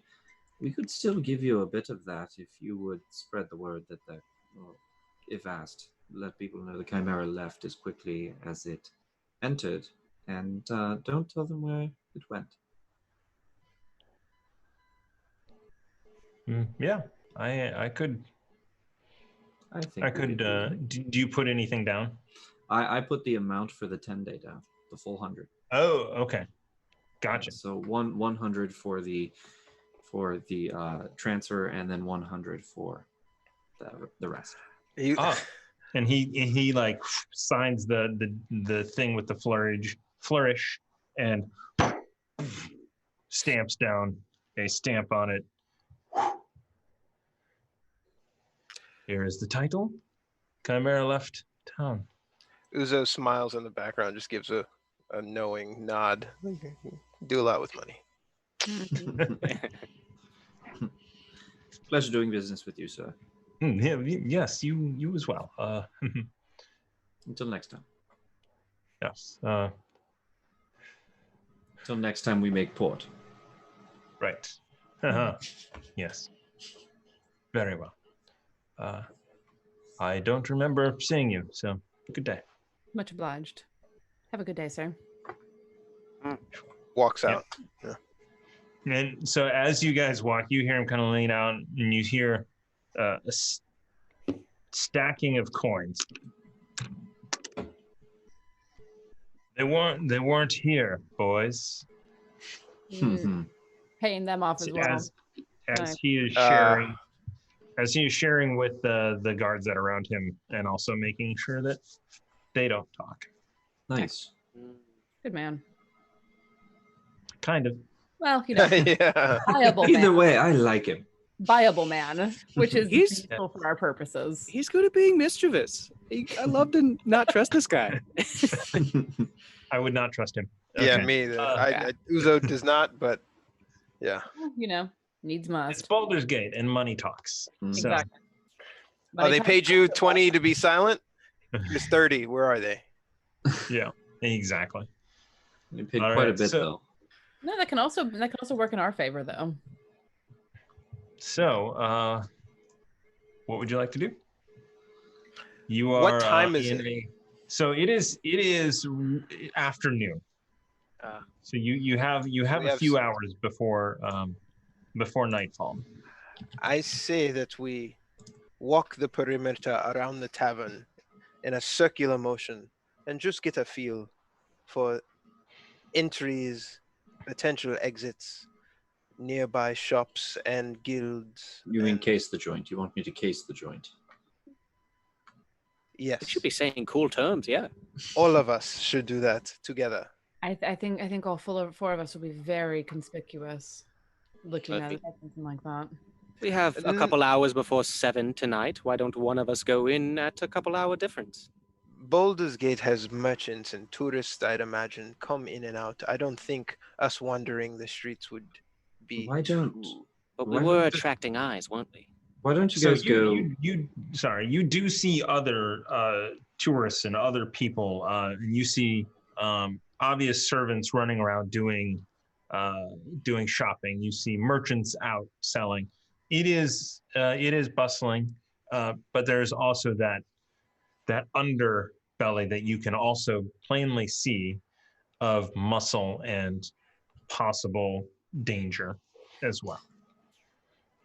we could still give you a bit of that if you would spread the word that, well, if asked, let people know the Chimera left as quickly as it entered, and don't tell them where it went. Yeah, I could. I think I could. Do you put anything down? I put the amount for the 10-day down, the full 100. Oh, okay, gotcha. So 100 for the transfer, and then 100 for the rest. And he like signs the thing with the flourish, and stamps down a stamp on it. Here is the title. Chimera left town. Uzo smiles in the background, just gives a knowing nod. Do a lot with money. Pleasure doing business with you, sir. Yes, you as well. Until next time. Yes. Until next time we make port. Right. Yes. Very well. I don't remember seeing you, so good day. Much obliged. Have a good day, sir. Walks out. Yeah. And so as you guys walk, you hear him kind of lean out, and you hear a stacking of coins. They weren't here, boys. Paying them off as well. As Nice. he is sharing. As he is sharing with the guards that are around him, and also making sure that they don't talk. Nice. Good man. Kind of. Well, you know, Yeah. viable Either man. way, I like him. Viable man, which is He's- useful for our purposes. He's good at being mischievous. I love to not trust this guy. I would not trust him. Yeah, Okay. me either. Uzo does not, but yeah. You know, needs It's must. Baldur's Gate, and money talks. So, Exactly. Oh, they paid you 20 to be silent? Here's 30. Where are they? yeah, exactly. You paid All quite a right, bit, so- though. No, that can also work in our favor, though. So, what would you like to do? You are. What time is in it? So it is afternoon. So you have We a have few some- hours before nightfall. I say that we walk the perimeter around the tavern in a circular motion and just get a feel for entries, potential exits, nearby shops and guilds. You mean and- case the joint? You want me to case the joint? Yes. We should be saying cool terms, yeah. All of us should do that together. I think all four of us will be very conspicuous looking at something like that. We have a couple hours before 7 tonight. Why don't one of us go in at a couple hour difference? Baldur's Gate has merchants and tourists, I'd imagine, come in and out. I don't think us wandering the streets would be. Why don't But we Why were don't- attracting eyes, weren't we? Why don't you So guys go? you do see other tourists and other people, and you see obvious servants running around doing shopping. You see merchants out selling. It is bustling, but there's also that underbelly that you can also plainly see of muscle and possible danger as well.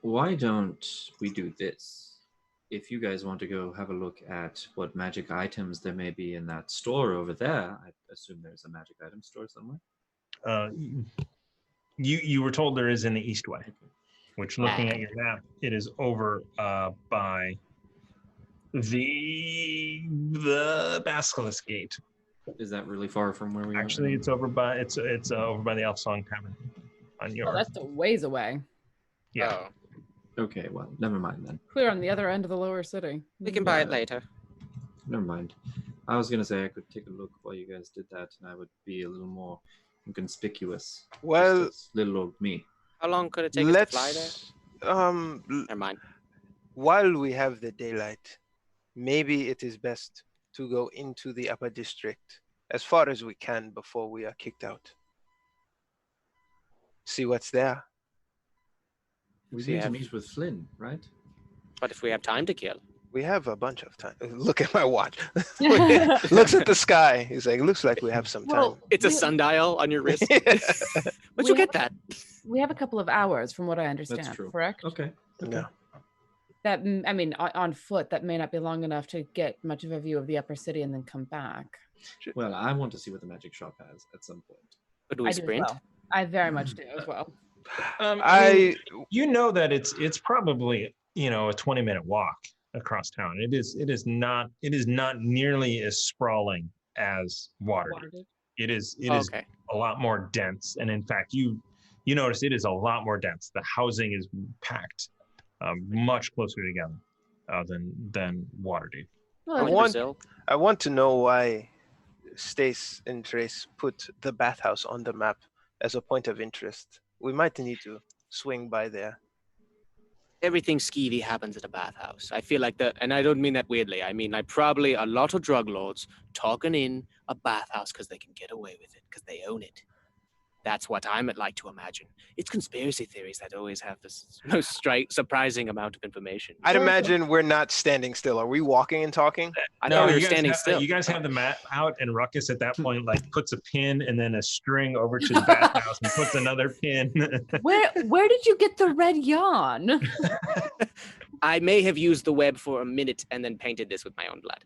Why don't we do this? If you guys want to go have a look at what magic items there may be in that store over there, I assume there's a magic item store somewhere. You were told there is in the East Way, which, looking at your map, it is over by the Basilisk Gate. Is that really far from where we are? Actually, it's over by over by the Elf Song Tavern. On your that's a ways away. yeah. Oh, Okay, well, never mind then. Clear on the other end of the lower city. we can buy it later. Never mind. I was gonna say I could take a look while you guys did that, and I would be a little more inconspicuous. Well, just as little old me. How long could it take us to fly there? let's Never mind. while we have the daylight, maybe it is best to go into the upper district as far as we can before we are kicked out. See what's there. We So you need to have- meet with Flynn, right? But if we have time to kill, We have a bunch of time. Look at my watch. Looks at the sky. He's like, looks like we have some time. Well, it's a we- sundial on your wrist. Where'd We you have- get that? We have a couple of hours, from what I understand. true. Correct? Okay. No. That I mean, on foot, that may not be long enough to get much of a view of the upper city and then come back. Well, I want to see what the magic shop has at some point. But do we I do as sprint? well. I very much do as well. I mean, you know that it's probably a 20-minute walk across town. It is not nearly as sprawling as Waterdeep. It is Okay. a lot more dense, and in fact you notice it is a lot more dense. The housing is packed much closer together than Waterdeep. Well, I that's want- Brazil? I want to know why Stace and Trace put the bathhouse on the map as a point of interest. We might need to swing by there. Everything skeevy happens at a bathhouse. I feel like and I don't mean that weirdly. I mean like probably a lot of drug lords talking in a bathhouse because they can get away with it because they own it. That's what I would like to imagine. It's conspiracy theories that always have this most surprising amount of information. I'd imagine we're not standing still. Are we walking and talking? I thought we were you guys standing have, still. You guys have the map out, and Ruckus at that point puts a pin and then a string over to the bathhouse and puts another pin. Where did you get the red yarn? I may have used the web for a minute and then painted this with my own blood.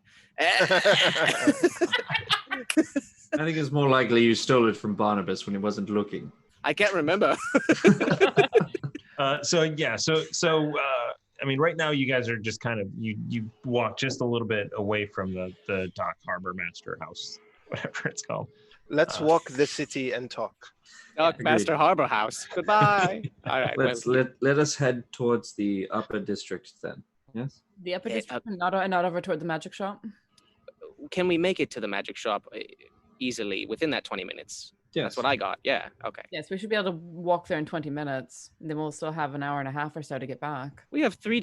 I think it's more likely you stole it from Barnabas when he wasn't looking. I can't remember. I mean, right now you guys are just kind of you walk just a little bit away from the Dock Harbor Master House, whatever it's called. Let's walk the city and talk. Dock Master Harbor House. Goodbye. All right. Let us head towards the upper district then. Yes. The upper Yeah, district, and not over toward the magic shop. Can we make it to the magic shop easily within that 20 minutes? Yes. That's what I got. Yeah. Okay. Yes, we should be able to walk there in 20 minutes. And then we'll still have an hour and a half or so to get back. We have 3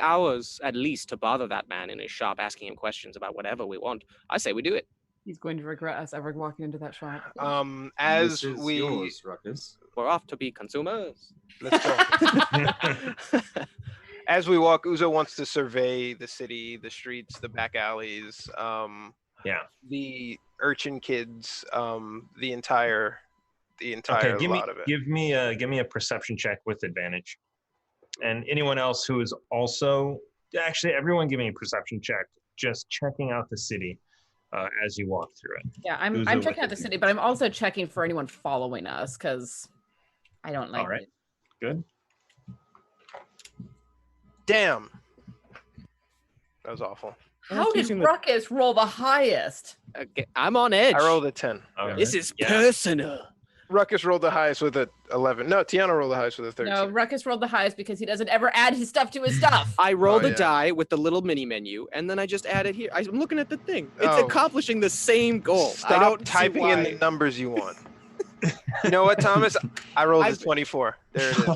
hours at least to bother that man in his shop, asking him questions about whatever we want. I say we do it. He's going to regret us ever walking into that shop. As This is we yours, Ruckus. We're off to be consumers. let's go. As we walk, Uzo wants to survey the city, the streets, the back alleys, Yeah. the urchin kids, the entire Okay, lot of it. give me a perception check with advantage, and anyone else who is also everyone give me a perception check, just checking out the city as you walk through it. Yeah, Uzo I'm with checking out the it. city, but I'm also checking for anyone following us because I don't like All right. it. Good. Damn, that was awful. How did Teaching the- Ruckus roll the highest? Okay, I'm on edge. I rolled a 10. Okay. This is Yeah. personal. Ruckus rolled the highest with a 11. No, Tiana rolled the highest with a 13. No, Ruckus rolled the highest because he doesn't ever add his stuff to his stuff. I roll the yeah. die with the little mini menu, and then I just add it here. I'm looking at the thing. It's Oh. accomplishing the same goal. I Stop don't see typing in why. the numbers you want. You know what, Thomas? I rolled a 24. There it is.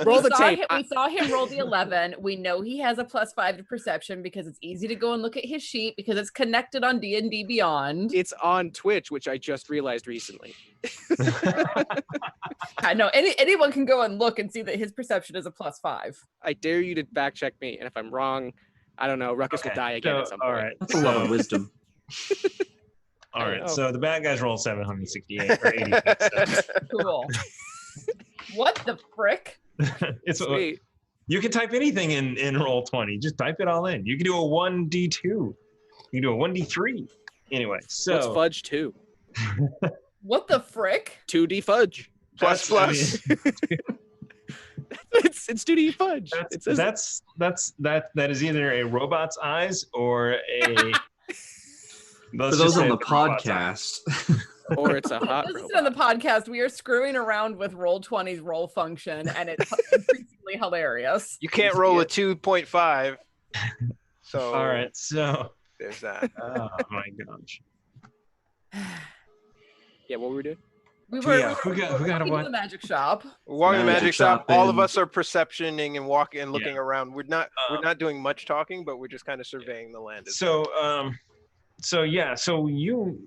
Roll the tape. We saw him roll the 11. We know he has a +5 to perception because it's easy to go and look at his sheet because it's connected on D&D Beyond. It's on Twitch, which I just realized recently. I know anyone can go and look and see that his perception is a +5. I dare you to back check me, and if I'm wrong, I don't know. Ruckus will die again at some point. All right. That's a lot of wisdom. All right. So the bad guys roll 768 or 80. So. Cool. What the frick? It's Sweet. You can type anything in roll 20. Just type it all in. You can do a 1d2. You can do a 1d3. Anyway, so What's fudge 2? What the frick? 2D fudge. Plus. It's 2D fudge. That is either a robot's eyes or a. For those on the podcast. Or it's a hot This is robot. on the podcast. We are screwing around with Roll20's roll function, and it's increasingly hilarious. You can't roll a 2.5. So All right, so there's that. oh my gosh. Yeah, what were we doing? We Who got walking to what? the magic shop. We're walking the Magic magic shop. shopping. All of us are perceptioning and walking and looking Yeah. around. We're not doing much talking, but we're just kind of surveying the land. So you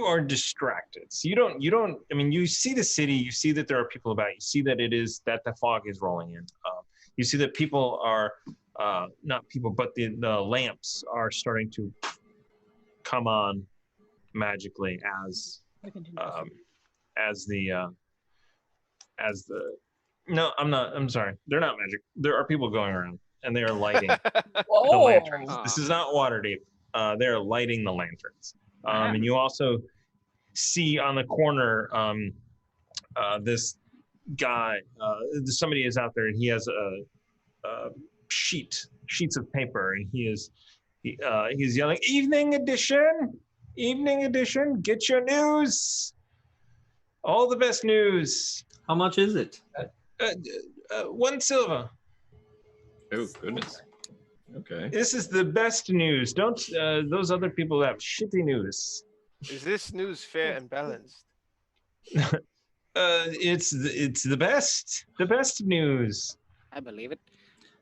are distracted. So you don't. I mean, you see the city. You see that there are people about. You see that the fog is rolling in. You see that people are not people, but the lamps are starting to come on magically as the. No, I'm sorry. They're not magic. There are people going around, and they are lighting the lanterns. This is not Waterdeep. They're lighting the lanterns. And you also see on the corner this guy, somebody is out there and he has sheets of paper, and he's yelling, "Evening edition, get your news, all the best news." How much is it? 1 silver. Oh, goodness. Okay. This is the best news. Don't those other people have shitty news. Is this news fair and balanced? It's the best news. I believe it.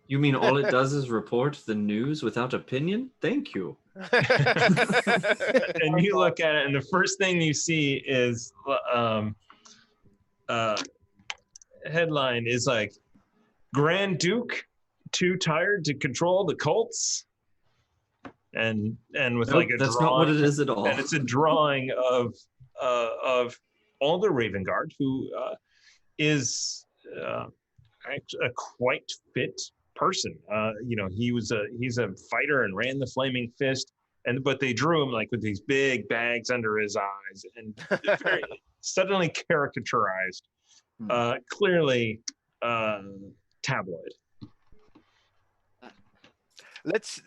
You mean all it does is report the news without opinion? Thank you. And you look at it, and the first thing you see is headline is like, Grand Duke too tired to control the cults, and with Nope, like a that's drawing, not what it is at all. and it's a drawing of Alder Ravengard, who is a quite fit person. He's a fighter and ran the Flaming Fist, but they drew him like with these big bags under his eyes and very suddenly caricaturized, clearly tabloid.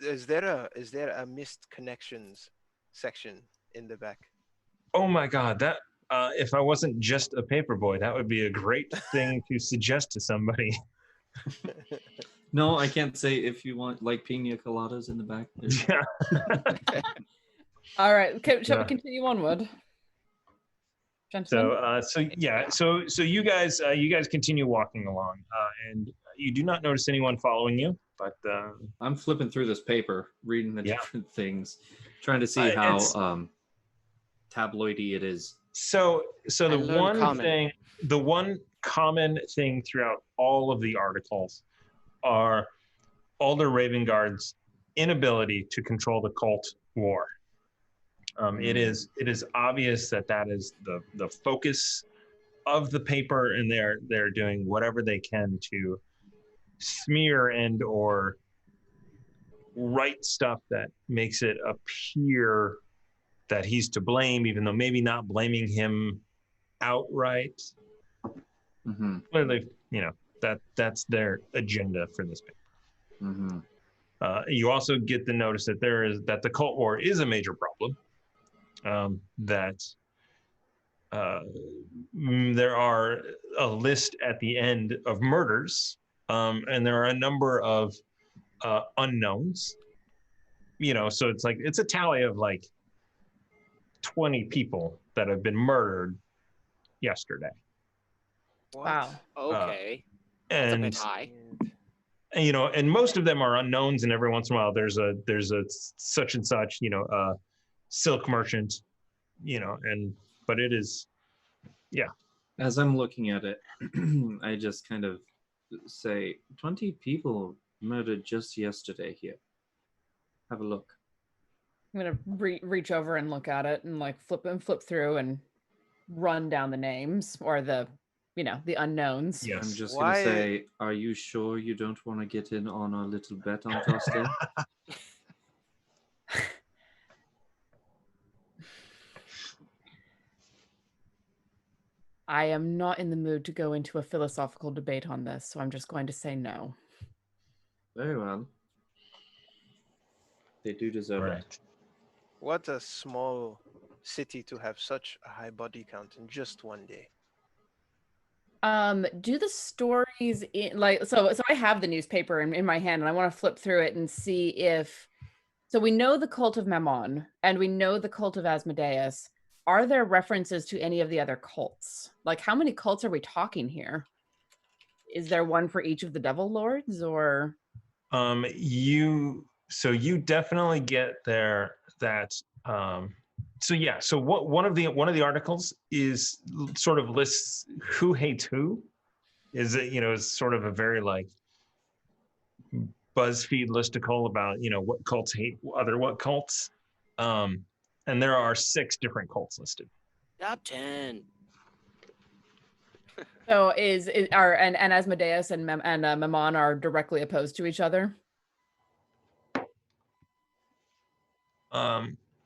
Is there a missed connections section in the back? Oh my God, that if I wasn't just a paperboy, that would be a great thing to suggest to somebody. No, I can't say if you want like pina coladas in the back. Yeah. All right, shall we continue onward? Gentlemen? So you guys continue walking along, and you do not notice anyone following you, but I'm flipping through this paper, reading the different things, trying to see how tabloidy it is. So the one common thing throughout all of the articles are Alder Ravengard's inability to control the cult war. It is obvious that is the focus of the paper, and they're doing whatever they can to smear and or write stuff that makes it appear that he's to blame, even though maybe not blaming him outright. Mm-hmm. Clearly, that's their agenda for this paper. Mm-hmm. You also get the notice that that the cult war is a major problem. That there are a list at the end of murders, and there are a number of unknowns. So it's a tally of like 20 people that have been murdered yesterday. What? Wow. Okay. That's a And bit high. you know, and most of them are unknowns, and every once in a while there's a such and such, you know, silk merchant, you know, but it is, yeah. As I'm looking at it, I just kind of say 20 people murdered just yesterday here. Have a look. I'm gonna reach over and look at it and like flip through and run down the names or the unknowns. Yes. I'm just Why- going to say, are you sure you don't want to get in on our little bet on Thursday? I am not in the mood to go into a philosophical debate on this, so I'm just going to say no. Very well. They do deserve it. Right. What a small city to have such a high body count in just one day. Do the stories so I have the newspaper in my hand and I want to flip through it and see if, so we know the cult of Mammon and we know the cult of Asmodeus. Are there references to any of the other cults? Like, how many cults are we talking here? Is there one for each of the devil lords, or? You definitely get there that so one of the articles is sort of lists who hates who. Is it, you know, is sort of a very like BuzzFeed listicle about, you know, what cults hate what cults. And there are 6 different cults listed. Top 10. So and Asmodeus and Mammon are directly opposed to each other?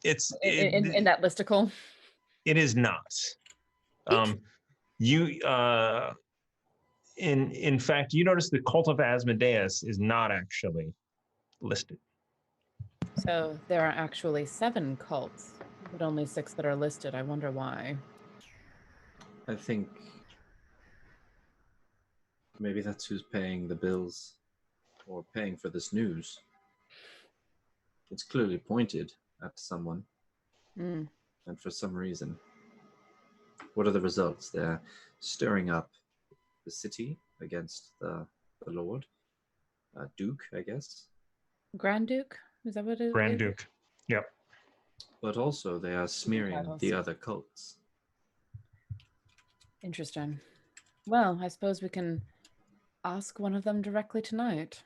It's in that listicle? It is not. In fact, you notice the cult of Asmodeus is not actually listed. So there are actually 7 cults, but only 6 that are listed. I wonder why. I think maybe that's who's paying the bills or paying for this news. It's clearly pointed at someone. Mm. And for some reason, what are the results? They're stirring up the city against the Lord. Duke, I guess. Grand Duke? Is that what it is? Grand Duke. Yep. But also they are smearing the other cults. Interesting. Well, I suppose we can ask one of them directly tonight.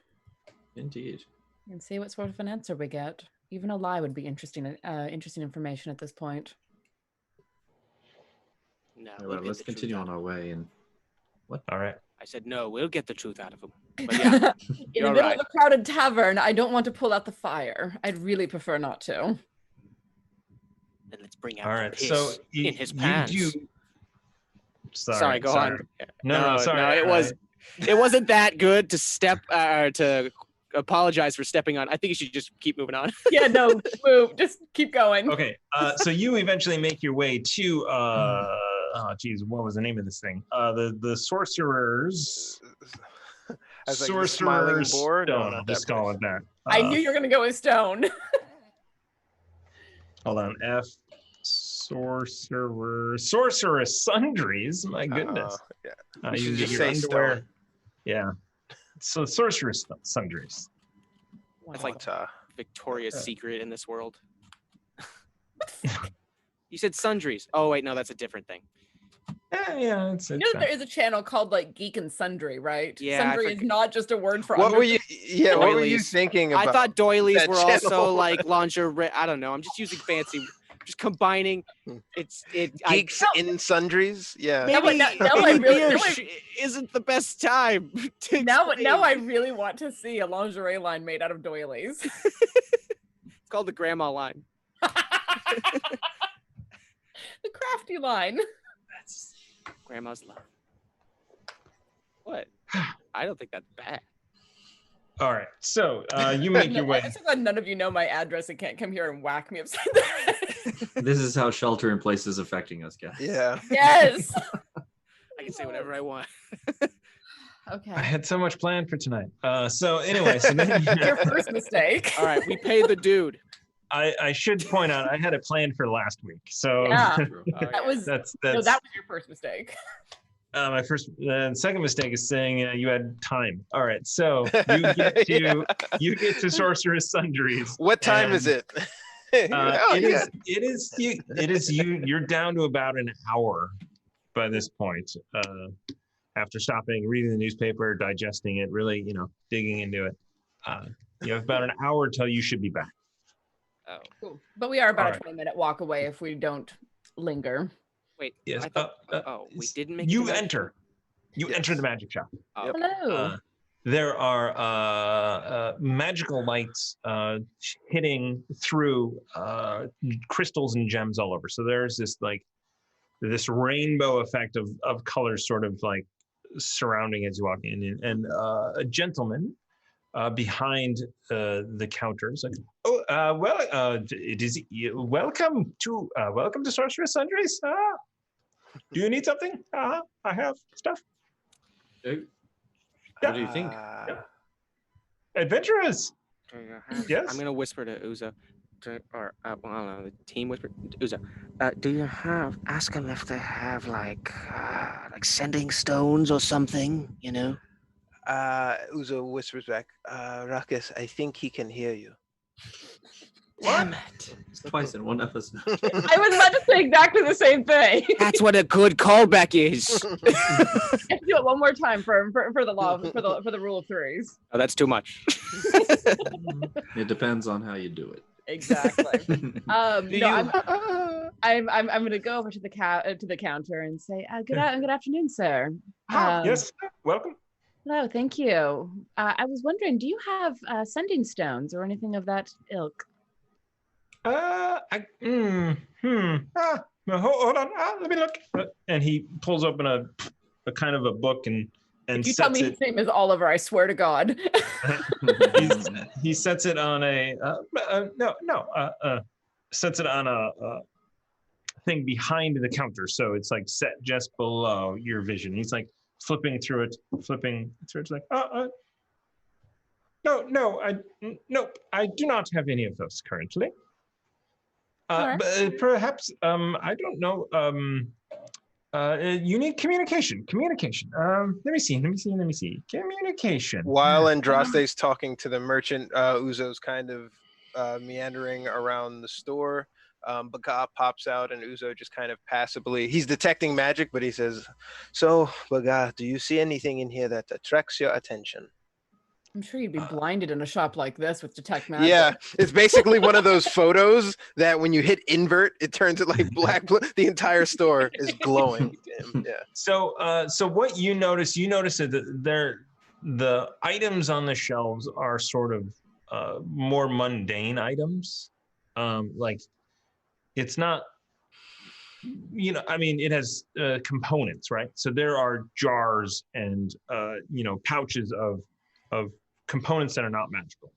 Indeed. And see what sort of an answer we get. Even a lie would be interesting information at this point. No. Well, we'll get let's the truth continue out on of our him. way. And what? All right. I said no. We'll get the truth out of him. But yeah, In the you're middle right. of a crowded tavern, I don't want to pull out the fire. I'd really prefer not to. Then let's bring out All the right. piss So in his pants. Sorry, Go on. No, sorry. It wasn't that good to to apologize for stepping on. I think you should just keep moving on. Yeah, no, move. Just keep going. Okay. So you eventually make your way to what was the name of this thing? The sorcerers. As like the smiling board? No, Stone. not I'll that just call place. it that. I knew you were going to go with stone. Hold on. Sorceress sundries. My goodness. Yeah. You should can get just your say underwear. stone. Yeah. So sorceress sundries. That's like What, Victoria's Secret in this world. You said sundries. Oh wait, no, that's a different thing. Yeah, it's You know that there is a channel called like Geek and Sundry, right? Yeah, I Sundry is not just a word for what were you? Yeah, what were you Doilies. thinking about? I thought doilies that were channel? also like lingerie. I don't know. I'm just using fancy, just combining. Geeks in sundries. Yeah. Maybe, now I maybe really- beer now I- isn't the best time. To now explain. I really want to see a lingerie line made out of doilies. It's called the grandma line. The crafty line. That's grandma's love. What? I don't think that's bad. All right. So you make your way. I'm so glad none of you know my address and can't come here and whack me upside the head. this is how shelter in place is affecting us, guys. Yeah. Yes. I can say whatever I want. Okay. I had so much planned for tonight. So anyway, so then Your first mistake. All right, we pay the dude. I should point out I had it planned for last week, so Yeah. Oh, That that's was your first mistake. my first. Second mistake is saying you had time. All right, so you get to Yeah. you get to Sorcerer's Sundries. What time is and, it? It is you. You're down to about an hour by this point. After stopping, reading the newspaper, digesting it, really, digging into it. You have about an hour till you should be back. Oh, Cool. But we are about All a right. 20-minute walk away if we don't linger. wait. Yes. I thought, we didn't make. You the magic enter. shop? You Yes. enter the magic shop. Oh, Hello. There are magical lights hitting through crystals and gems all over. So there's this rainbow effect of colors sort of like surrounding as you walk in. And a gentleman behind the counter is like, it is welcome to Sorcerer's Sundries. Do you need something? I have stuff. What do you think? Adventurers. do you have- Yes? I'm gonna whisper to Uzo, well, I don't know, the team whisper. Uzo, do you have? Ask them if they have like sending stones or something. You know. Uzo whispers back, Ruckus, I think he can hear you. Damn it! It's twice in one episode. I was about to say exactly the same thing. That's what a good callback is. I have to do it one more time for the law for the rule of threes. Oh, that's too much. It depends on how you do it. Exactly. Do No, you? I'm gonna go over to the counter and say good afternoon, sir. Yes. Welcome. Hello, thank you. I was wondering, do you have sending stones or anything of that ilk? Hold on. Let me look. And he pulls open a kind of a book and If you tell me his name is Oliver, I swear to God. he sets it on sets it on a thing behind the counter, so it's like set just below your vision. He's like flipping through it. It's like nope, I do not have any of those currently. Alright. But perhaps I don't know. You need communication. Let me see. Communication. While Andraste's talking to the merchant, Uzo's kind of meandering around the store. Baga pops out and Uzo just kind of passively, he's detecting magic, but he says, so Baga, do you see anything in here that attracts your attention? I'm sure you'd be blinded in a shop like this with detect magic. Yeah, it's basically one of those photos that when you hit invert, it turns it like black. The entire store is glowing. Yeah. So what you notice that the items on the shelves are sort of more mundane items. Like it's not, it has components, right? So there are jars and pouches of components that are not magical.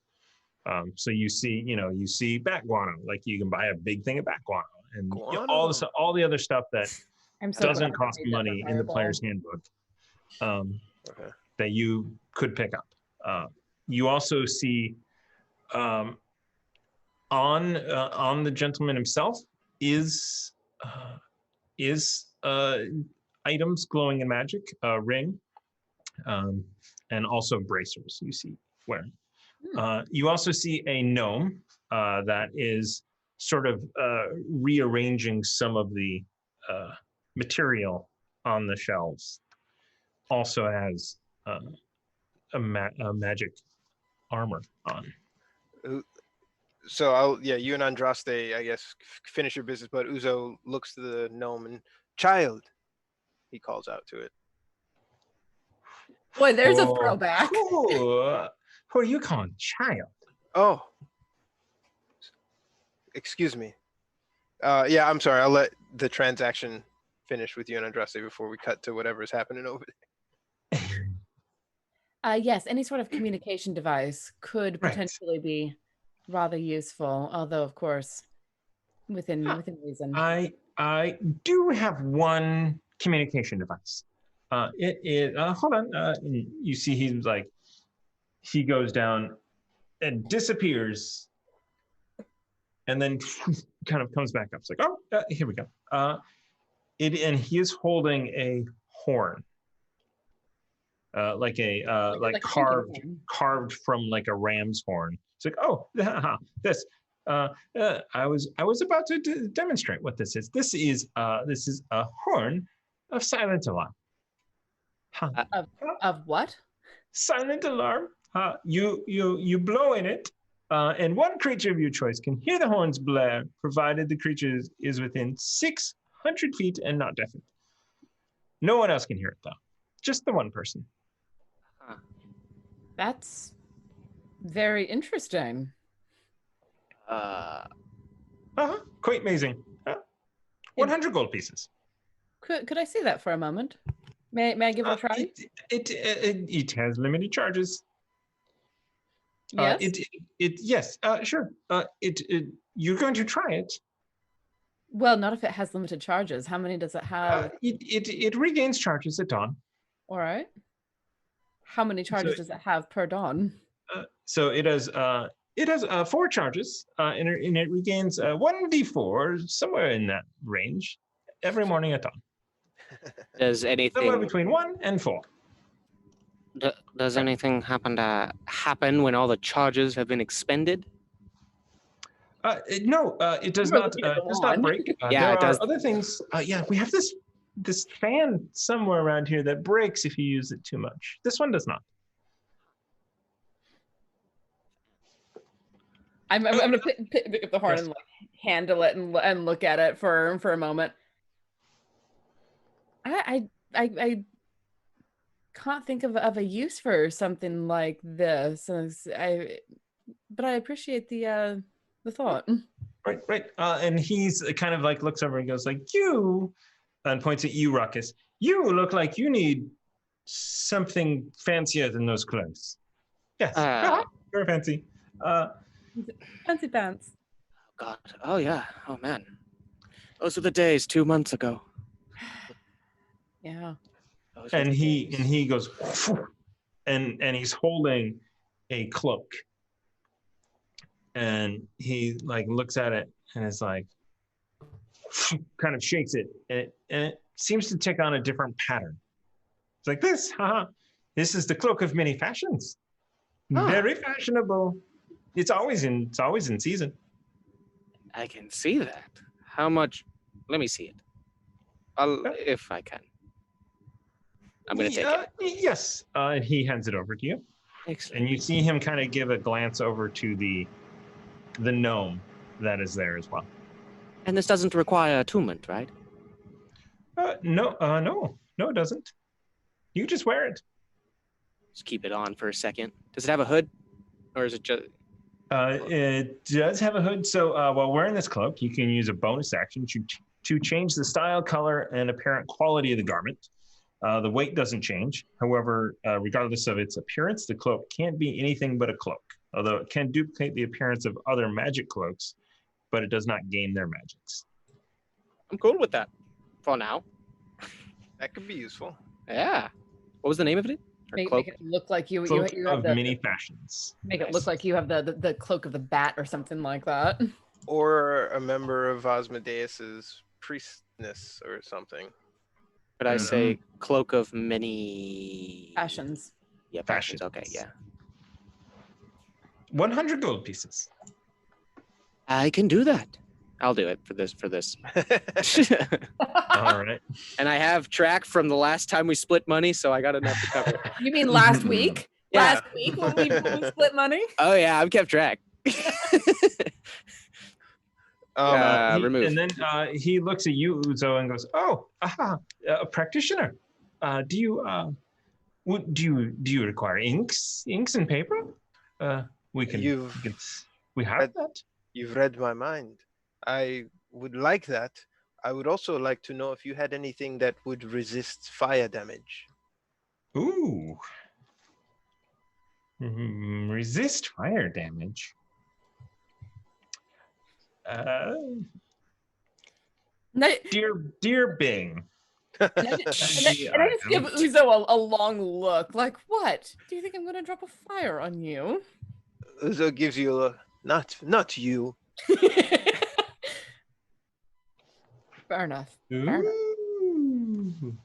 So you see bat guano, like you can buy a big thing of bat guano, and all the other stuff that I'm so doesn't glad cost you made that money in the fireball. player's handbook Okay. that you could pick up. You also see on the gentleman himself is items glowing in magic, ring, and also bracers you see wearing. You also see a gnome that is sort of rearranging some of the material on the shelves. Also has a magic armor on. So you and Andraste, I guess, finish your business, but Uzo looks to the gnome and child, he calls out to it. Boy, there's a throwback. Who are you calling child? Oh, excuse me. I'm sorry. I'll let the transaction finish with you and Andraste before we cut to whatever's happening over there. Yes, any sort of communication device could Right. potentially be rather useful, although of course within reason. I do have one communication device. It is hold on. You see he goes down and disappears and then kind of comes back up. It's like, oh, here we go. And he is holding a horn, like carved from like a ram's horn. It's like, oh, this. I was about to demonstrate what this is. This is a horn of silent alarm. Of what? Silent alarm. You blow in it, and one creature of your choice can hear the horns blare, provided the creature is within 600 feet and not deafened. No one else can hear it though. Just the one person. That's very interesting. Quite amazing. 100 gold pieces. Could I see that for a moment? May I give it a try? It has limited charges. Yes. Yes. Sure. You're going to try it. Well, not if it has limited charges. How many does it have? It regains charges at dawn. All right. How many charges does it have per dawn? So it has 4 charges, and it regains 1d4 somewhere in that range every morning at dawn. Does anything somewhere between 1 and 4? Does anything happen when all the charges have been expended? No, it does not. It does not break. Yeah, it does. Other things. Yeah, we have this fan somewhere around here that breaks if you use it too much. This one does not. I'm gonna pick up the horn and like handle it and look at it for a moment. I can't think of a use for something like this. But I appreciate the thought. Right. And he's kind of like looks over and goes like, you, and points at you, Ruckus. You look like you need something fancier than those clothes. Yes, very fancy. Fancy pants. Oh God. Oh yeah. Oh man. Those were the days 2 months ago. Yeah. And he goes, and he's holding a cloak. And he like looks at it and is like, kind of shakes it, and it seems to take on a different pattern. It's like this, this is the cloak of many fashions. Very fashionable. It's always in season. I can see that. How much? Let me see it. If I can. I'm gonna take it. Yes. And he hands it over to you. Excellent. And you see him kind of give a glance over to the gnome that is there as well. And this doesn't require attunement, right? No, it doesn't. You just wear it. Just keep it on for a second. Does it have a hood, or is it just? It does have a hood. So while wearing this cloak, you can use a bonus action to change the style, color, and apparent quality of the garment. The weight doesn't change. However, regardless of its appearance, the cloak can't be anything but a cloak, although it can duplicate the appearance of other magic cloaks, but it does not gain their magics. I'm cool with that for now. That could be useful. Yeah. What was the name of it? Make it look like you Cloak have of the many fashions. Make it look like you have the cloak of the bat or something like that. Or a member of Osmodeus's priestess or something. Could I say cloak of many Fashions. Yeah, fashions. Okay, yeah. 100 gold pieces. I can do that. I'll do it for this. All right. And I have track from the last time we split money, so I got enough to cover it. You mean last week? Yeah. Last week when we split money? Oh yeah, I've kept track. Remove. And then he looks at you, Uzo, and goes, "Oh, a practitioner. Do you require inks and paper? We have that. You've read my mind. I would like that. I would also like to know if you had anything that would resist fire damage. Ooh. Resist fire damage. Dear Bing. And I just give Uzo a long look, like, what? Do you think I'm going to drop a fire on you? Uzo gives you a, not you, Fair enough. Fair enough. Ooh,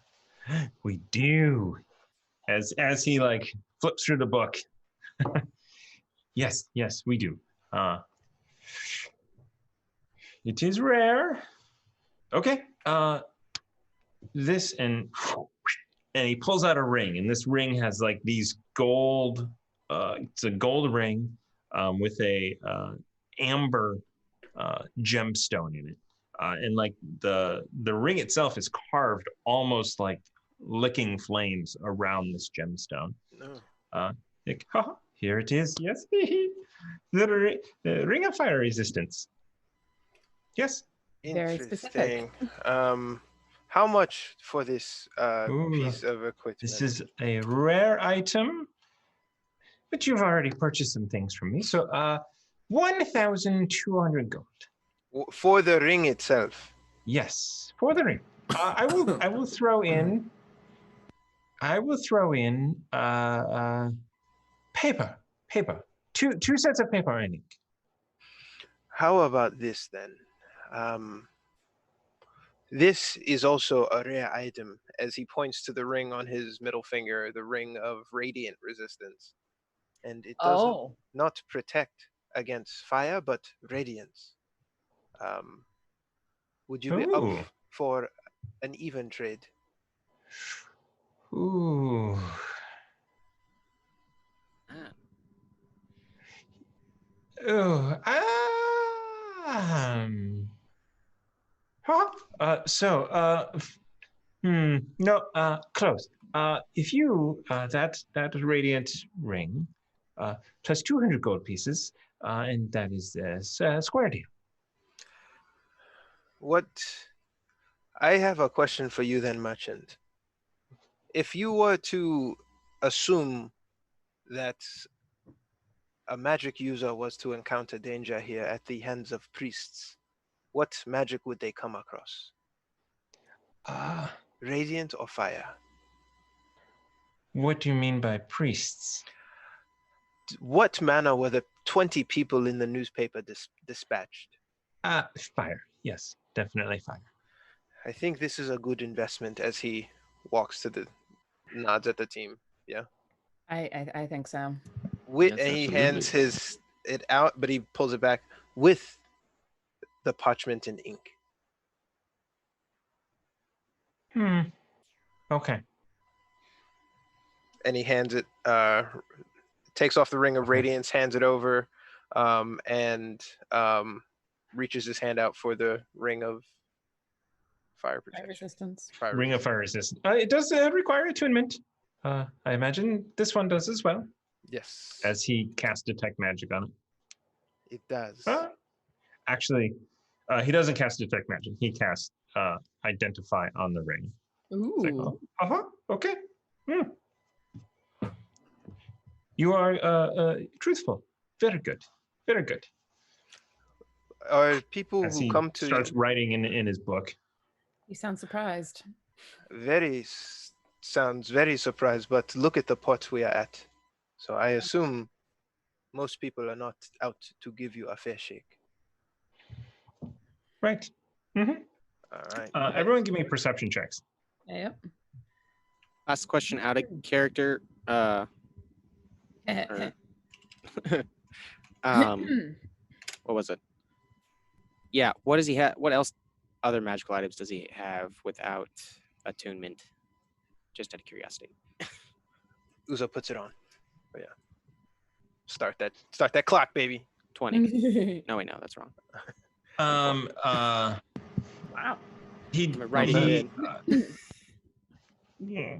we do. As he like flips through the book. Yes, we do. It is rare. Okay. This and he pulls out a ring, and this ring has like these gold. It's a gold ring with a amber gemstone in it, and like the ring itself is carved almost like licking flames around this gemstone. No. Here it is. Yes, the ring of fire resistance. Yes. Very Interesting. specific. How much for this Ooh, piece of equipment? This is a rare item, but you've already purchased some things from me. So 1,200 gold. For the ring itself. Yes, for the ring. I will throw in paper. Two sets of paper and ink. How about this then? This is also a rare item, as he points to the ring on his middle finger, the ring of radiant resistance. And it does not protect against fire, but radiance. Would you be up for an even trade? Ooh. Oh, no, close. If you that radiant ring, plus 200 gold pieces, and that is a square deal. What? I have a question for you then, merchant. If you were to assume that a magic user was to encounter danger here at the hands of priests, what magic would they come across? Radiant or fire? What do you mean by priests? What manner were the 20 people in the newspaper dispatched? Fire. Yes, definitely fire. I think this is a good investment, as he walks to the nods at the team. Yeah. I think so. And he hands it out, but he pulls it back with the parchment and ink. Okay. And he hands it, takes off the ring of radiance, hands it over, and reaches his hand out for the ring of fire protection. Resistance. Ring of fire resistance. It does require attunement. I imagine this one does as well. Yes. As he casts detect magic on it. It does. Actually, he doesn't cast detect magic. He casts identify on the ring. Ooh. It's like, okay. You are truthful. Very good. Very good. Are people As who he come to starts writing in his book. You sound surprised. Sounds very surprised, but look at the pot we are at. So I assume most people are not out to give you a fair shake. Right. Mm-hmm. All right. Everyone give me perception checks. Yep. Last question out of character. What was it? Yeah, what does he have? What else other magical items does he have without attunement? Just out of curiosity. Uzo puts it on. Oh yeah. Start that clock, baby. 20. No, wait, no, that's wrong. Wow. I'm writing it in. Yeah.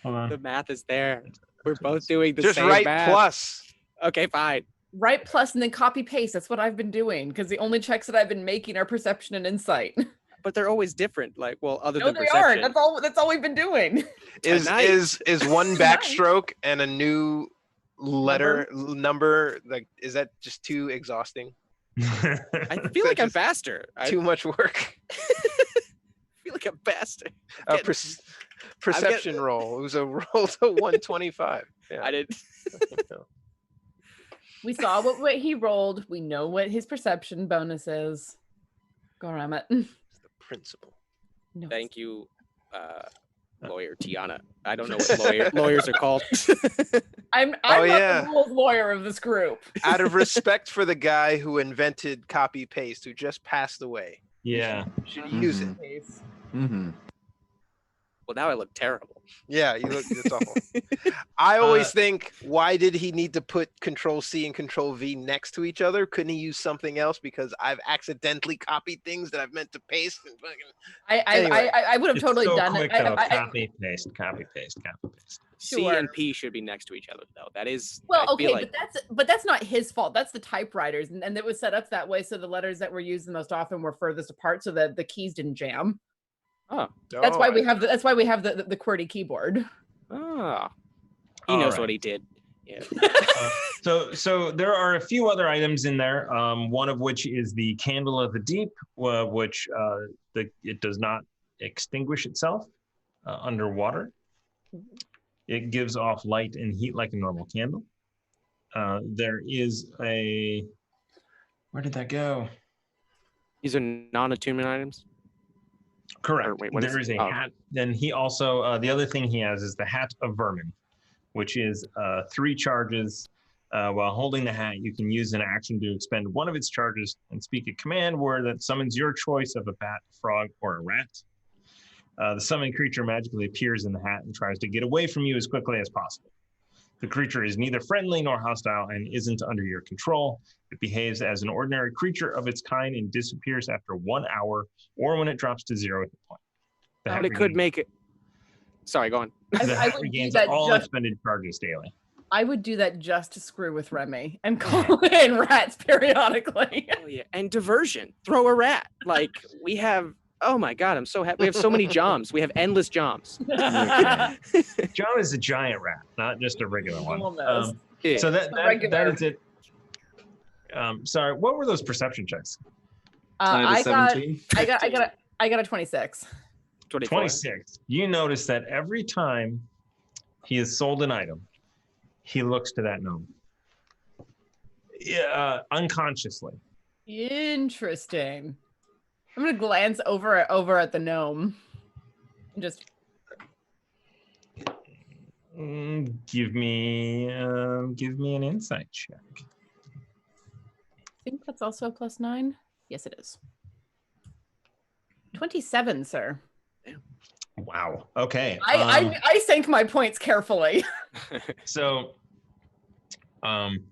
Hold on. The math is there. We're both doing the Just same write math. plus. Okay, fine. Write plus and then copy paste. That's what I've been doing because the only checks that I've been making are perception and insight. But they're always different. Like, well, other No, than they perception. aren't. That's all we've been doing. Is one backstroke and a new number, like, is that just too exhausting? I feel like I'm faster. Too much work. I feel like I'm faster. Perception roll. It was a roll to 125. Yeah. I did. We saw what he rolled. We know what his perception bonus is. Go Ramit. It's the principle. No, Thank you, lawyer Tiana. I don't know what lawyers are called. I'm not the rules lawyer of this group. Out of respect for the guy who invented copy paste, who just passed away. Yeah. Should use it. Mm-hmm. Well, now I look terrible. Yeah, you look. It's awful. I always think, why did he need to put Control C and Control V next to each other? Couldn't he use something else? Because I've accidentally copied things that I've meant to paste. And I would have totally done quick, it. though. Copy paste. C Sure. and P should be next to each other, though. That is Well, I okay, feel like, but that's not his fault. That's the typewriters, and it was set up that way so the letters that were used the most often were furthest apart, so that the keys didn't jam. oh, That's why we have the QWERTY keyboard. oh, he knows what he did. Yeah. So there are a few other items in there. One of which is the Candle of the Deep, which it does not extinguish itself underwater. It gives off light and heat like a normal candle. There is a, where did that go? These are non-attunement items? Correct. Or wait, what There is a hat. Then he also, the other thing he has is the Hat of Vermin, which is 3 charges. While holding the hat, you can use an action to expend one of its charges and speak a command word that summons your choice of a bat, frog, or a rat. The summoned creature magically appears in the hat and tries to get away from you as quickly as possible. The creature is neither friendly nor hostile and isn't under your control. It behaves as an ordinary creature of its kind and disappears after 1 hour or when it drops to 0 hit point. But it could make it. Sorry, go on. The hat regains all expended charges daily. I would do that just to screw with Remy and call in rats periodically. Oh, yeah. And diversion. Throw a rat. Like, we have. Oh my God, I'm so happy. We have so many joms. We have endless joms. John is a giant rat, not just a regular one. So that is it. Sorry, what were those perception checks? I got a 26. 26. You notice that every time he has sold an item, he looks to that gnome. Unconsciously. Interesting. I'm gonna glance over at the gnome. And just give me an insight check. I think that's also a +9. Yes, it is. 27, sir. Wow. Okay. I sank my points carefully. So,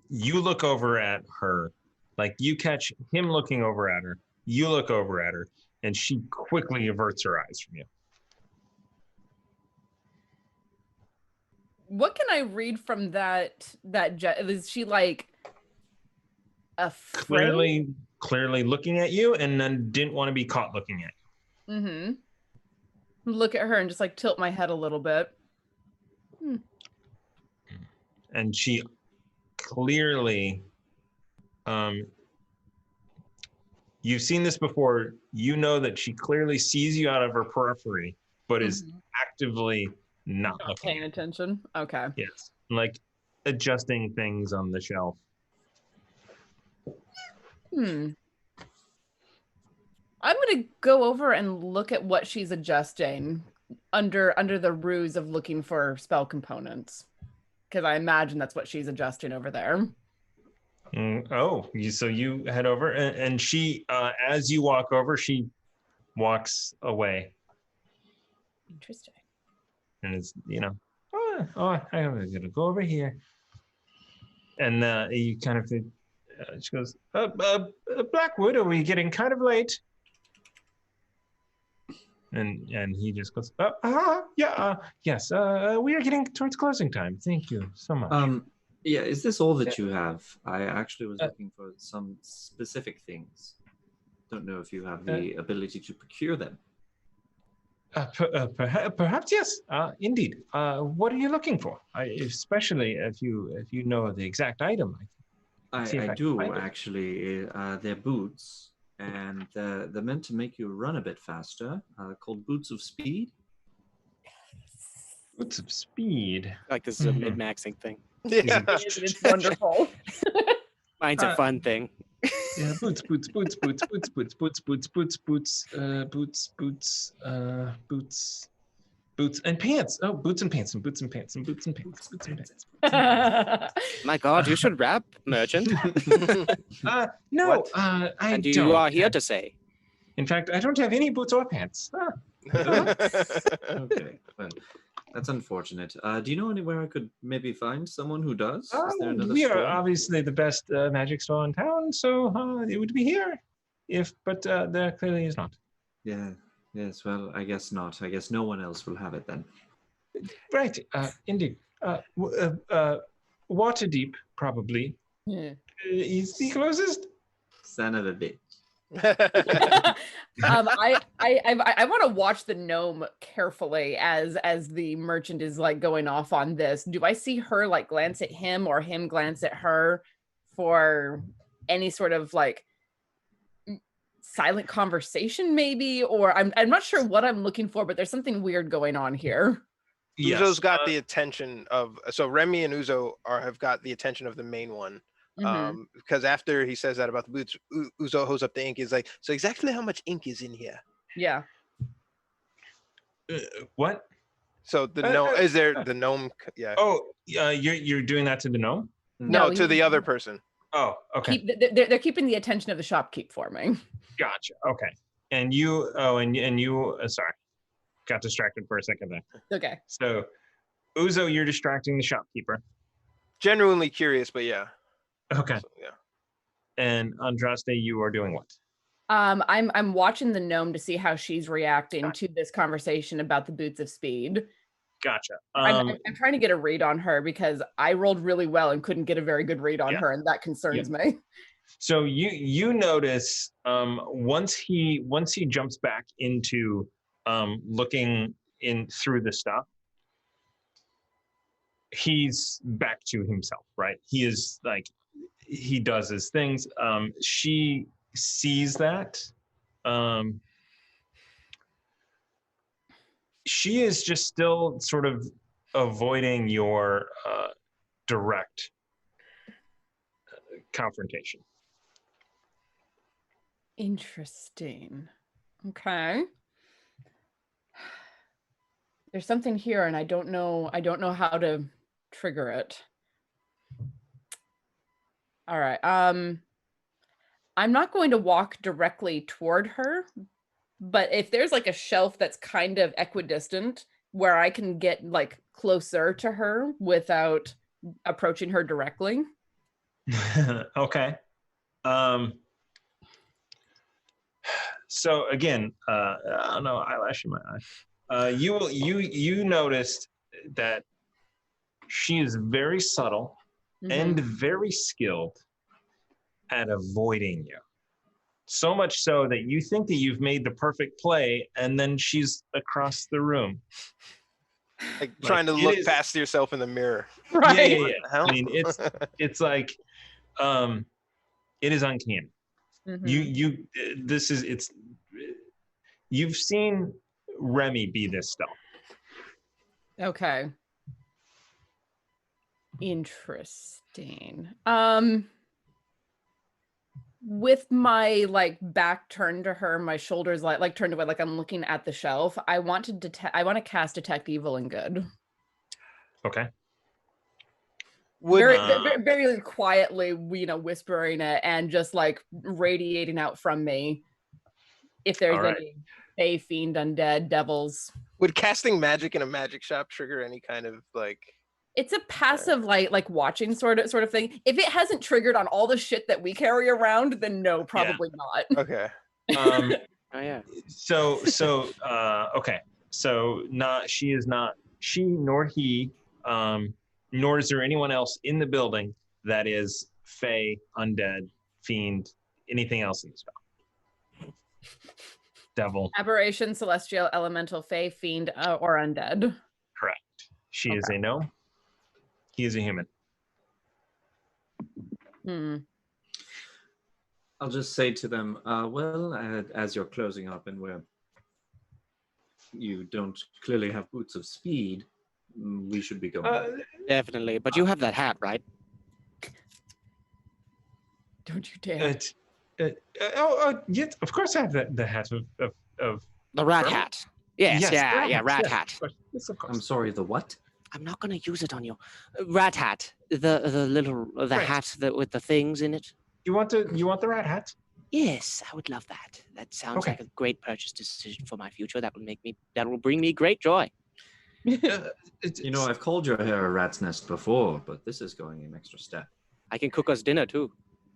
you look over at her, like you catch him looking over at her. You look over at her, and she quickly averts her eyes from you. What can I read from that? Is she like afraid? Clearly looking at you, and then didn't want to be caught looking at you. Mm-hmm. Look at her and just like tilt my head a little bit. And she clearly, you've seen this before. You know that she clearly sees you out of her periphery, but is actively not paying attention. Okay. Yes, like adjusting things on the shelf. I'm gonna go over and look at what she's adjusting under the ruse of looking for spell components, because I imagine that's what she's adjusting over there. So you head over, and she, as you walk over, she walks away. Interesting. And it's, I'm gonna go over here. And you kind of, she goes, Blackwood, are we getting kind of late? And he just goes, yes, we are getting towards closing time. Thank you so much. Yeah, is this all that you have? I actually was looking for some specific things. Don't know if you have the ability to procure them. Perhaps yes. Indeed. What are you looking for? Especially if you know the exact item. I do actually. They're boots, and they're meant to make you run a bit faster. Called Boots of Speed. Boots of Speed. Like this is a mid-maxing thing. Yeah, it's wonderful. Mine's a fun thing. Yeah, boots, boots, boots, boots, boots, boots, boots, boots, boots, boots, boots, boots, boots, boots and pants. Oh, boots and pants and boots and pants and boots and pants, boots and pants. My God, you should rap, merchant. No, What? I And don't. you are here to say. In fact, I don't have any boots or pants. Okay, well, that's unfortunate. Do you know anywhere I could maybe find someone who does? Is there another We store? are obviously the best magic store in town, so it would be here. But there clearly is not. Yeah. Yes. Well, I guess not. I guess no one else will have it then. Right. Indeed. Waterdeep probably is the closest. Son of a bitch. I want to watch the gnome carefully as the merchant is like going off on this. Do I see her like glance at him or him glance at her for any sort of like silent conversation maybe? Or I'm not sure what I'm looking for, but there's something weird going on here. Uzo's got the attention of, so Remy and Uzo have got the attention of the main one. Because after he says that about the boots, Uzo holds up the ink. Is like, so exactly how much ink is in here? Yeah. What? So the gnome is there? The gnome, yeah. Oh, you're doing that to the gnome? No, to the other person. Oh, okay. They're keeping the attention of the shopkeep for me. Gotcha. Okay. And you, sorry, got distracted for a second there. Okay. So, Uzo, you're distracting the shopkeeper. Genuinely curious, but yeah. Okay. So, yeah. And Andraste, you are doing what? I'm watching the gnome to see how she's reacting to this conversation about the boots of speed. Gotcha. I'm trying to get a read on her because I rolled really well and couldn't get a very good read on her, and that concerns me. So you notice once he jumps back into looking in through the stuff, he's back to himself, right? He is like, he does his things. She sees that. She is just still sort of avoiding your direct confrontation. Interesting. Okay. There's something here and I don't know how to trigger it. All right. I'm not going to walk directly toward her, but if there's like a shelf that's kind of equidistant where I can get like closer to her without approaching her directly. Okay. So again, I don't know, eyelash in my eye. You noticed that she is very subtle and very skilled at avoiding you. So much so that you think that you've made the perfect play, and then she's across the room. Like trying to look past yourself in the mirror. Right. Yeah. I mean, it's like, it is uncanny. You've seen Remy be this stealth. Okay. Interesting. With my like back turned to her, my shoulders like turned away, like I'm looking at the shelf. I want to cast Detect Evil and Good. Okay. Very quietly, whispering it and just like radiating out from me. If there's any fae, fiend, undead, devils. Would casting magic in a magic shop trigger any kind of like? It's a passive like watching sort of thing. If it hasn't triggered on all the shit that we carry around, then no, probably not. Okay. Oh yeah. So okay. So she nor he, nor is there anyone else in the building that is fae, undead, fiend, anything else in the spell. Devil. Aberration, celestial, elemental, fae, fiend, or undead. Correct. She is a gnome. He is a human. I'll just say to them, as you're closing up and where you don't clearly have boots of speed, we should be going. Definitely, but you have that hat, right? Don't you dare. Yes, of course I have the hat of The rat Vermin? hat. Yes, yeah, rat yes, hat. Of course. Yes, of course. I'm sorry, the what? I'm not gonna use it on you. Rat hat. The little Right. hat with the things in it. You want the rat hat? Yes, I would love that. That sounds Okay. like a great purchase decision for my future. That will bring me great joy. You know, I've called your hair a rat's nest before, but this is going an extra step. I can cook us dinner too.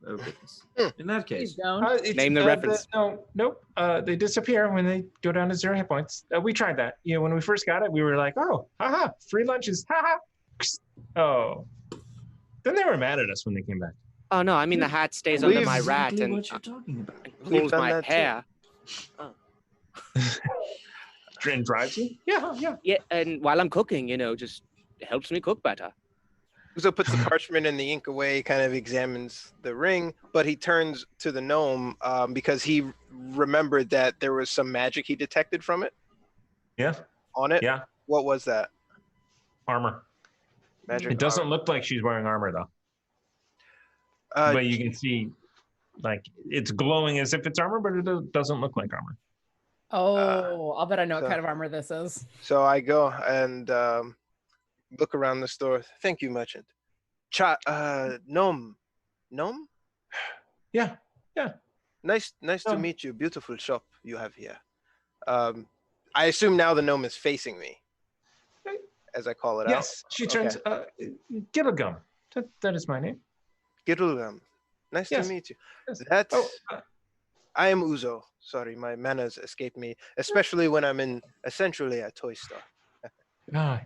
Oh, goodness. In that Please case, don't. Name the reference. Nope. They disappear when they go down to 0 hit points. We tried that. You know, when we first got it, we were like, "Oh, haha, free lunches, haha." Oh, then they were mad at us when they came back. Oh no, I mean the hat stays under We've- my rat exactly and what you're talking about. We've pulls done my that too. hair. And drives you? Yeah. Yeah, and while I'm cooking, just helps me cook better. Uzo puts the parchment and the ink away, kind of examines the ring, but he turns to the gnome because he remembered that there was some magic he detected from it Yeah. on it. Yeah. What was that? Armor. Magic. It doesn't armor. look like she's wearing armor though. Uh, But you can see, like, it's glowing as if it's armor, but it doesn't look like armor. Oh, I'll bet I know what so- kind of armor this is. So I go and look around the store. Thank you, merchant. Gnome. Gnome? Yeah. Nice to Gnome. meet you. Beautiful shop you have here. I assume now the gnome is facing me, as I call it out. Yes. She turns. Gilligum. That is my name. Gidulgam. Nice Yes. to meet you. Yes. That's. Oh, I am Uzo. Sorry, my manners escape me, especially when I'm in essentially a toy store.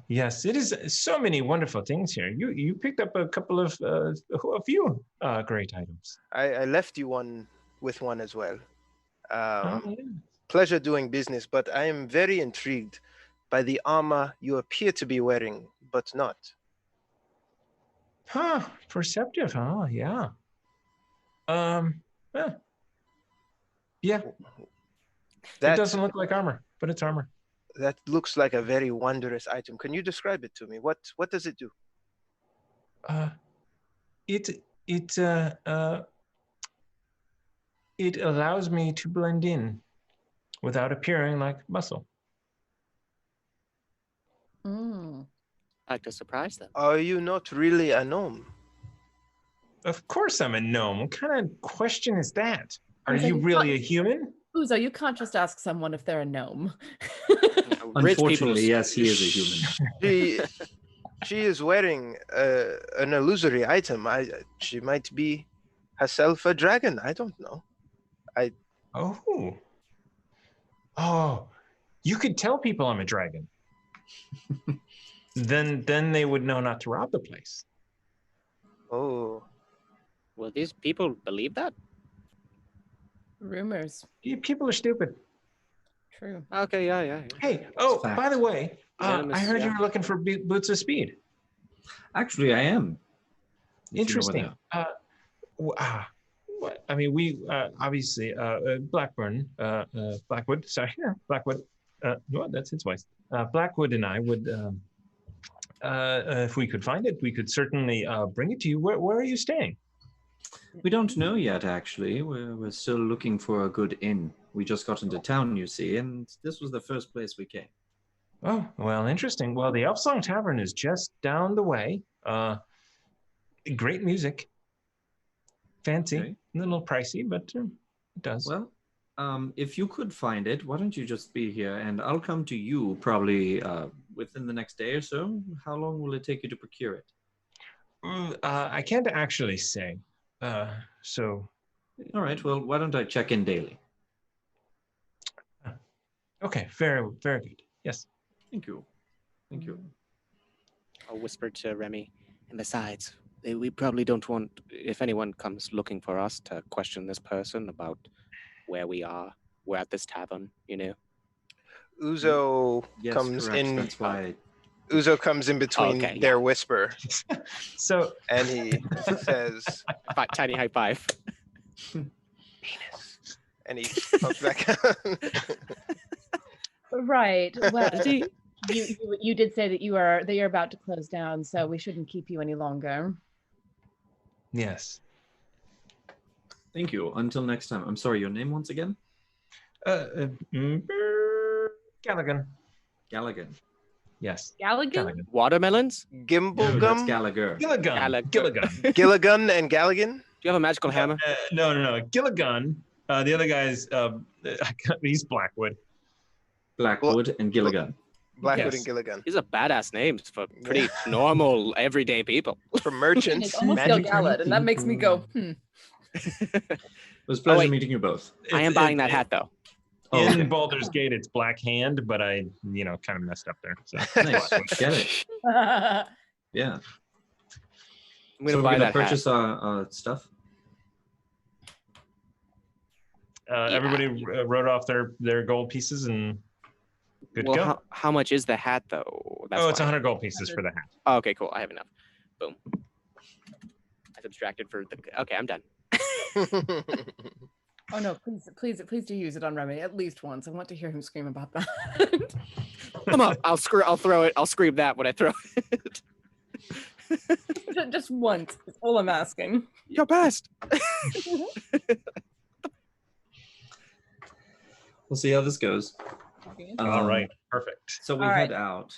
Yes. It is so many wonderful things here. You picked up a couple of a few great items. I left you with one as well. Yeah. Pleasure doing business, but I am very intrigued by the armor you appear to be wearing, but not. Perceptive, huh? Yeah. Yeah. That It doesn't look like armor, but it's armor. that looks like a very wondrous item. Can you describe it to me? What does it do? It allows me to blend in without appearing like muscle. Mm. I like to surprise them. Are you not really a gnome? Of course I'm a gnome. What kind of question is that? Are Okay, you it's really not- a human? Uzo, you can't just ask someone if they're a gnome. Rich people's- unfortunately, yes, he is a human. She is wearing an illusory item. She might be herself a dragon. I don't know. Oh, you could tell people I'm a dragon. then they would know not to rob the place. Oh, Will these people believe that? Rumors. People are stupid. True. Okay, yeah. Hey, fact. by the way, Unanimous, I heard you yeah. were looking for boots of speed. Actually, I am. If you know what Interesting. What? I mean, we obviously Blackburn, Blackwood. Sorry, Blackwood. No, that's his voice. Blackwood and I would, if we could find it, we could certainly bring it to you. Where are you staying? We don't know yet, actually. We're still looking for a good inn. We just got into town, you see, and this was the first place we came. Oh, well, interesting. Well, the Elfsong Tavern is just down the way. Great music. Fancy. Okay. A little pricey, but it does. Well, if you could find it, why don't you just be here, and I'll come to you probably within the next day or so. How long will it take you to procure it? I can't actually say. So, All right, well, why don't I check in daily? okay, very, very good. Yes. Thank you. Thank you. I'll whisper to Remy. And besides, we probably don't want, if anyone comes looking for us, to question this person about where we are. We're at this tavern, Uzo Yes, comes correct. in. That's why. Uzo comes in between Okay, their whisper, So, and he says, Tiny high five. "Penis," and he comes back. Right. Well, Did he- you did say that you're about to close down, so we shouldn't keep you any longer. yes. Thank you. Until next time. I'm sorry, your name once again? Galligan. Gallagher. Yes. Galligan? Watermelons? Gimble No, that's Gum, Gallagher. Gilligan. Gilligan. Gilligan, and Galligan. Do you have a magical hammer? No. Gilligan. The other guy's he's Blackwood. Blackwood and Gilligan. Blackwood Yes. and Gilligan. These are badass names for pretty normal, everyday people. For merchants. It's almost Magic Gilgalad, and that makes me go, It was a pleasure wait. meeting you both. I am buying that hat, though. Oh, In okay. Baldur's Gate, it's Black Hand, but I, kind of messed up there. So. Nice. Get it. Yeah. I'm going to So we're buy gonna that purchase our stuff. Everybody wrote off their gold pieces and good hat. Well, to go. how much is the hat, though? It's why- 100 gold pieces for the hat. Oh, okay, cool. I have enough. Boom. I subtracted for the... Okay, I'm done. Oh no, please do use it on Remy at least once. I want to hear him scream about that. Come on, I'll throw it. I'll scream that when I throw it. Just once. That's all I'm asking. Your best. We'll see how this goes. All right, perfect. So we All head right. out,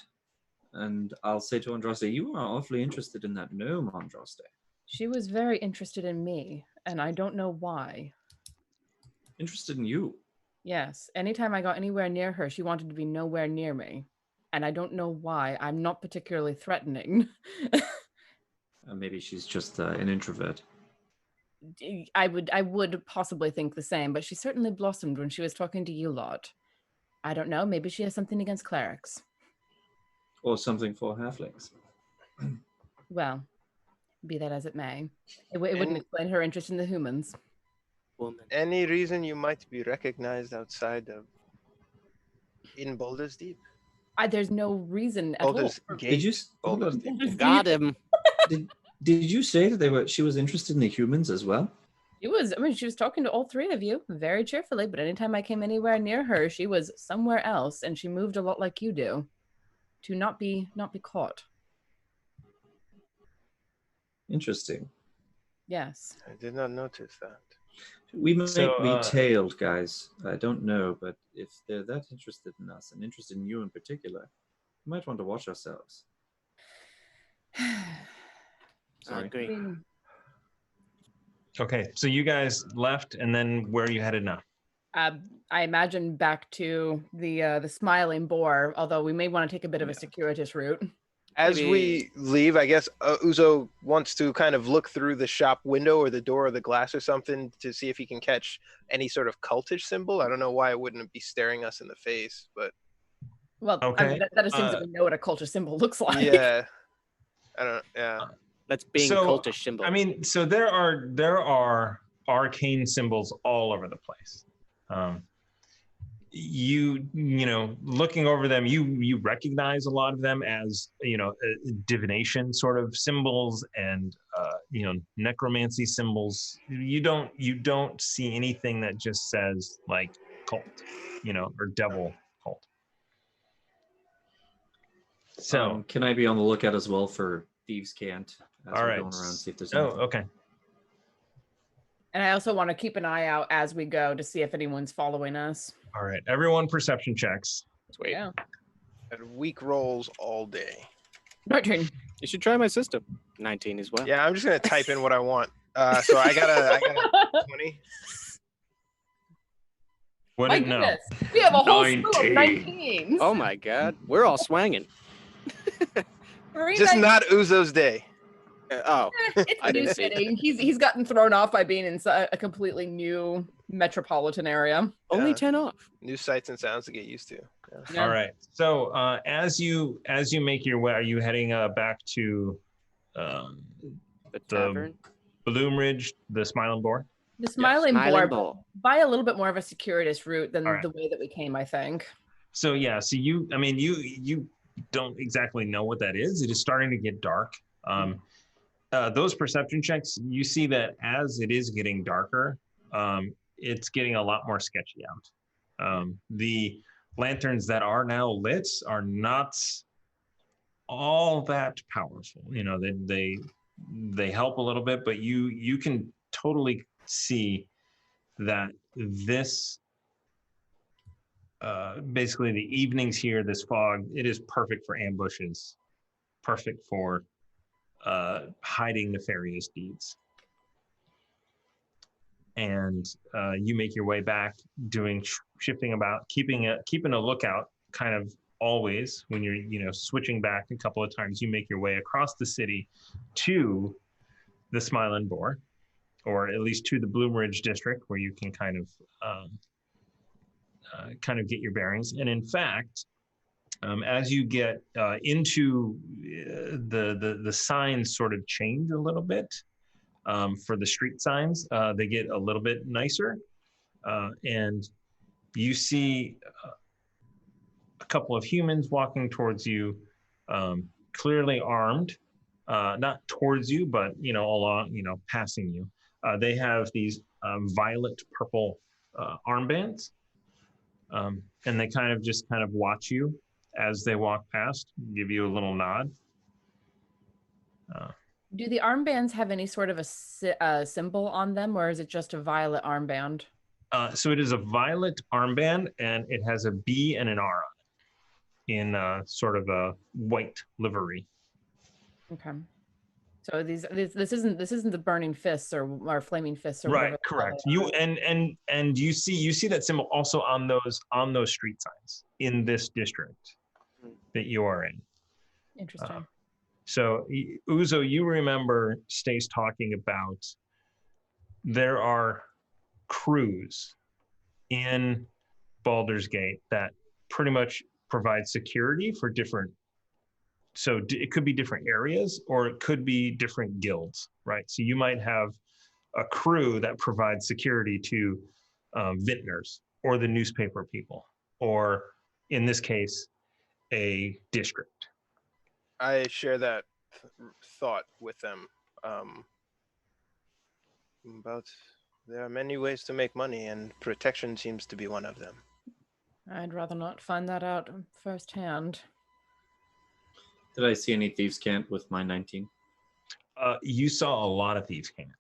and I'll say to Andraste, you are awfully interested in that gnome, Andraste. She was very interested in me, and I don't know why. Interested in you. Yes, anytime I got anywhere near her, she wanted to be nowhere near me. And I don't know why. I'm not particularly threatening. Maybe she's just an introvert. I would possibly think the same, but she certainly blossomed when she was talking to you lot. I don't know, maybe she has something against clerics. Or something for halflings. Well, be that as it may. It wouldn't explain her interest in the humans. Woman. Any reason you might be recognized outside of in Baldur's Deep? There's no reason at Baldur's all. Gate. Did you? Baldur's Deep. Got him. Did you say that she was interested in the humans as well? She was talking to all three of you very cheerfully, but anytime I came anywhere near her, she was somewhere else, and she moved a lot like you do, to not be caught. Interesting. Yes. I did not notice that. We might So, be tailed, guys. I don't know, but if they're that interested in us and interested in you in particular, we might want to watch ourselves. I Sorry. agree. Okay, so you guys left, and then where are you headed now? I imagine back to the Smiling Boar, although we may want to take a bit of a circuitous route. As Maybe- we leave, I guess Uzo wants to kind of look through the shop window or the door or the glass or something to see if he can catch any sort of cultish symbol. I don't know why it wouldn't be staring us in the face, but Well, I Okay, mean, that assumes that we know what a culture symbol looks like. yeah. I don't. Yeah. Let's being So, cultish symbol. I mean, so there are arcane symbols all over the place. You know, looking over them, you recognize a lot of them as, divination sort of symbols and necromancy symbols. You don't see anything that just says like cult, or devil cult. So can I be on the lookout as well for thieves' cant? As all we're right. going around, see if there's Oh, anything. okay. And I also want to keep an eye out as we go to see if anyone's following us. All right. Everyone perception checks. Sweet. Yeah. And weak rolls all day. My turn. You should try my system. 19 as well. Yeah, I'm just gonna type in what I want. So I got a 20. What My did no? goodness. We have a whole slew of 19. 19s. Oh my god. We're all swanging. Just not Uzo's day. Oh. It's I a new didn't see city. He's gotten thrown off by being in a completely new metropolitan area. Only Yeah. 10 off. New sights and sounds to get used to. Yeah. Yeah. All right. So as you make your way, are you heading back to The tavern. Bloom Ridge, the Smiling Boar? The Smiling Smiling Boar, Boar. by a little bit more of a circuitous route than All right. the way that we came, I think. So yeah. So you don't exactly know what that is. It is starting to get dark. Those perception checks, you see that as it is getting darker, it's getting a lot more sketchy out. The lanterns that are now lit are not all that powerful. They help a little bit, but you can totally see that this basically the evenings here, this fog, it is perfect for ambushes, perfect for hiding nefarious deeds. And you make your way back, doing shifting about, keeping a lookout, kind of always when you're switching back a couple of times. You make your way across the city to the Smiling Boar, or at least to the Bloom Ridge district, where you can kind of get your bearings. And in fact, as you get into the signs sort of change a little bit. For the street signs, they get a little bit nicer, and you see a couple of humans walking towards you, clearly armed, not towards you, but along, passing you. They have these violet purple armbands, and they kind of watch you as they walk past, give you a little nod. Do the armbands have any sort of a symbol on them, or is it just a violet armband? So it is a violet armband, and it has a B and an R on it in sort of a white livery. Okay. So this isn't the burning fists or flaming fists or right. whatever. Correct. You and you see that symbol also on those street signs in this district that you are in. Interesting. So Uzo, you remember Stace talking about there are crews in Baldur's Gate that pretty much provide security for different. So it could be different areas, or it could be different guilds, right? So you might have a crew that provides security to vintners or the newspaper people, or in this case, a district. I share that thought with them. But there are many ways to make money, and protection seems to be one of them. I'd rather not find that out firsthand. Did I see any thieves' cant with my 19? You saw a lot of thieves' cant.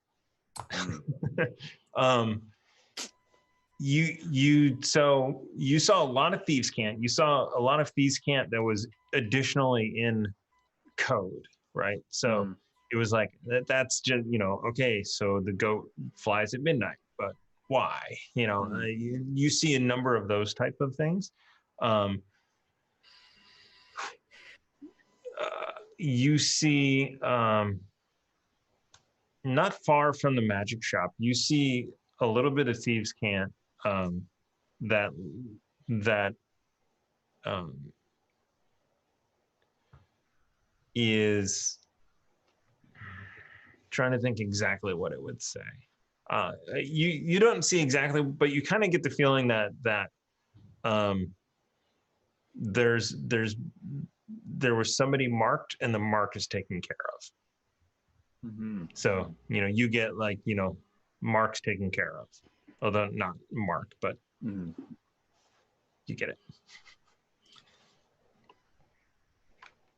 You saw a lot of thieves' cant. You saw a lot of thieves' cant that was additionally in code, right? So it was like that's just okay. So the goat flies at midnight, but why? You see a number of those type of things. You see, not far from the magic shop, you see a little bit of thieves' cant that is trying to think exactly what it would say. You don't see exactly, but you kind of get the feeling that there was somebody marked, and the mark is taken care of. Mm-hmm. So you get marks taken care of, although not marked, but you get it.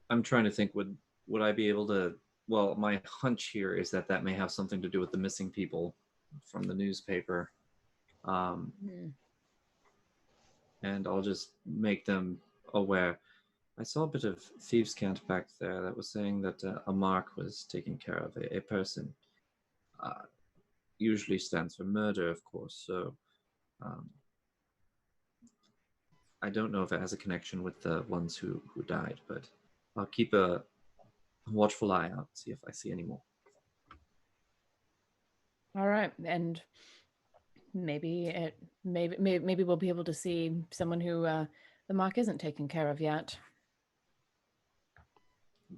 I'm trying to think, would I be able to? Well, my hunch here is that may have something to do with the missing people from the newspaper, and I'll just make them aware. I saw a bit of thieves' cant back there that was saying that a mark was taking care of a person. Usually stands for murder, of course. So I don't know if it has a connection with the ones who died, but I'll keep a watchful eye out, see if I see any more. All right, and maybe we'll be able to see someone who the mark isn't taken care of yet.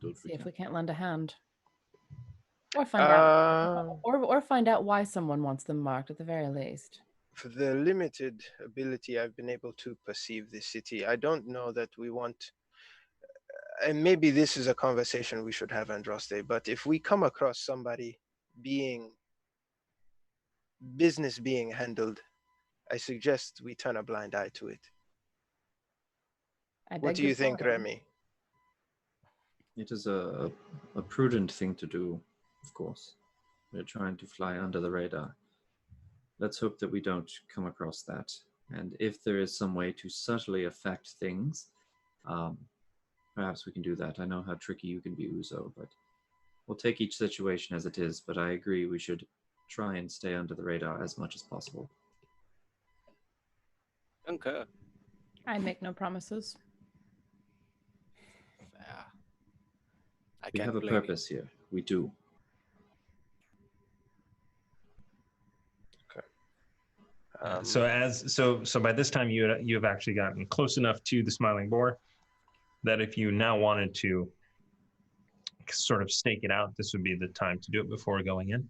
See if we can't lend a hand, or find out, or find out why someone wants them marked at the very least. For the limited ability I've been able to perceive this city, I don't know that we want. And maybe this is a conversation we should have, Andraste, but if we come across somebody business being handled, I suggest we turn a blind eye to it. What do you think, Remy? It is a prudent thing to do, of course. We're trying to fly under the radar. let's hope that we don't come across that. And if there is some way to subtly affect things, perhaps we can do that. I know how tricky you can be, Uzo, but we'll take each situation as it is. But I agree we should try and stay under the radar as much as possible. Okay. I make no promises. We have a purpose here. We do. So by this time you have actually gotten close enough to the Smiling Boar that if you now wanted to sort of stake it out, this would be the time to do it before going in.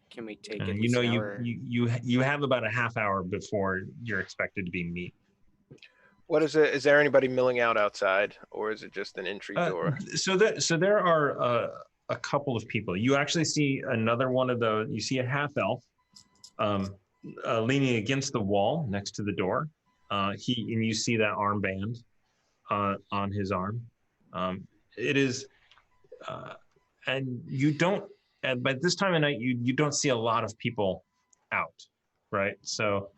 Can we take And it? you know you have about a half hour before you're expected to be meet. What is it? Is there anybody milling out outside, or is it just an entry door? So there are a couple of people. You actually see another one of those. You see a half elf leaning against the wall next to the door. And you see that armband on his arm. It is, and you don't. And by this time of night, you don't see a lot of people out, right? So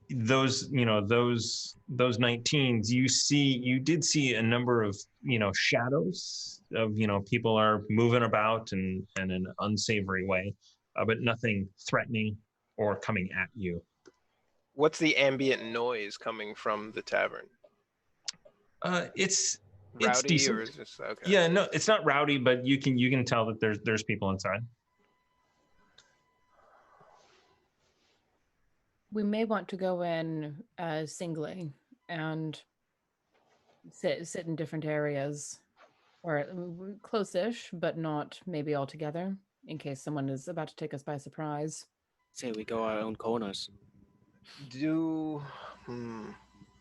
those 19s, you did see a number of shadows of people are moving about in an unsavory way, but nothing threatening or coming at you. What's the ambient noise coming from the tavern? It's Rowdy, decent. or is this okay? Yeah, no, it's not rowdy, but you can tell that there's people inside. We may want to go in singly and sit in different areas, or close-ish, but not maybe all together, in case someone is about to take us by surprise. Say we go our own corners.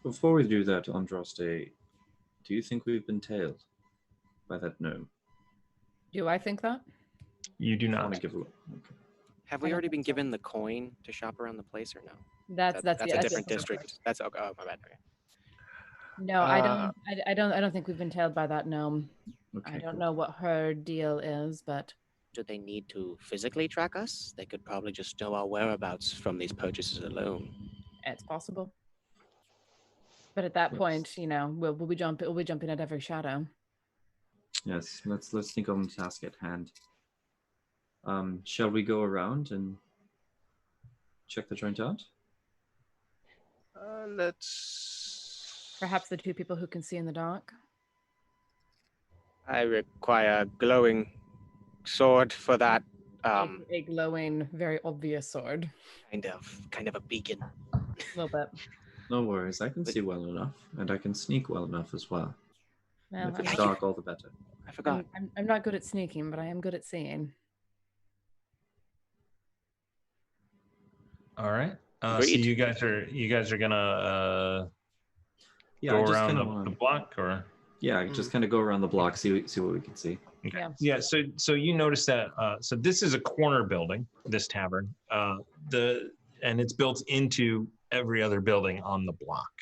Before we do that, Andraste, do you think we've been tailed by that gnome? Do I think that? You do I not. want to give a look. Okay. Have we already been given the coin to shop around the place, or no? That's a different district. That's okay. Oh, my bad. Okay. No, I don't think we've been tailed by that gnome. Okay, I don't cool. know what her deal is, but Do they need to physically track us? They could probably just know our whereabouts from these purchases alone. it's possible. But at that point, we'll be jumping at every shadow. Yes, let's think on the task at hand. Shall we go around and check the joint out? Let's. Perhaps the two people who can see in the dark. I require a glowing sword for that. A glowing, very obvious sword. Kind of a beacon. A little bit. No worries, I can see well enough, and I can sneak well enough as well. Well, If it's dark, all the better. I forgot. I'm not good at sneaking, but I am good at seeing. All right. So you guys are gonna go around the block, or just kind of go around the block, see what we can see. okay. Yeah. So you notice that. So this is a corner building, this tavern. And it's built into every other building on the block.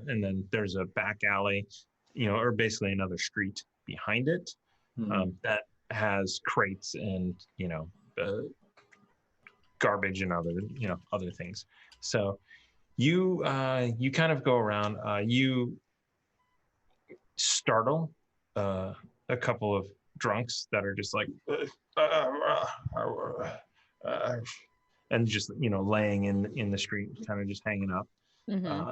And then there's a back alley, or basically another street behind it that has crates and garbage and other things. So you kind of go around. You startle a couple of drunks that are just like and just laying in the street, kind of just hanging up. Mm-hmm.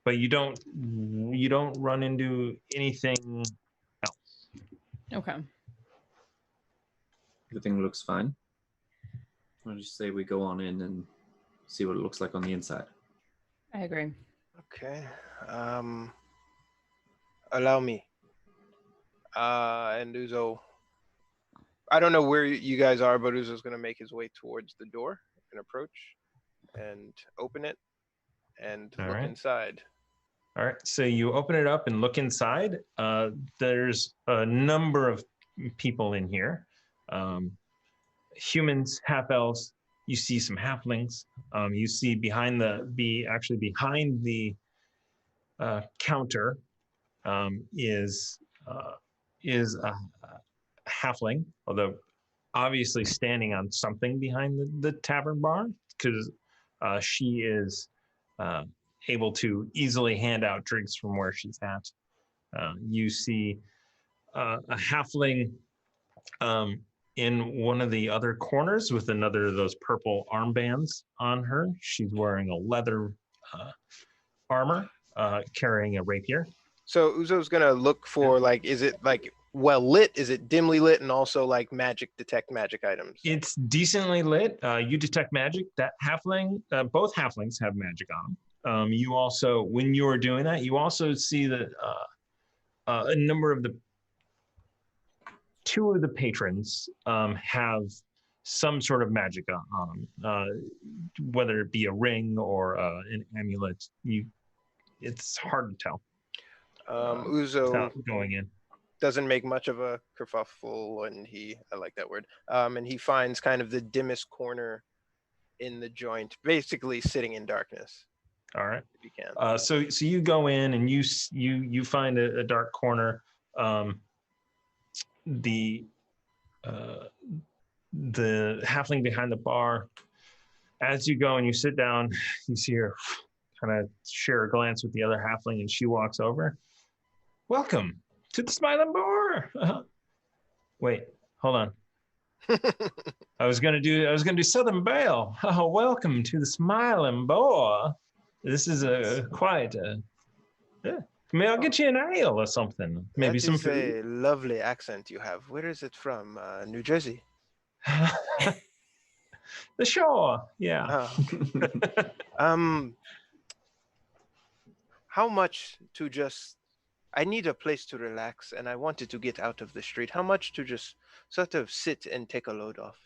But you don't run into anything else. Okay. Everything looks fine. I'll just say we go on in and see what it looks like on the inside. I agree. Okay. Allow me. And Uzo, I don't know where you guys are, but Uzo's going to make his way towards the door and approach and open it and look inside. All right. So you open it up and look inside. There's a number of people in here. Humans, half elves. You see some halflings. You see behind the counter is a halfling, although obviously standing on something behind the tavern bar because she is able to easily hand out drinks from where she's at. You see a halfling in one of the other corners with another of those purple armbands on her. She's wearing a leather armor, carrying a rapier. So Uzo's gonna look for like, is it like well lit? Is it dimly lit? And also like detect magic items. It's decently lit. You detect magic. That halfling, both halflings have magic on them. You also, when you are doing that, you also see that a number of two of the patrons have some sort of magic on them, whether it be a ring or an amulet. It's hard to tell. Uzo going in doesn't make much of a kerfuffle, and I like that word. And he finds kind of the dimmest corner in the joint, basically sitting in darkness. All right. If you can. So you go in and you find a dark corner. The halfling behind the bar. As you go and you sit down, you see her kind of share a glance with the other halfling, and she walks over. Welcome to the Smiling Boar. Wait, hold on. I was gonna do Southern Belle. Oh, welcome to the Smiling Boar. This is quite. May I get you an ale or something? Maybe some food. That is a lovely accent you have. Where is it from? New Jersey. The shore. Yeah. How much to just? I need a place to relax, and I wanted to get out of the street. How much to just sort of sit and take a load off?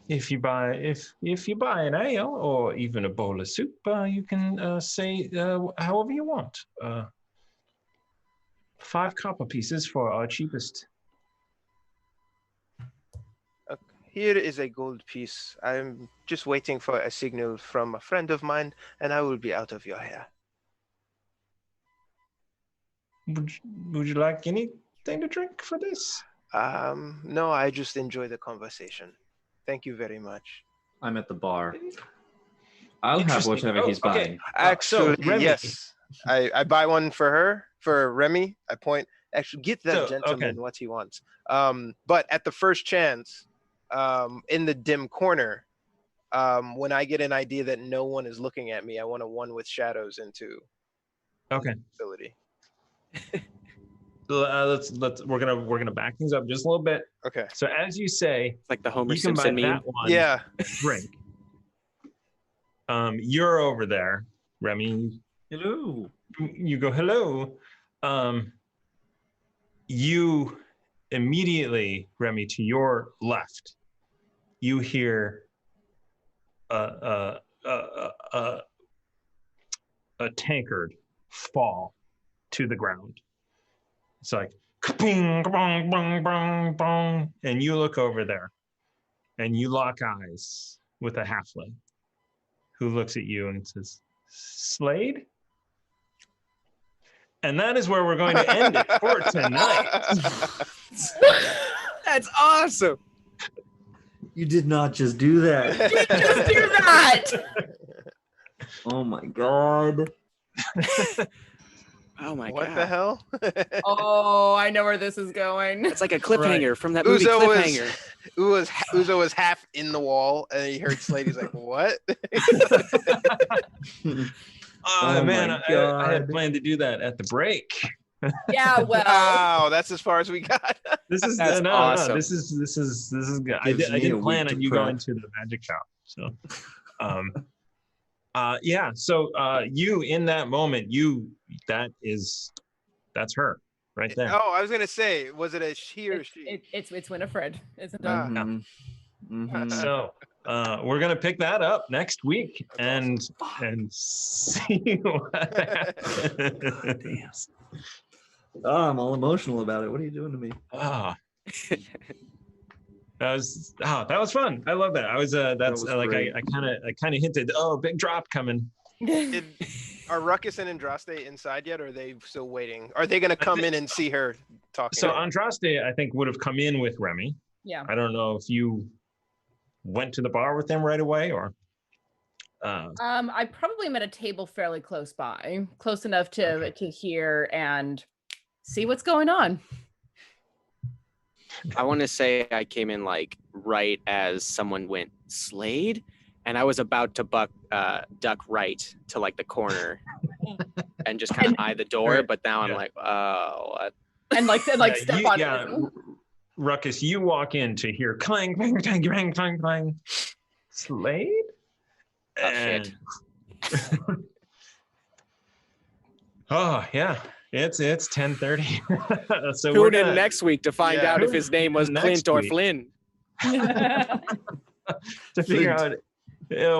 If you buy an ale or even a bowl of soup, you can say however you want. 5 copper pieces for our cheapest. Here is a gold piece. I'm just waiting for a signal from a friend of mine, and I will be out of your hair. Would you like anything to drink for this? No, I just enjoy the conversation. Thank you very much. I'm at the bar. I'll have whatever he's buying. Actually, Remy. yes. I buy one for her, for Remy. I point, actually, get that gentleman what he wants. But at the first chance, in the dim corner, when I get an idea that no one is looking at me, I want to one with shadows into ability. We're gonna back things up just a little bit. Okay. So as you say, It's like the Homer you can buy Simpson meme. that one. Yeah. Drink. You're over there, Remy. Hello. You go hello. You immediately, Remy, to your left, you hear a tankard fall to the ground. It's like ka-bing, ka-bong, bong, bong, bong, and you look over there, and you lock eyes with a halfling, who looks at you and says, "Slade." And that is where we're going to end it for tonight. That's awesome. You did not just do that. Just do that. Oh my god. Oh my god. What the hell? Oh, I know where this is going. It's like a cliffhanger from that movie Uzo Cliffhanger. Uzo was half in the wall, and he heard Slade. He's like, "What?" Oh man, my I had God. planned to do that at the break. Yeah, well, Wow, that's as far as we got. This is That's no, awesome. this is good. I Gives me a didn't week plan to on you prep. going to the magic shop. So, yeah. So you in that moment, that's her right there. Oh, I was gonna say, was it a he or she? it's Winifred, isn't it? Mhm. Mhm. So we're gonna pick that up next week and see what happens. Oh, I'm all emotional about it. What are you doing to me? Ah. That was fun. I love that. I was That that's was like great. I kind of hinted, big drop coming. Are Ruckus and Andraste inside yet, or are they still waiting? Are they going to come in and see her talking? So Andraste, I think, would have come in with Remy. Yeah. I don't know if you went to the bar with them right away or. I probably met a table fairly close by, close enough to hear and see what's going on. I want to say I came in like right as someone went Slade, and I was about to duck right to like the corner and just kind of eye the door, but now I'm like, oh, what? And step on it. Ruckus, you walk in to hear clang, clang, clang, clang, clang, clang. Slade? Oh, shit. Oh, yeah. It's 10:30. So tune in next week to find out if his name was next Clint or week. Flynn. To figure out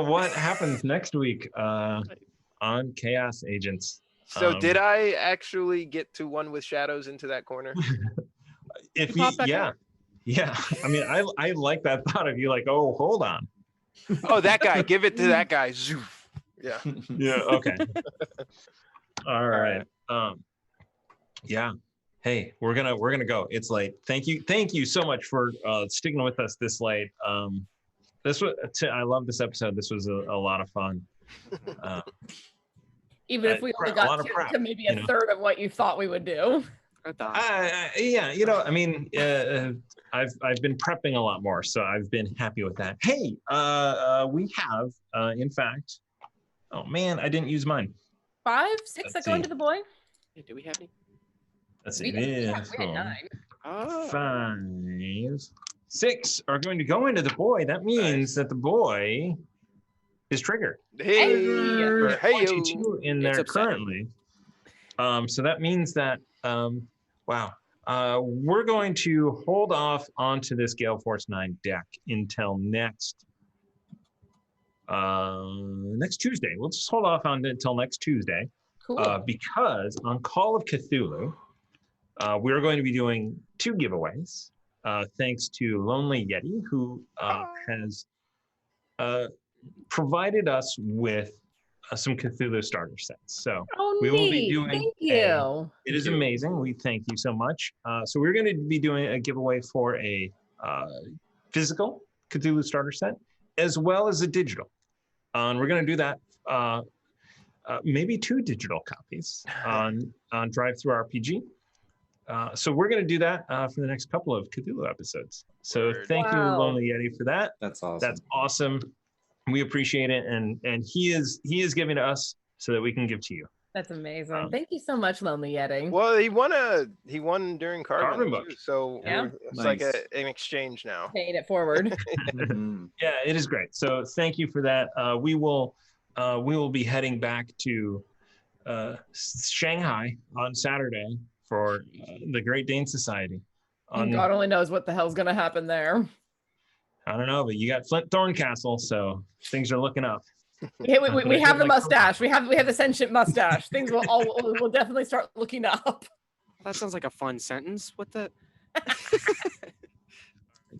what happens next week on Chaos Agents. So did I actually get to one with shadows into that corner? If you, yeah. I mean, I like that thought of you like, oh, hold on. Oh, that guy. Give it to that guy. Zoof. Yeah. Yeah. Okay. All right. Yeah. Hey, we're gonna go. It's late. Thank you so much for sticking with us this late. I love this episode. This was a lot of fun. Even if we only got to maybe a third of what you thought we would do. Yeah, I mean, I've been prepping a lot more, so I've been happy with that. Hey, we have, in fact, oh man, I didn't use mine. 5, 6 that go into the boy. Yeah, do we have any? Let's see. We had 9. 5, 6 are going to go into the boy. That means that the boy is triggered. Hey, 22 in there currently. So that means that we're going to hold off onto this Gale Force 9 deck until next Tuesday. We'll just hold off on it until next Tuesday. Cool. Because on Call of Cthulhu, we're going to be doing 2 giveaways. Thanks to Lonely Yeti, who has provided us with some Cthulhu starter sets. So we will be doing. Thank you. It is amazing. We thank you so much. So we're going to be doing a giveaway for a physical Cthulhu starter set as well as a digital. And we're going to do that. Maybe 2 digital copies on Drive-Thru RPG. So we're going to do that for the next couple of Cthulhu episodes. So thank you, Lonely Yeti, for that. That's awesome. That's awesome. We appreciate it, and he is giving to us so that we can give to you. That's amazing. Thank you so much, Lonely Yeti. Well, he won during Carbon Book. too, so it's like an exchange now. Paying it forward. Yeah, it is great. So thank you for that. We will be heading back to Shanghai on Saturday for the Great Dane Society. God only knows what the hell's gonna happen there. I don't know, but you got Flint Thorncastle, so things are looking up. Yeah, we have the mustache. We have the sentient mustache. Things will definitely start looking up. That sounds like a fun sentence. What the?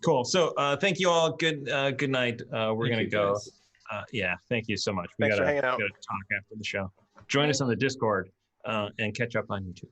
Cool. So thank you all. Good night. We're gonna go. Yeah, thank you so much. We Thanks for hanging out. gotta talk after the show. Join us on the Discord and catch up on YouTube.